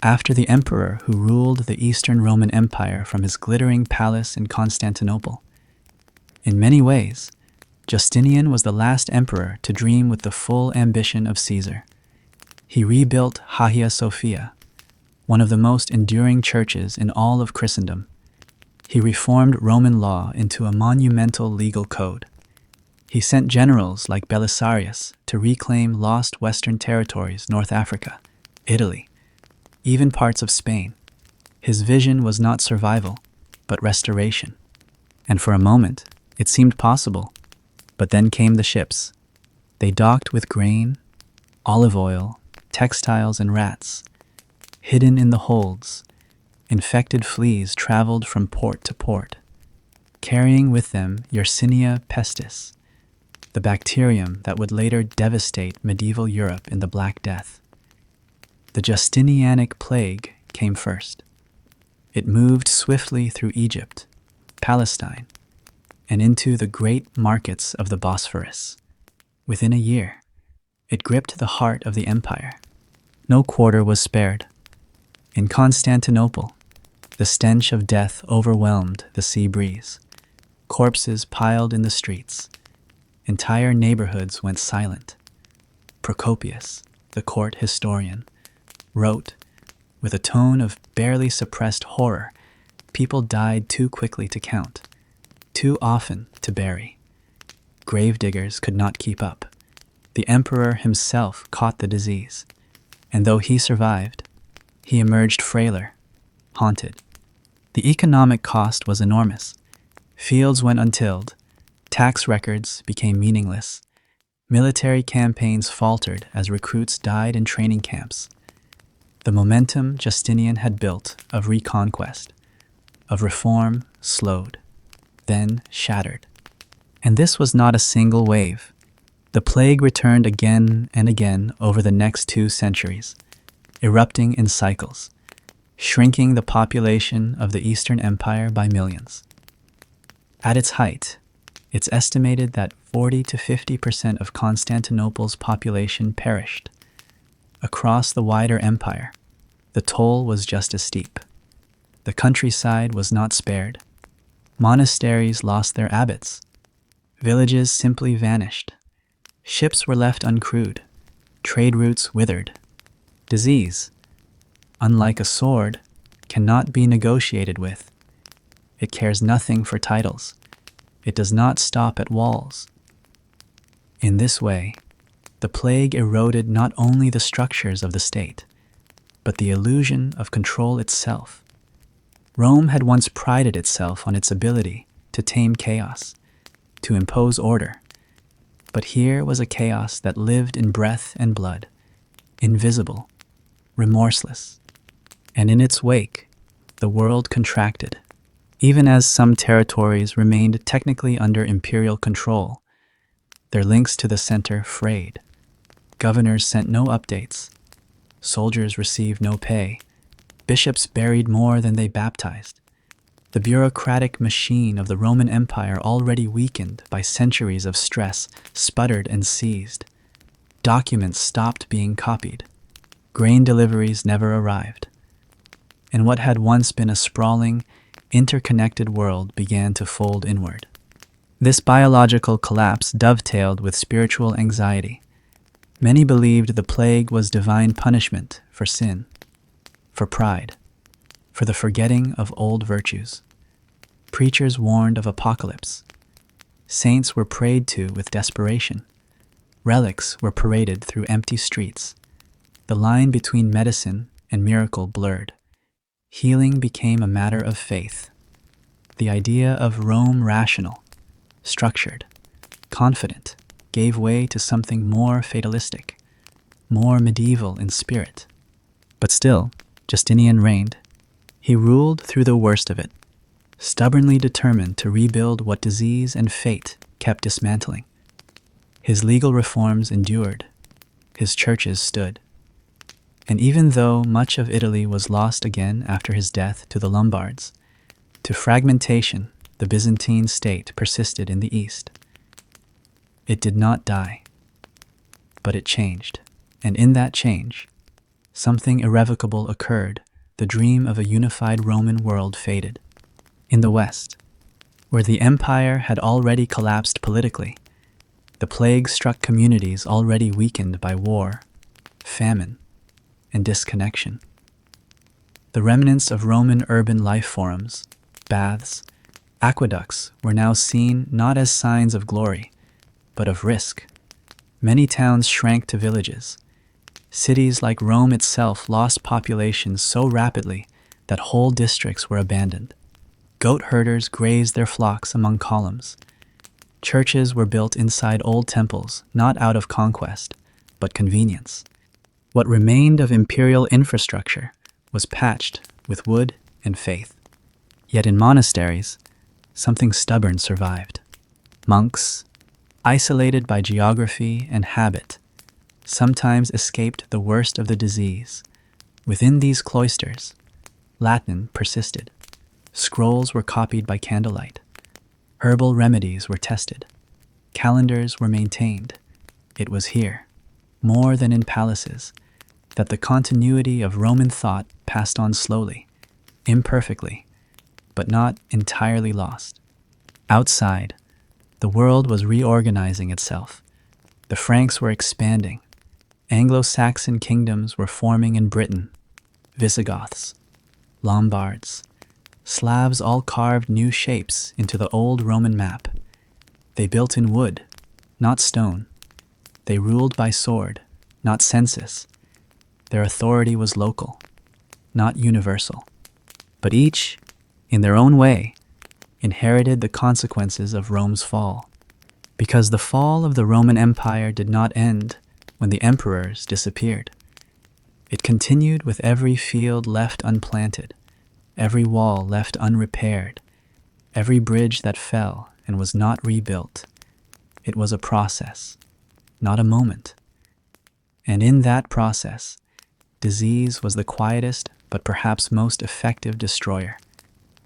after the emperor who ruled the Eastern Roman Empire from his glittering palace in Constantinople. In many ways, Justinian was the last emperor to dream with the full ambition of Caesar. He rebuilt Hagia Sophia, one of the most enduring churches in all of Christendom. He reformed Roman law into a monumental legal code. He sent generals like Belisarius to reclaim lost Western territories, North Africa, Italy, even parts of Spain. His vision was not survival, but restoration. And for a moment, it seemed possible. But then came the ships. They docked with grain, olive oil, textiles, and rats. Hidden in the holds, infected fleas traveled from port to port, carrying with them Yersinia pestis, the bacterium that would later devastate medieval Europe in the Black Death. The Justinianic plague came first. It moved swiftly through Egypt, Palestine, and into the great markets of the Bosphorus. Within a year, it gripped the heart of the empire. No quarter was spared. In Constantinople, the stench of death overwhelmed the sea breeze. Corpses piled in the streets. Entire neighborhoods went silent. Procopius, the court historian, wrote, with a tone of barely suppressed horror, people died too quickly to count, too often to bury. Gravediggers could not keep up. The emperor himself caught the disease, and though he survived, he emerged frailer, haunted. The economic cost was enormous. Fields went untilled, tax records became meaningless, military campaigns faltered as recruits died in training camps. The momentum Justinian had built of reconquest, of reform, slowed, then shattered. And this was not a single wave. The plague returned again and again over the next 2 centuries, erupting in cycles, shrinking the population of the Eastern Empire by millions. At its height, it's estimated that 40 to 50% of Constantinople's population perished. Across the wider empire, the toll was just as steep. The countryside was not spared. Monasteries lost their abbots. Villages simply vanished. Ships were left uncrewed, trade routes withered. Disease, unlike a sword, cannot be negotiated with. It cares nothing for titles. It does not stop at walls. In this way, the plague eroded not only the structures of the state, but the illusion of control itself. Rome had once prided itself on its ability to tame chaos, to impose order. But here was a chaos that lived in breath and blood, invisible, remorseless. And in its wake, the world contracted. Even as some territories remained technically under imperial control, their links to the center frayed. Governors sent no updates. Soldiers received no pay. Bishops buried more than they baptized. The bureaucratic machine of the Roman Empire, already weakened by centuries of stress, sputtered and seized. Documents stopped being copied. Grain deliveries never arrived. And what had once been a sprawling, interconnected world began to fold inward. This biological collapse dovetailed with spiritual anxiety. Many believed the plague was divine punishment for sin, for pride, for the forgetting of old virtues. Preachers warned of apocalypse. Saints were prayed to with desperation. Relics were paraded through empty streets. The line between medicine and miracle blurred. Healing became a matter of faith. The idea of Rome rational, structured, confident, gave way to something more fatalistic, more medieval in spirit. But still, Justinian reigned. He ruled through the worst of it, stubbornly determined to rebuild what disease and fate kept dismantling. His legal reforms endured. His churches stood. And even though much of Italy was lost again after his death to the Lombards, to fragmentation, the Byzantine state persisted in the east. It did not die, but it changed. And in that change, something irrevocable occurred. The dream of a unified Roman world faded. In the West, where the empire had already collapsed politically, the plague struck communities already weakened by war, famine, and disconnection. The remnants of Roman urban life forms, baths, aqueducts were now seen not as signs of glory, but of risk. Many towns shrank to villages. Cities like Rome itself lost populations so rapidly that whole districts were abandoned. Goat herders grazed their flocks among columns. Churches were built inside old temples, not out of conquest, but convenience. What remained of imperial infrastructure was patched with wood and faith. Yet in monasteries, something stubborn survived. Monks, isolated by geography and habit, sometimes escaped the worst of the disease. Within these cloisters, Latin persisted. Scrolls were copied by candlelight. Herbal remedies were tested. Calendars were maintained. It was here, more than in palaces, that the continuity of Roman thought passed on slowly, imperfectly, but not entirely lost. Outside, the world was reorganizing itself. The Franks were expanding. Anglo-Saxon kingdoms were forming in Britain. Visigoths, Lombards, Slavs all carved new shapes into the old Roman map. They built in wood, not stone. They ruled by sword, not census. Their authority was local, not universal. But each, in their own way, inherited the consequences of Rome's fall. Because the fall of the Roman Empire did not end when the emperors disappeared. It continued with every field left unplanted, every wall left unrepaired, every bridge that fell and was not rebuilt. It was a process, not a moment. And in that process, disease was the quietest but perhaps most effective destroyer.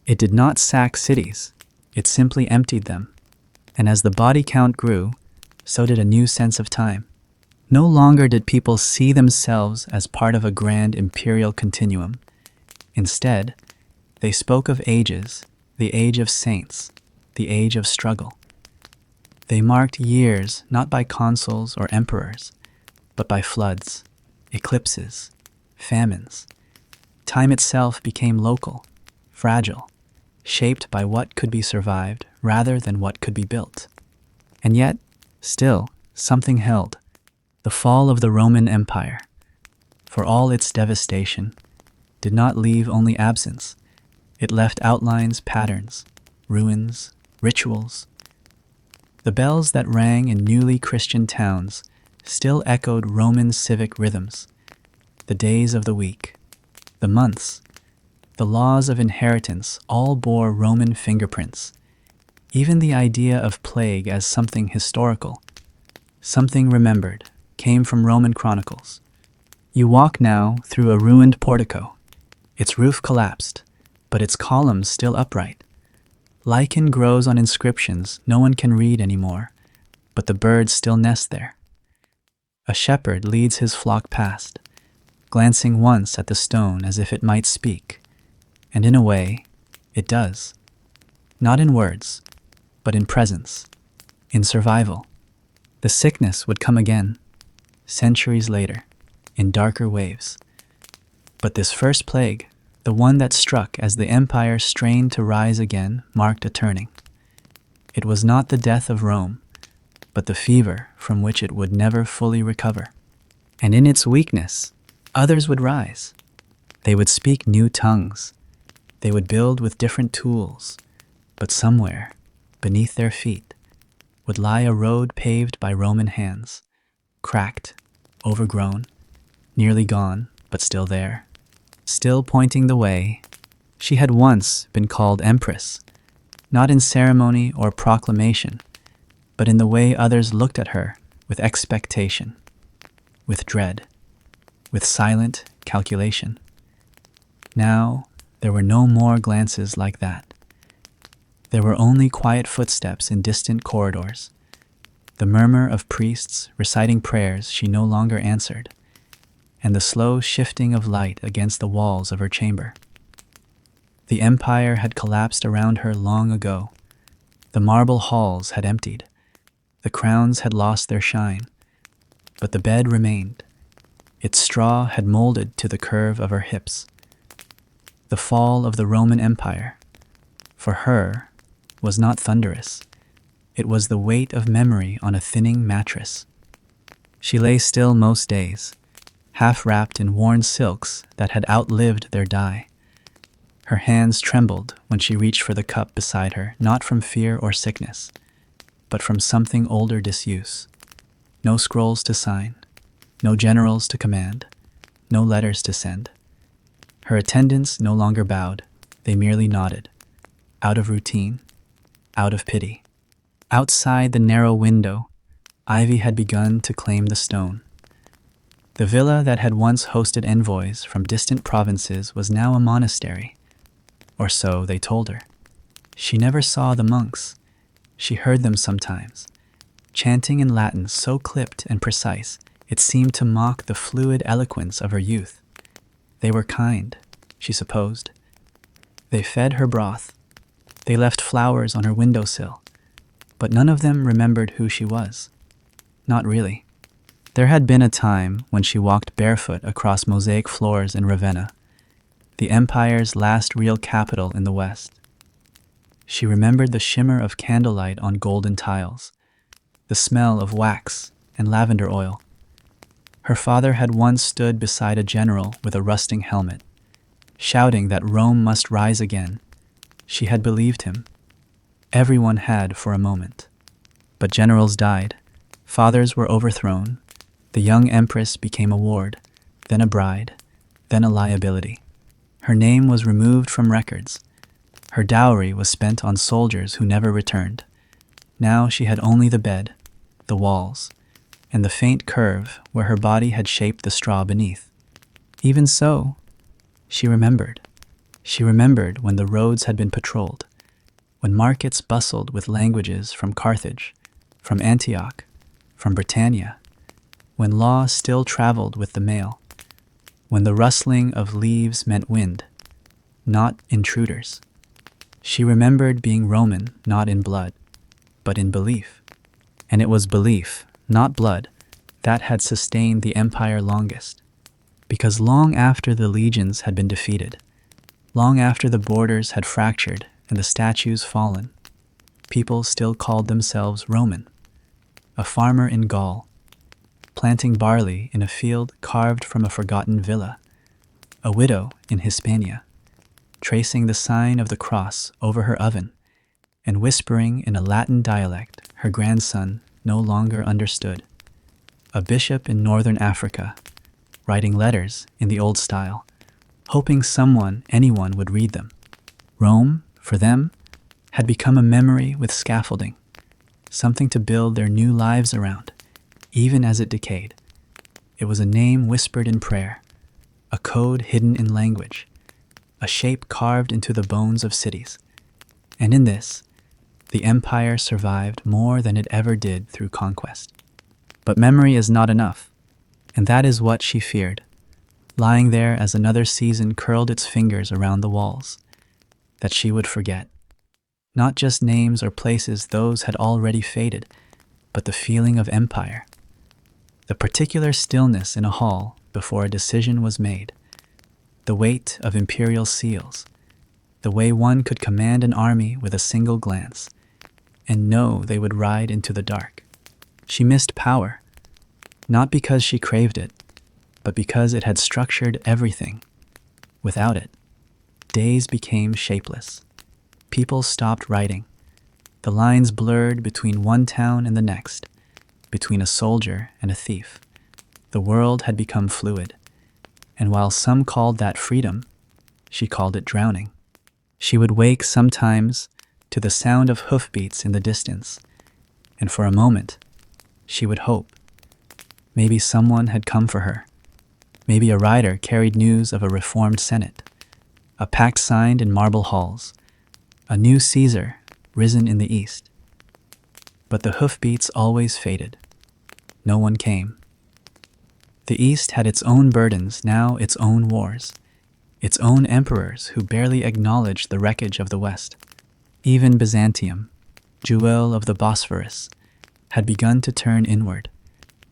It did not sack cities, it simply emptied them. And as the body count grew, so did a new sense of time. No longer did people see themselves as part of a grand imperial continuum. Instead, they spoke of ages, the age of saints, the age of struggle. They marked years not by consuls or emperors, but by floods, eclipses, famines. Time itself became local, fragile, shaped by what could be survived rather than what could be built. And yet, still, something held: the fall of the Roman Empire, for all its devastation, did not leave only absence. It left outlines, patterns, ruins, rituals. The bells that rang in newly Christian towns still echoed Roman civic rhythms. The days of the week, the months, the laws of inheritance all bore Roman fingerprints. Even the idea of plague as something historical, something remembered, came from Roman chronicles. You walk now through a ruined portico. Its roof collapsed, but its columns still upright. Lichen grows on inscriptions no one can read anymore, but the birds still nest there. A shepherd leads his flock past, glancing once at the stone as if it might speak. And in a way, it does. Not in words, but in presence, in survival. The sickness would come again, centuries later, in darker waves. But this first plague, the one that struck as the empire strained to rise again, marked a turning. It was not the death of Rome, but the fever from which it would never fully recover. And in its weakness, others would rise. They would speak new tongues. They would build with different tools, but somewhere, beneath their feet, would lie a road paved by Roman hands, cracked, overgrown, nearly gone, but still there, still pointing the way. She had once been called Empress, not in ceremony or proclamation, but in the way others looked at her with expectation, with dread, with silent calculation. Now, there were no more glances like that. There were only quiet footsteps in distant corridors, the murmur of priests reciting prayers she no longer answered, and the slow shifting of light against the walls of her chamber. The empire had collapsed around her long ago. The marble halls had emptied. The crowns had lost their shine. But the bed remained. Its straw had molded to the curve of her hips. The fall of the Roman Empire, for her, was not thunderous. It was the weight of memory on a thinning mattress. She lay still most days, half wrapped in worn silks that had outlived their dye. Her hands trembled when she reached for the cup beside her, not from fear or sickness, but from something older disuse. No scrolls to sign, no generals to command, no letters to send. Her attendants no longer bowed, they merely nodded, out of routine, out of pity. Outside the narrow window, ivy had begun to claim the stone. The villa that had once hosted envoys from distant provinces was now a monastery, or so they told her. She never saw the monks. She heard them sometimes, chanting in Latin so clipped and precise it seemed to mock the fluid eloquence of her youth. They were kind, she supposed. They fed her broth. They left flowers on her windowsill, but none of them remembered who she was. Not really. There had been a time when she walked barefoot across mosaic floors in Ravenna, the empire's last real capital in the west. She remembered the shimmer of candlelight on golden tiles, the smell of wax and lavender oil. Her father had once stood beside a general with a rusting helmet, shouting that Rome must rise again. She had believed him. Everyone had for a moment. But generals died, fathers were overthrown, the young empress became a ward, then a bride, then a liability. Her name was removed from records. Her dowry was spent on soldiers who never returned. Now she had only the bed, the walls, and the faint curve where her body had shaped the straw beneath. Even so, she remembered. She remembered when the roads had been patrolled, when markets bustled with languages from Carthage, from Antioch, from Britannia, when law still traveled with the mail, when the rustling of leaves meant wind, not intruders. She remembered being Roman not in blood, but in belief. And it was belief, not blood, that had sustained the empire longest. Because long after the legions had been defeated, long after the borders had fractured and the statues fallen, people still called themselves Roman. A farmer in Gaul, planting barley in a field carved from a forgotten villa. A widow in Hispania, tracing the sign of the cross over her oven and whispering in a Latin dialect her grandson no longer understood. A bishop in northern Africa, writing letters in the old style, hoping anyone would read them. Rome, for them, had become a memory with scaffolding, something to build their new lives around, even as it decayed. It was a name whispered in prayer, a code hidden in language, a shape carved into the bones of cities. And in this, the empire survived more than it ever did through conquest. But memory is not enough, and that is what she feared, lying there as another season curled its fingers around the walls, that she would forget. Not just names or places, those had already faded, but the feeling of empire. The particular stillness in a hall before a decision was made, the weight of imperial seals, the way one could command an army with a single glance, and know they would ride into the dark. She missed power, not because she craved it, but because it had structured everything. Without it, days became shapeless. People stopped writing. The lines blurred between one town and the next, between a soldier and a thief. The world had become fluid, and while some called that freedom, she called it drowning. She would wake sometimes to the sound of hoofbeats in the distance, and for a moment, she would hope. Maybe someone had come for her. Maybe a rider carried news of a reformed Senate, a pact signed in marble halls, a new Caesar risen in the east. But the hoofbeats always faded. No one came. The East had its own burdens, now its own wars, its own emperors who barely acknowledged the wreckage of the West. Even Byzantium, jewel of the Bosphorus, had begun to turn inward.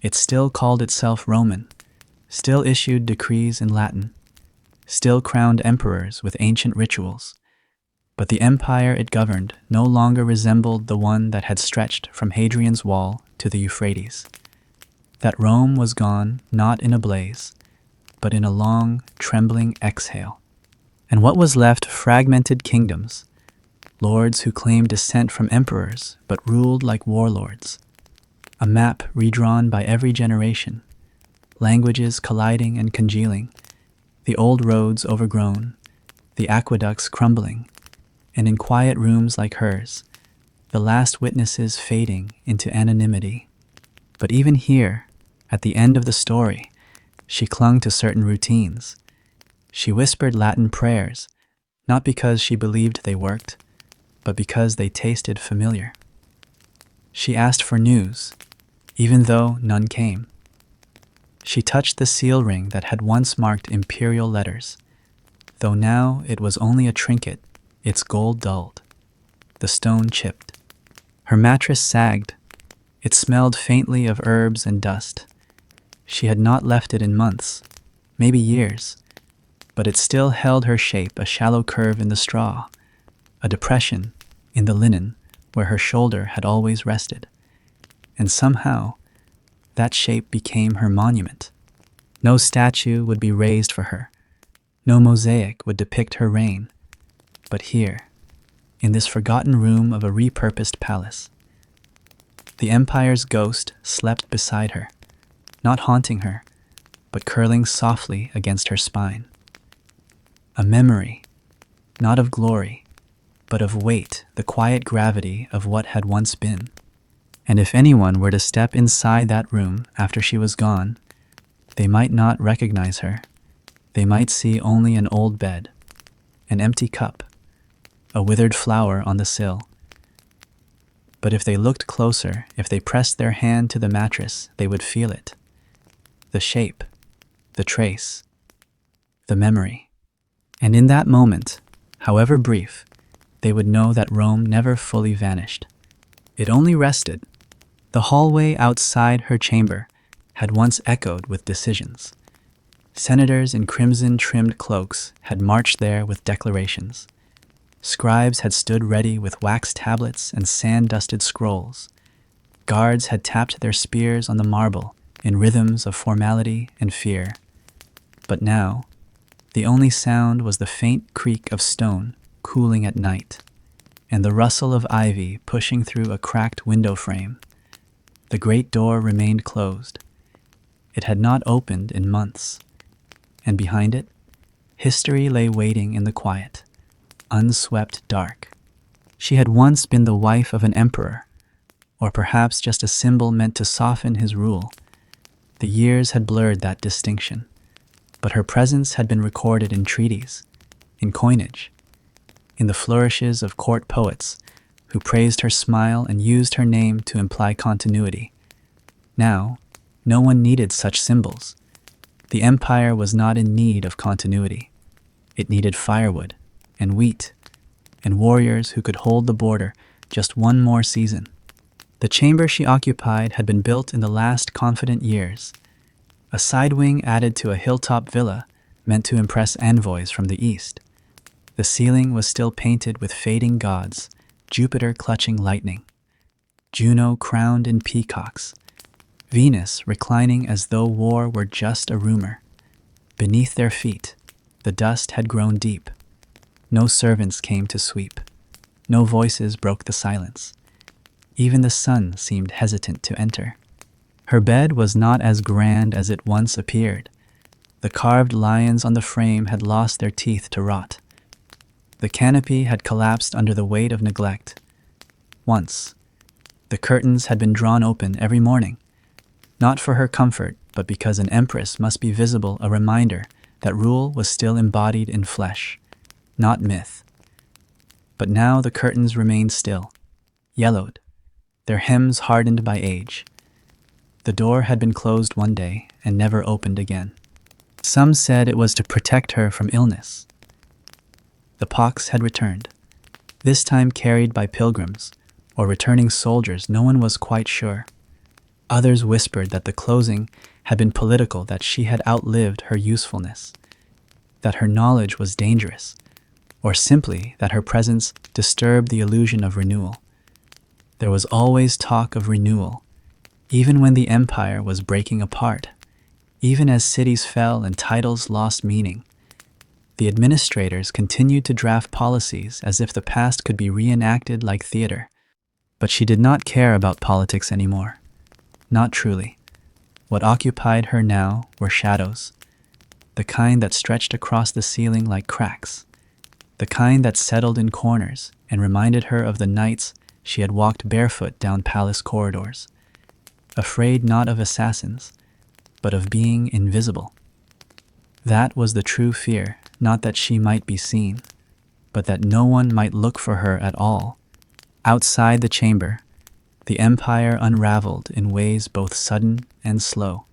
It still called itself Roman, still issued decrees in Latin, still crowned emperors with ancient rituals. But the empire it governed no longer resembled the one that had stretched from Hadrian's Wall to the Euphrates. That Rome was gone not in a blaze, but in a long, trembling exhale. And what was left? Fragmented kingdoms, lords who claimed descent from emperors but ruled like warlords. A map redrawn by every generation, languages colliding and congealing, the old roads overgrown, the aqueducts crumbling, and in quiet rooms like hers, the last witnesses fading into anonymity. But even here, at the end of the story, she clung to certain routines. She whispered Latin prayers, not because she believed they worked, but because they tasted familiar. She asked for news, even though none came. She touched the seal ring that had once marked imperial letters, though now it was only a trinket, its gold dulled, the stone chipped. Her mattress sagged. It smelled faintly of herbs and dust. She had not left it in months, maybe years, but it still held her shape, a shallow curve in the straw, a depression in the linen where her shoulder had always rested. And somehow, that shape became her monument. No statue would be raised for her. No mosaic would depict her reign. But here, in this forgotten room of a repurposed palace, the empire's ghost slept beside her, not haunting her, but curling softly against her spine. A memory, not of glory, but of weight, the quiet gravity of what had once been. And if anyone were to step inside that room after she was gone, they might not recognize her. They might see only an old bed, an empty cup, a withered flower on the sill. But if they looked closer, if they pressed their hand to the mattress, they would feel it. The shape, the trace, the memory. And in that moment, however brief, they would know that Rome never fully vanished. It only rested, The hallway outside her chamber had once echoed with decisions. Senators in crimson-trimmed cloaks had marched there with declarations. Scribes had stood ready with wax tablets and sand-dusted scrolls. Guards had tapped their spears on the marble in rhythms of formality and fear. But now, the only sound was the faint creak of stone cooling at night, and the rustle of ivy pushing through a cracked window frame. The great door remained closed. It had not opened in months, and behind it, history lay waiting in the quiet, unswept dark. She had once been the wife of an emperor, or perhaps just a symbol meant to soften his rule. The years had blurred that distinction, but her presence had been recorded in treaties, in coinage, in the flourishes of court poets who praised her smile and used her name to imply continuity. Now, no one needed such symbols. The empire was not in need of continuity. It needed firewood and wheat and warriors who could hold the border just one more season. The chamber she occupied had been built in the last confident years, a side wing added to a hilltop villa meant to impress envoys from the east. The ceiling was still painted with fading gods, Jupiter clutching lightning, Juno crowned in peacocks, Venus reclining as though war were just a rumor. Beneath their feet, the dust had grown deep. No servants came to sweep. No voices broke the silence. Even the sun seemed hesitant to enter. Her bed was not as grand as it once appeared. The carved lions on the frame had lost their teeth to rot. The canopy had collapsed under the weight of neglect. Once, the curtains had been drawn open every morning, not for her comfort, but because an empress must be visible, a reminder that rule was still embodied in flesh, not myth. But now the curtains remained still, yellowed, their hems hardened by age. The door had been closed one day and never opened again. Some said it was to protect her from illness. The pox had returned, this time carried by pilgrims or returning soldiers, no one was quite sure. Others whispered that the closing had been political, that she had outlived her usefulness, that her knowledge was dangerous, or simply that her presence disturbed the illusion of renewal. There was always talk of renewal, even when the empire was breaking apart, even as cities fell and titles lost meaning. The administrators continued to draft policies as if the past could be reenacted like theater. But she did not care about politics anymore. Not truly. What occupied her now were shadows, the kind that stretched across the ceiling like cracks, the kind that settled in corners and reminded her of the nights she had walked barefoot down palace corridors, afraid not of assassins, but of being invisible. That was the true fear, not that she might be seen, but that no one might look for her at all. Outside the chamber, the empire unraveled in ways both sudden and slow.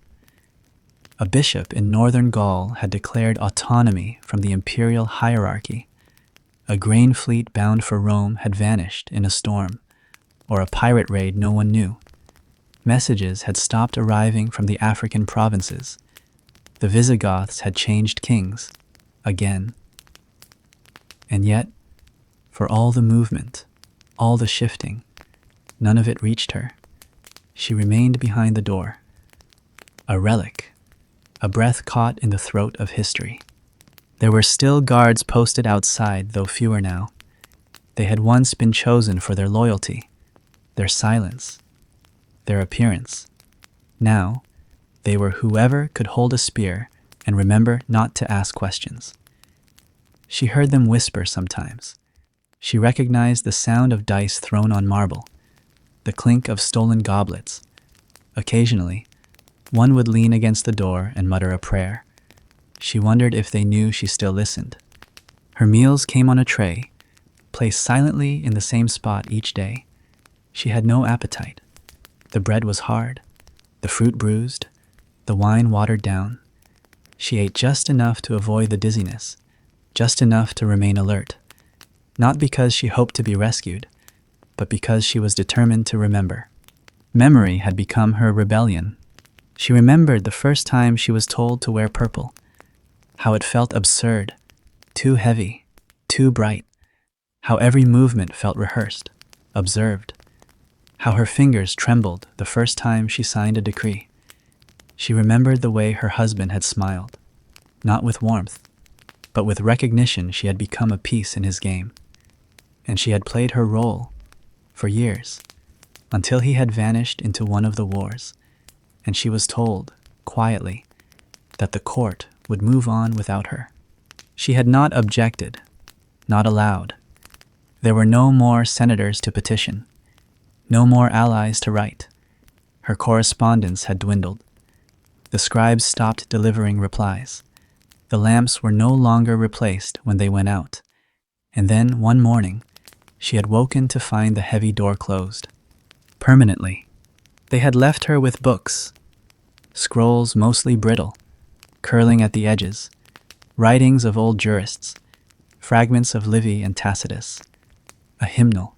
A bishop in northern Gaul had declared autonomy from the imperial hierarchy. A grain fleet bound for Rome had vanished in a storm, or a pirate raid no one knew. Messages had stopped arriving from the African provinces. The Visigoths had changed kings, again. And yet, for all the movement, all the shifting, none of it reached her. She remained behind the door, a relic, a breath caught in the throat of history. There were still guards posted outside, though fewer now. They had once been chosen for their loyalty, their silence, their appearance. Now, they were whoever could hold a spear and remember not to ask questions. She heard them whisper sometimes. She recognized the sound of dice thrown on marble, the clink of stolen goblets. Occasionally, one would lean against the door and mutter a prayer. She wondered if they knew she still listened. Her meals came on a tray, placed silently in the same spot each day. She had no appetite. The bread was hard, the fruit bruised, the wine watered down. She ate just enough to avoid the dizziness, just enough to remain alert, not because she hoped to be rescued, but because she was determined to remember. Memory had become her rebellion. She remembered the first time she was told to wear purple, how it felt absurd, too heavy, too bright, how every movement felt rehearsed, observed, how her fingers trembled the first time she signed a decree. She remembered the way her husband had smiled, not with warmth, but with recognition she had become a piece in his game. And she had played her role for years, until he had vanished into one of the wars, and she was told, quietly, that the court would move on without her. She had not objected, not allowed. There were no more senators to petition, no more allies to write. Her correspondence had dwindled. The scribes stopped delivering replies. The lamps were no longer replaced when they went out. And then, one morning, she had woken to find the heavy door closed. Permanently. They had left her with books, scrolls mostly brittle, curling at the edges, writings of old jurists, fragments of Livy and Tacitus, a hymnal.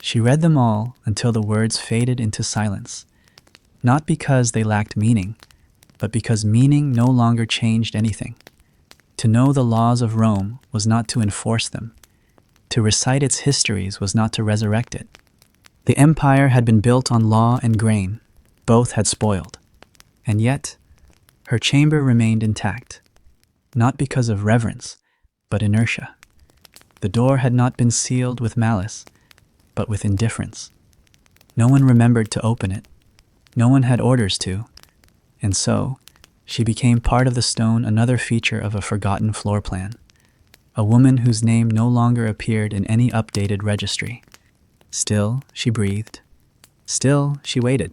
She read them all until the words faded into silence, not because they lacked meaning, but because meaning no longer changed anything. To know the laws of Rome was not to enforce them. To recite its histories was not to resurrect it. The empire had been built on law and grain. Both had spoiled. And yet, her chamber remained intact, not because of reverence, but inertia. The door had not been sealed with malice, but with indifference. No one remembered to open it. No one had orders to. And so, she became part of the stone, another feature of a forgotten floor plan. A woman whose name no longer appeared in any updated registry. Still, she breathed. Still, she waited.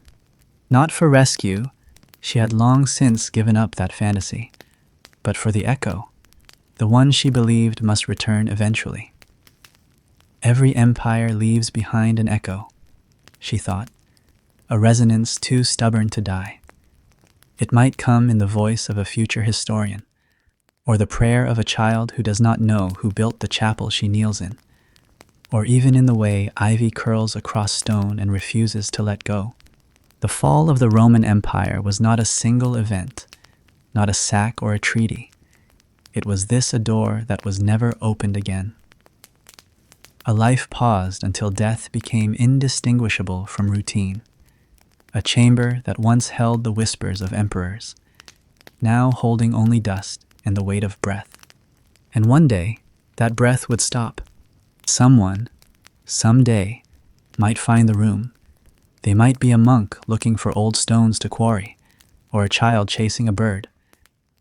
Not for rescue, she had long since given up that fantasy, but for the echo, the one she believed must return eventually. Every empire leaves behind an echo, she thought, a resonance too stubborn to die. It might come in the voice of a future historian, or the prayer of a child who does not know who built the chapel she kneels in, or even in the way ivy curls across stone and refuses to let go. The fall of the Roman Empire was not a single event, not a sack or a treaty. It was this a door that was never opened again. A life paused until death became indistinguishable from routine. A chamber that once held the whispers of emperors, now holding only dust and the weight of breath. And one day, that breath would stop. Someone, someday, might find the room. They might be a monk looking for old stones to quarry, or a child chasing a bird.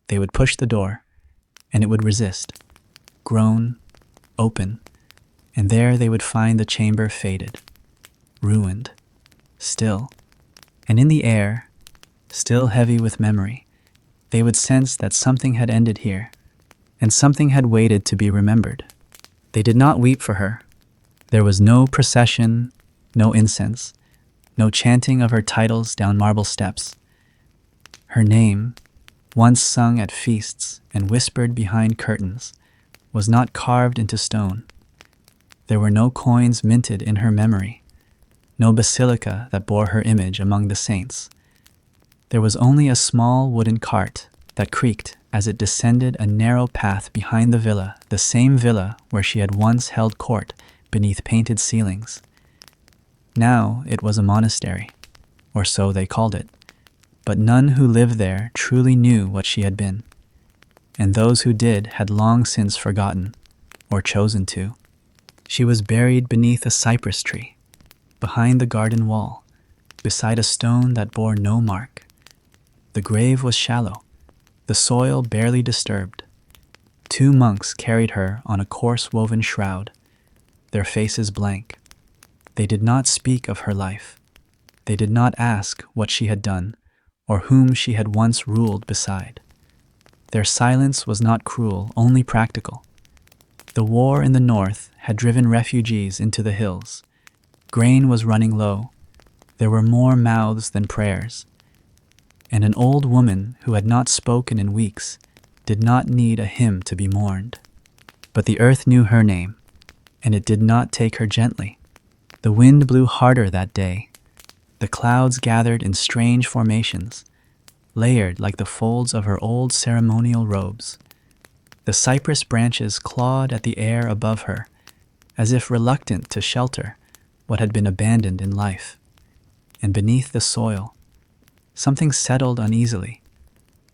They would push the door, and it would resist, groan, open, and there they would find the chamber faded, ruined, still. And in the air, still heavy with memory, they would sense that something had ended here, and something had waited to be remembered. They did not weep for her. There was no procession, no incense, no chanting of her titles down marble steps. Her name, once sung at feasts and whispered behind curtains, was not carved into stone. There were no coins minted in her memory, no basilica that bore her image among the saints. There was only a small wooden cart that creaked as it descended a narrow path behind the villa, the same villa where she had once held court beneath painted ceilings. Now it was a monastery, or so they called it, but none who lived there truly knew what she had been, and those who did had long since forgotten, or chosen to. She was buried beneath a cypress tree, behind the garden wall, beside a stone that bore no mark. The grave was shallow, the soil barely disturbed. 2 monks carried her on a coarse-woven shroud, their faces blank. They did not speak of her life. They did not ask what she had done, or whom she had once ruled beside. Their silence was not cruel, only practical. The war in the north had driven refugees into the hills. Grain was running low. There were more mouths than prayers. And an old woman who had not spoken in weeks did not need a hymn to be mourned. But the earth knew her name, and it did not take her gently. The wind blew harder that day. The clouds gathered in strange formations, layered like the folds of her old ceremonial robes. The cypress branches clawed at the air above her, as if reluctant to shelter what had been abandoned in life. And beneath the soil, something settled uneasily.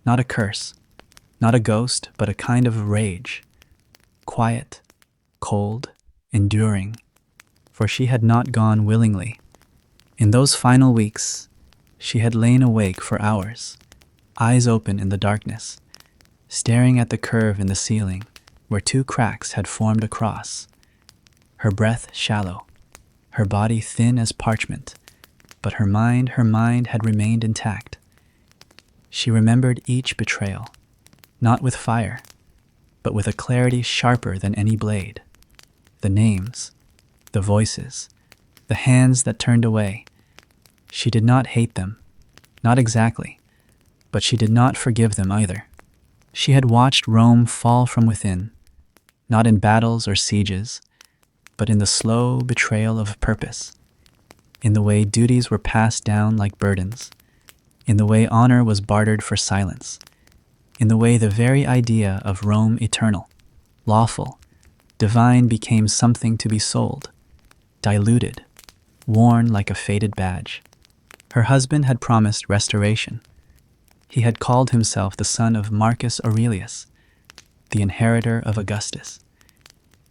Not a curse, not a ghost, but a kind of rage. Quiet, cold, enduring, for she had not gone willingly. In those final weeks, she had lain awake for hours, eyes open in the darkness, staring at the curve in the ceiling where two cracks had formed a cross. Her breath shallow, her body thin as parchment, but her mind had remained intact. She remembered each betrayal, not with fire, but with a clarity sharper than any blade. The names, the voices, the hands that turned away. She did not hate them, not exactly, but she did not forgive them either. She had watched Rome fall from within, not in battles or sieges, but in the slow betrayal of purpose, in the way duties were passed down like burdens, in the way honor was bartered for silence, in the way the very idea of Rome eternal, lawful, divine became something to be sold, diluted, worn like a faded badge. Her husband had promised restoration. He had called himself the son of Marcus Aurelius, the inheritor of Augustus.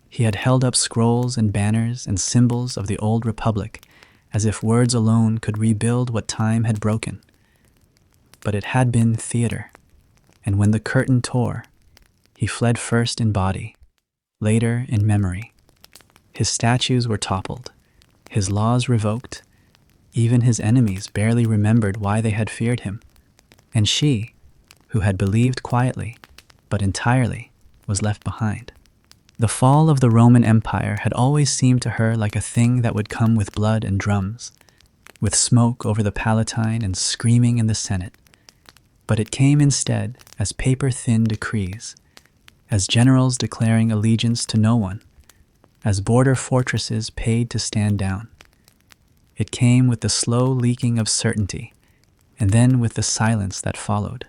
He had held up scrolls and banners and symbols of the old republic as if words alone could rebuild what time had broken. But it had been theater, and when the curtain tore, he fled first in body, later in memory. His statues were toppled, his laws revoked, even his enemies barely remembered why they had feared him. And she, who had believed quietly, but entirely, was left behind. The fall of the Roman Empire had always seemed to her like a thing that would come with blood and drums, with smoke over the Palatine and screaming in the Senate. But it came instead as paper-thin decrees, as generals declaring allegiance to no one, as border fortresses paid to stand down. It came with the slow leaking of certainty, and then with the silence that followed.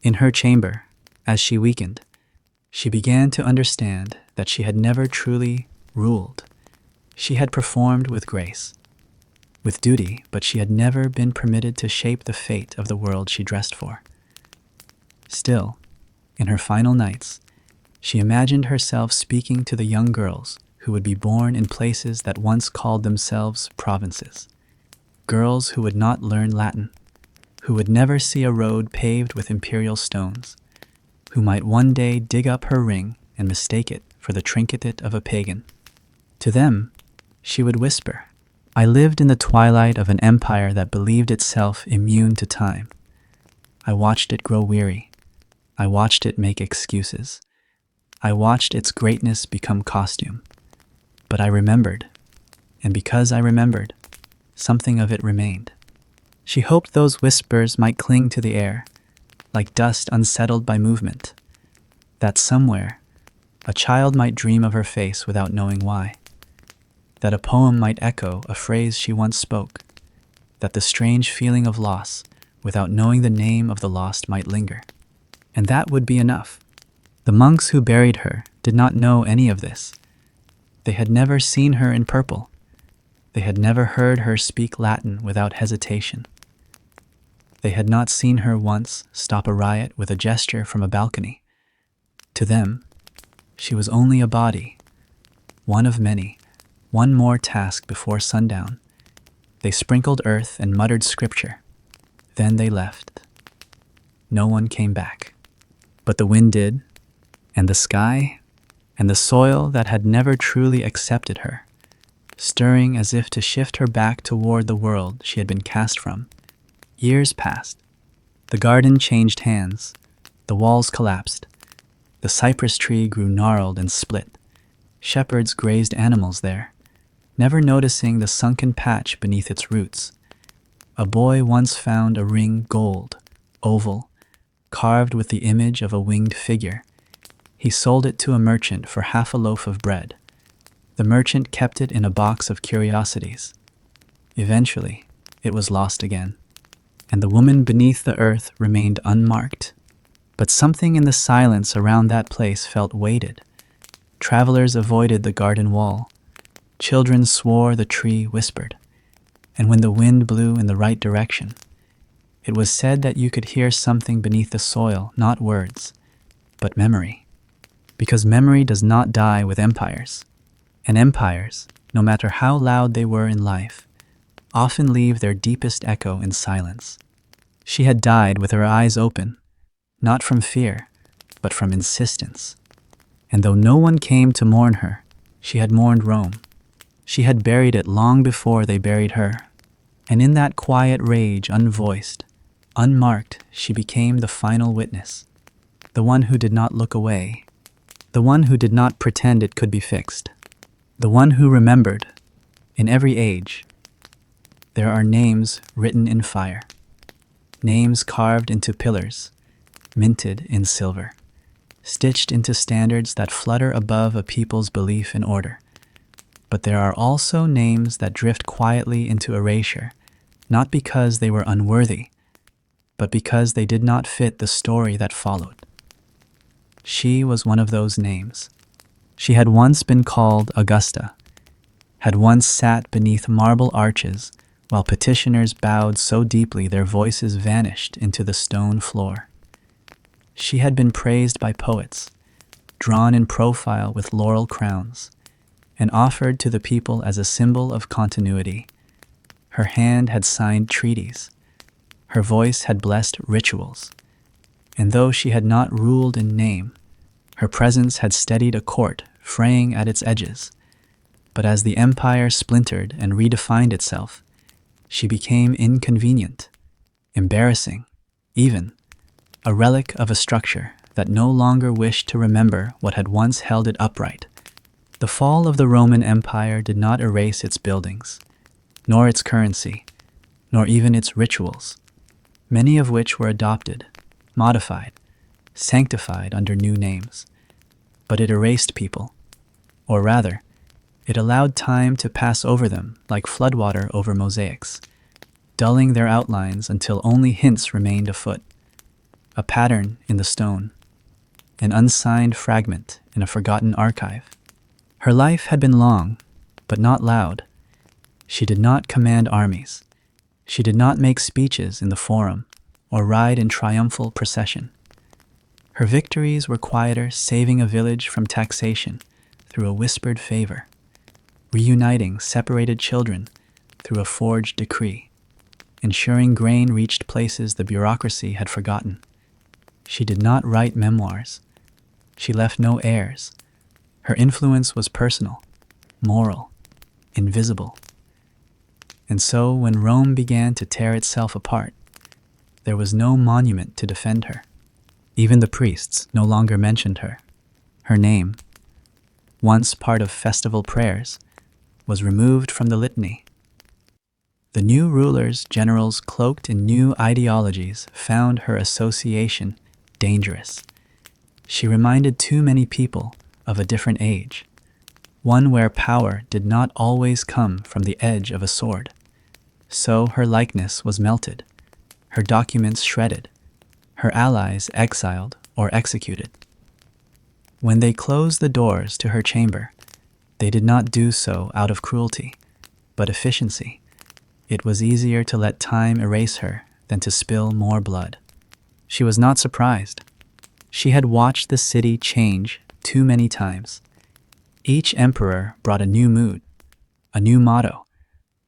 In her chamber, as she weakened, she began to understand that she had never truly ruled. She had performed with grace, with duty, but she had never been permitted to shape the fate of the world she dressed for. Still, in her final nights, she imagined herself speaking to the young girls who would be born in places that once called themselves provinces. Girls who would not learn Latin, who would never see a road paved with imperial stones, who might one day dig up her ring and mistake it for the trinket of a pagan. To them, she would whisper, "I lived in the twilight of an empire that believed itself immune to time. I watched it grow weary. I watched it make excuses. I watched its greatness become costume. But I remembered, and because I remembered, something of it remained." She hoped those whispers might cling to the air, like dust unsettled by movement, that somewhere a child might dream of her face without knowing why, that a poem might echo a phrase she once spoke, that the strange feeling of loss without knowing the name of the lost might linger. And that would be enough. The monks who buried her did not know any of this. They had never seen her in purple. They had never heard her speak Latin without hesitation. They had not seen her once stop a riot with a gesture from a balcony. To them, she was only a body, one of many, one more task before sundown. They sprinkled earth and muttered scripture. Then they left. No one came back. But the wind did, and the sky, and the soil that had never truly accepted her, stirring as if to shift her back toward the world she had been cast from. Years passed. The garden changed hands. The walls collapsed. The cypress tree grew gnarled and split. Shepherds grazed animals there, never noticing the sunken patch beneath its roots. A boy once found a ring gold, oval, carved with the image of a winged figure. He sold it to a merchant for half a loaf of bread. The merchant kept it in a box of curiosities. Eventually, it was lost again, and the woman beneath the earth remained unmarked. But something in the silence around that place felt weighted. Travelers avoided the garden wall. Children swore the tree whispered. And when the wind blew in the right direction, it was said that you could hear something beneath the soil, not words, but memory. Because memory does not die with empires. And empires, no matter how loud they were in life, often leave their deepest echo in silence. She had died with her eyes open, not from fear, but from insistence. And though no one came to mourn her, she had mourned Rome. She had buried it long before they buried her. And in that quiet rage, unvoiced, unmarked, she became the final witness. The one who did not look away. The one who did not pretend it could be fixed. The one who remembered, in every age, there are names written in fire. Names carved into pillars, minted in silver, stitched into standards that flutter above a people's belief in order. But there are also names that drift quietly into erasure, not because they were unworthy, but because they did not fit the story that followed. She was one of those names. She had once been called Augusta, had once sat beneath marble arches while petitioners bowed so deeply their voices vanished into the stone floor. She had been praised by poets, drawn in profile with laurel crowns, and offered to the people as a symbol of continuity. Her hand had signed treaties. Her voice had blessed rituals. And though she had not ruled in name, her presence had steadied a court fraying at its edges. But as the empire splintered and redefined itself, she became inconvenient, embarrassing, even a relic of a structure that no longer wished to remember what had once held it upright. The fall of the Roman Empire did not erase its buildings, nor its currency, nor even its rituals, many of which were adopted, modified, sanctified under new names. But it erased people, or rather, it allowed time to pass over them like floodwater over mosaics, dulling their outlines until only hints remained afoot. A pattern in the stone, an unsigned fragment in a forgotten archive. Her life had been long, but not loud. She did not command armies. She did not make speeches in the forum or ride in triumphal procession. Her victories were quieter, saving a village from taxation through a whispered favor, reuniting separated children through a forged decree, ensuring grain reached places the bureaucracy had forgotten. She did not write memoirs. She left no heirs. Her influence was personal, moral, invisible. And so when Rome began to tear itself apart, there was no monument to defend her. Even the priests no longer mentioned her. Her name, once part of festival prayers, was removed from the litany. The new rulers, generals cloaked in new ideologies, found her association dangerous. She reminded too many people of a different age, one where power did not always come from the edge of a sword. So her likeness was melted, her documents shredded, her allies exiled or executed. When they closed the doors to her chamber, they did not do so out of cruelty, but efficiency. It was easier to let time erase her than to spill more blood. She was not surprised. She had watched the city change too many times. Each emperor brought a new mood, a new motto,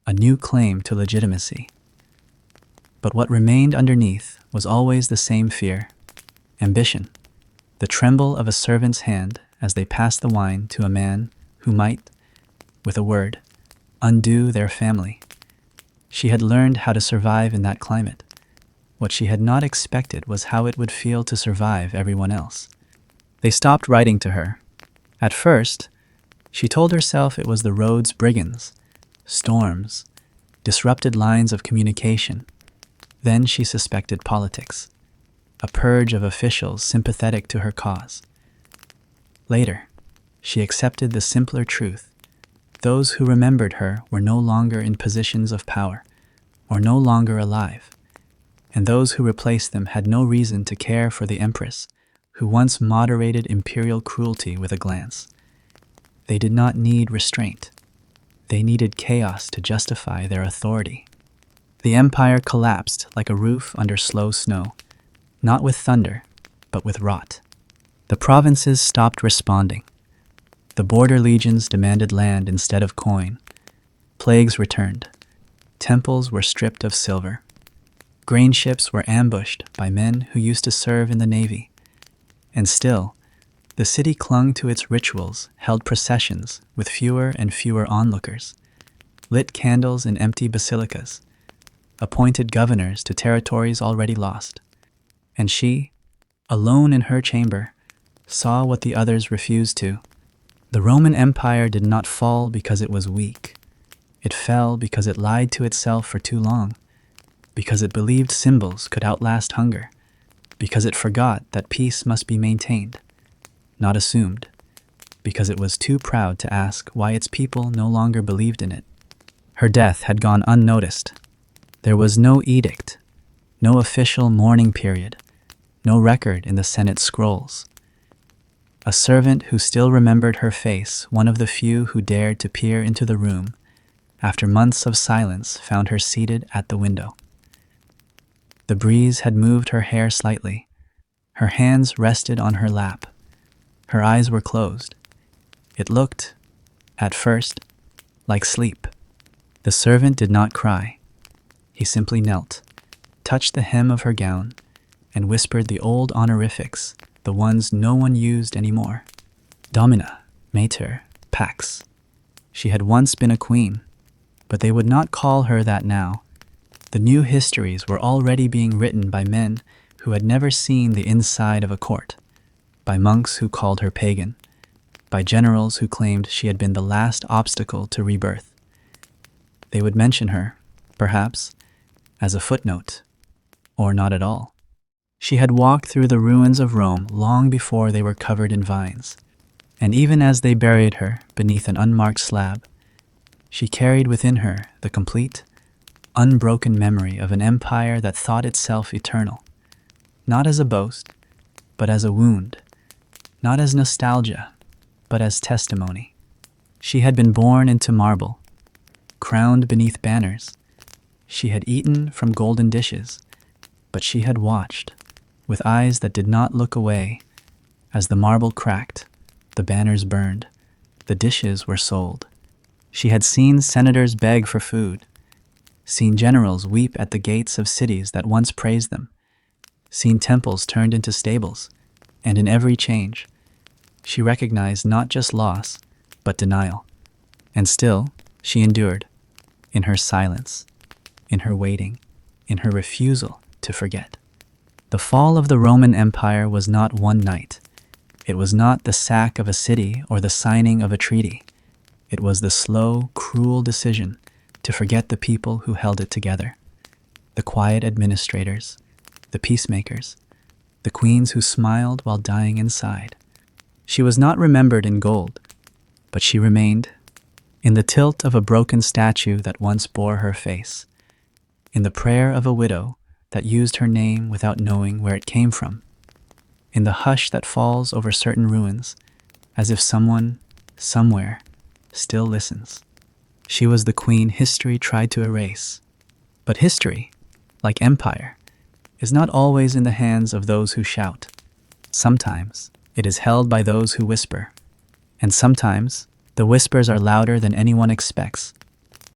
a new claim to legitimacy. But what remained underneath was always the same fear, ambition, the tremble of a servant's hand as they passed the wine to a man who might, with a word, undo their family. She had learned how to survive in that climate. What she had not expected was how it would feel to survive everyone else. They stopped writing to her. At first, she told herself it was the road's brigands, storms, disrupted lines of communication. Then she suspected politics, a purge of officials sympathetic to her cause. Later, she accepted the simpler truth. Those who remembered her were no longer in positions of power, or no longer alive, and those who replaced them had no reason to care for the empress, who once moderated imperial cruelty with a glance. They did not need restraint. They needed chaos to justify their authority. The empire collapsed like a roof under slow snow, not with thunder, but with rot. The provinces stopped responding. The border legions demanded land instead of coin. Plagues returned. Temples were stripped of silver. Grain ships were ambushed by men who used to serve in the navy. And still, the city clung to its rituals, held processions with fewer and fewer onlookers, lit candles in empty basilicas, appointed governors to territories already lost. And she, alone in her chamber, saw what the others refused to. The Roman Empire did not fall because it was weak. It fell because it lied to itself for too long, because it believed symbols could outlast hunger, because it forgot that peace must be maintained, not assumed, because it was too proud to ask why its people no longer believed in it. Her death had gone unnoticed. There was no edict, no official mourning period, no record in the Senate scrolls. A servant who still remembered her face, one of the few who dared to peer into the room, after months of silence, found her seated at the window. The breeze had moved her hair slightly. Her hands rested on her lap. Her eyes were closed. It looked, at first, like sleep. The servant did not cry. He simply knelt, touched the hem of her gown, and whispered the old honorifics, the ones no one used anymore. Domina, Mater, Pax. She had once been a queen, but they would not call her that now. The new histories were already being written by men who had never seen the inside of a court, by monks who called her pagan, by generals who claimed she had been the last obstacle to rebirth. They would mention her, perhaps, as a footnote, or not at all. She had walked through the ruins of Rome long before they were covered in vines, and even as they buried her beneath an unmarked slab, she carried within her the complete, unbroken memory of an empire that thought itself eternal, not as a boast, but as a wound, not as nostalgia, but as testimony. She had been born into marble, crowned beneath banners. She had eaten from golden dishes, but she had watched, with eyes that did not look away, as the marble cracked, the banners burned, the dishes were sold. She had seen senators beg for food, seen generals weep at the gates of cities that once praised them, seen temples turned into stables, and in every change, she recognized not just loss, but denial. And still, she endured, in her silence, in her waiting, in her refusal to forget. The fall of the Roman Empire was not one night. It was not the sack of a city or the signing of a treaty. It was the slow, cruel decision to forget the people who held it together, the quiet administrators, the peacemakers, the queens who smiled while dying inside. She was not remembered in gold, but she remained in the tilt of a broken statue that once bore her face, in the prayer of a widow that used her name without knowing where it came from, in the hush that falls over certain ruins, as if someone, somewhere, still listens. She was the queen history tried to erase. But history, like empire, is not always in the hands of those who shout. Sometimes it is held by those who whisper, and sometimes the whispers are louder than anyone expects.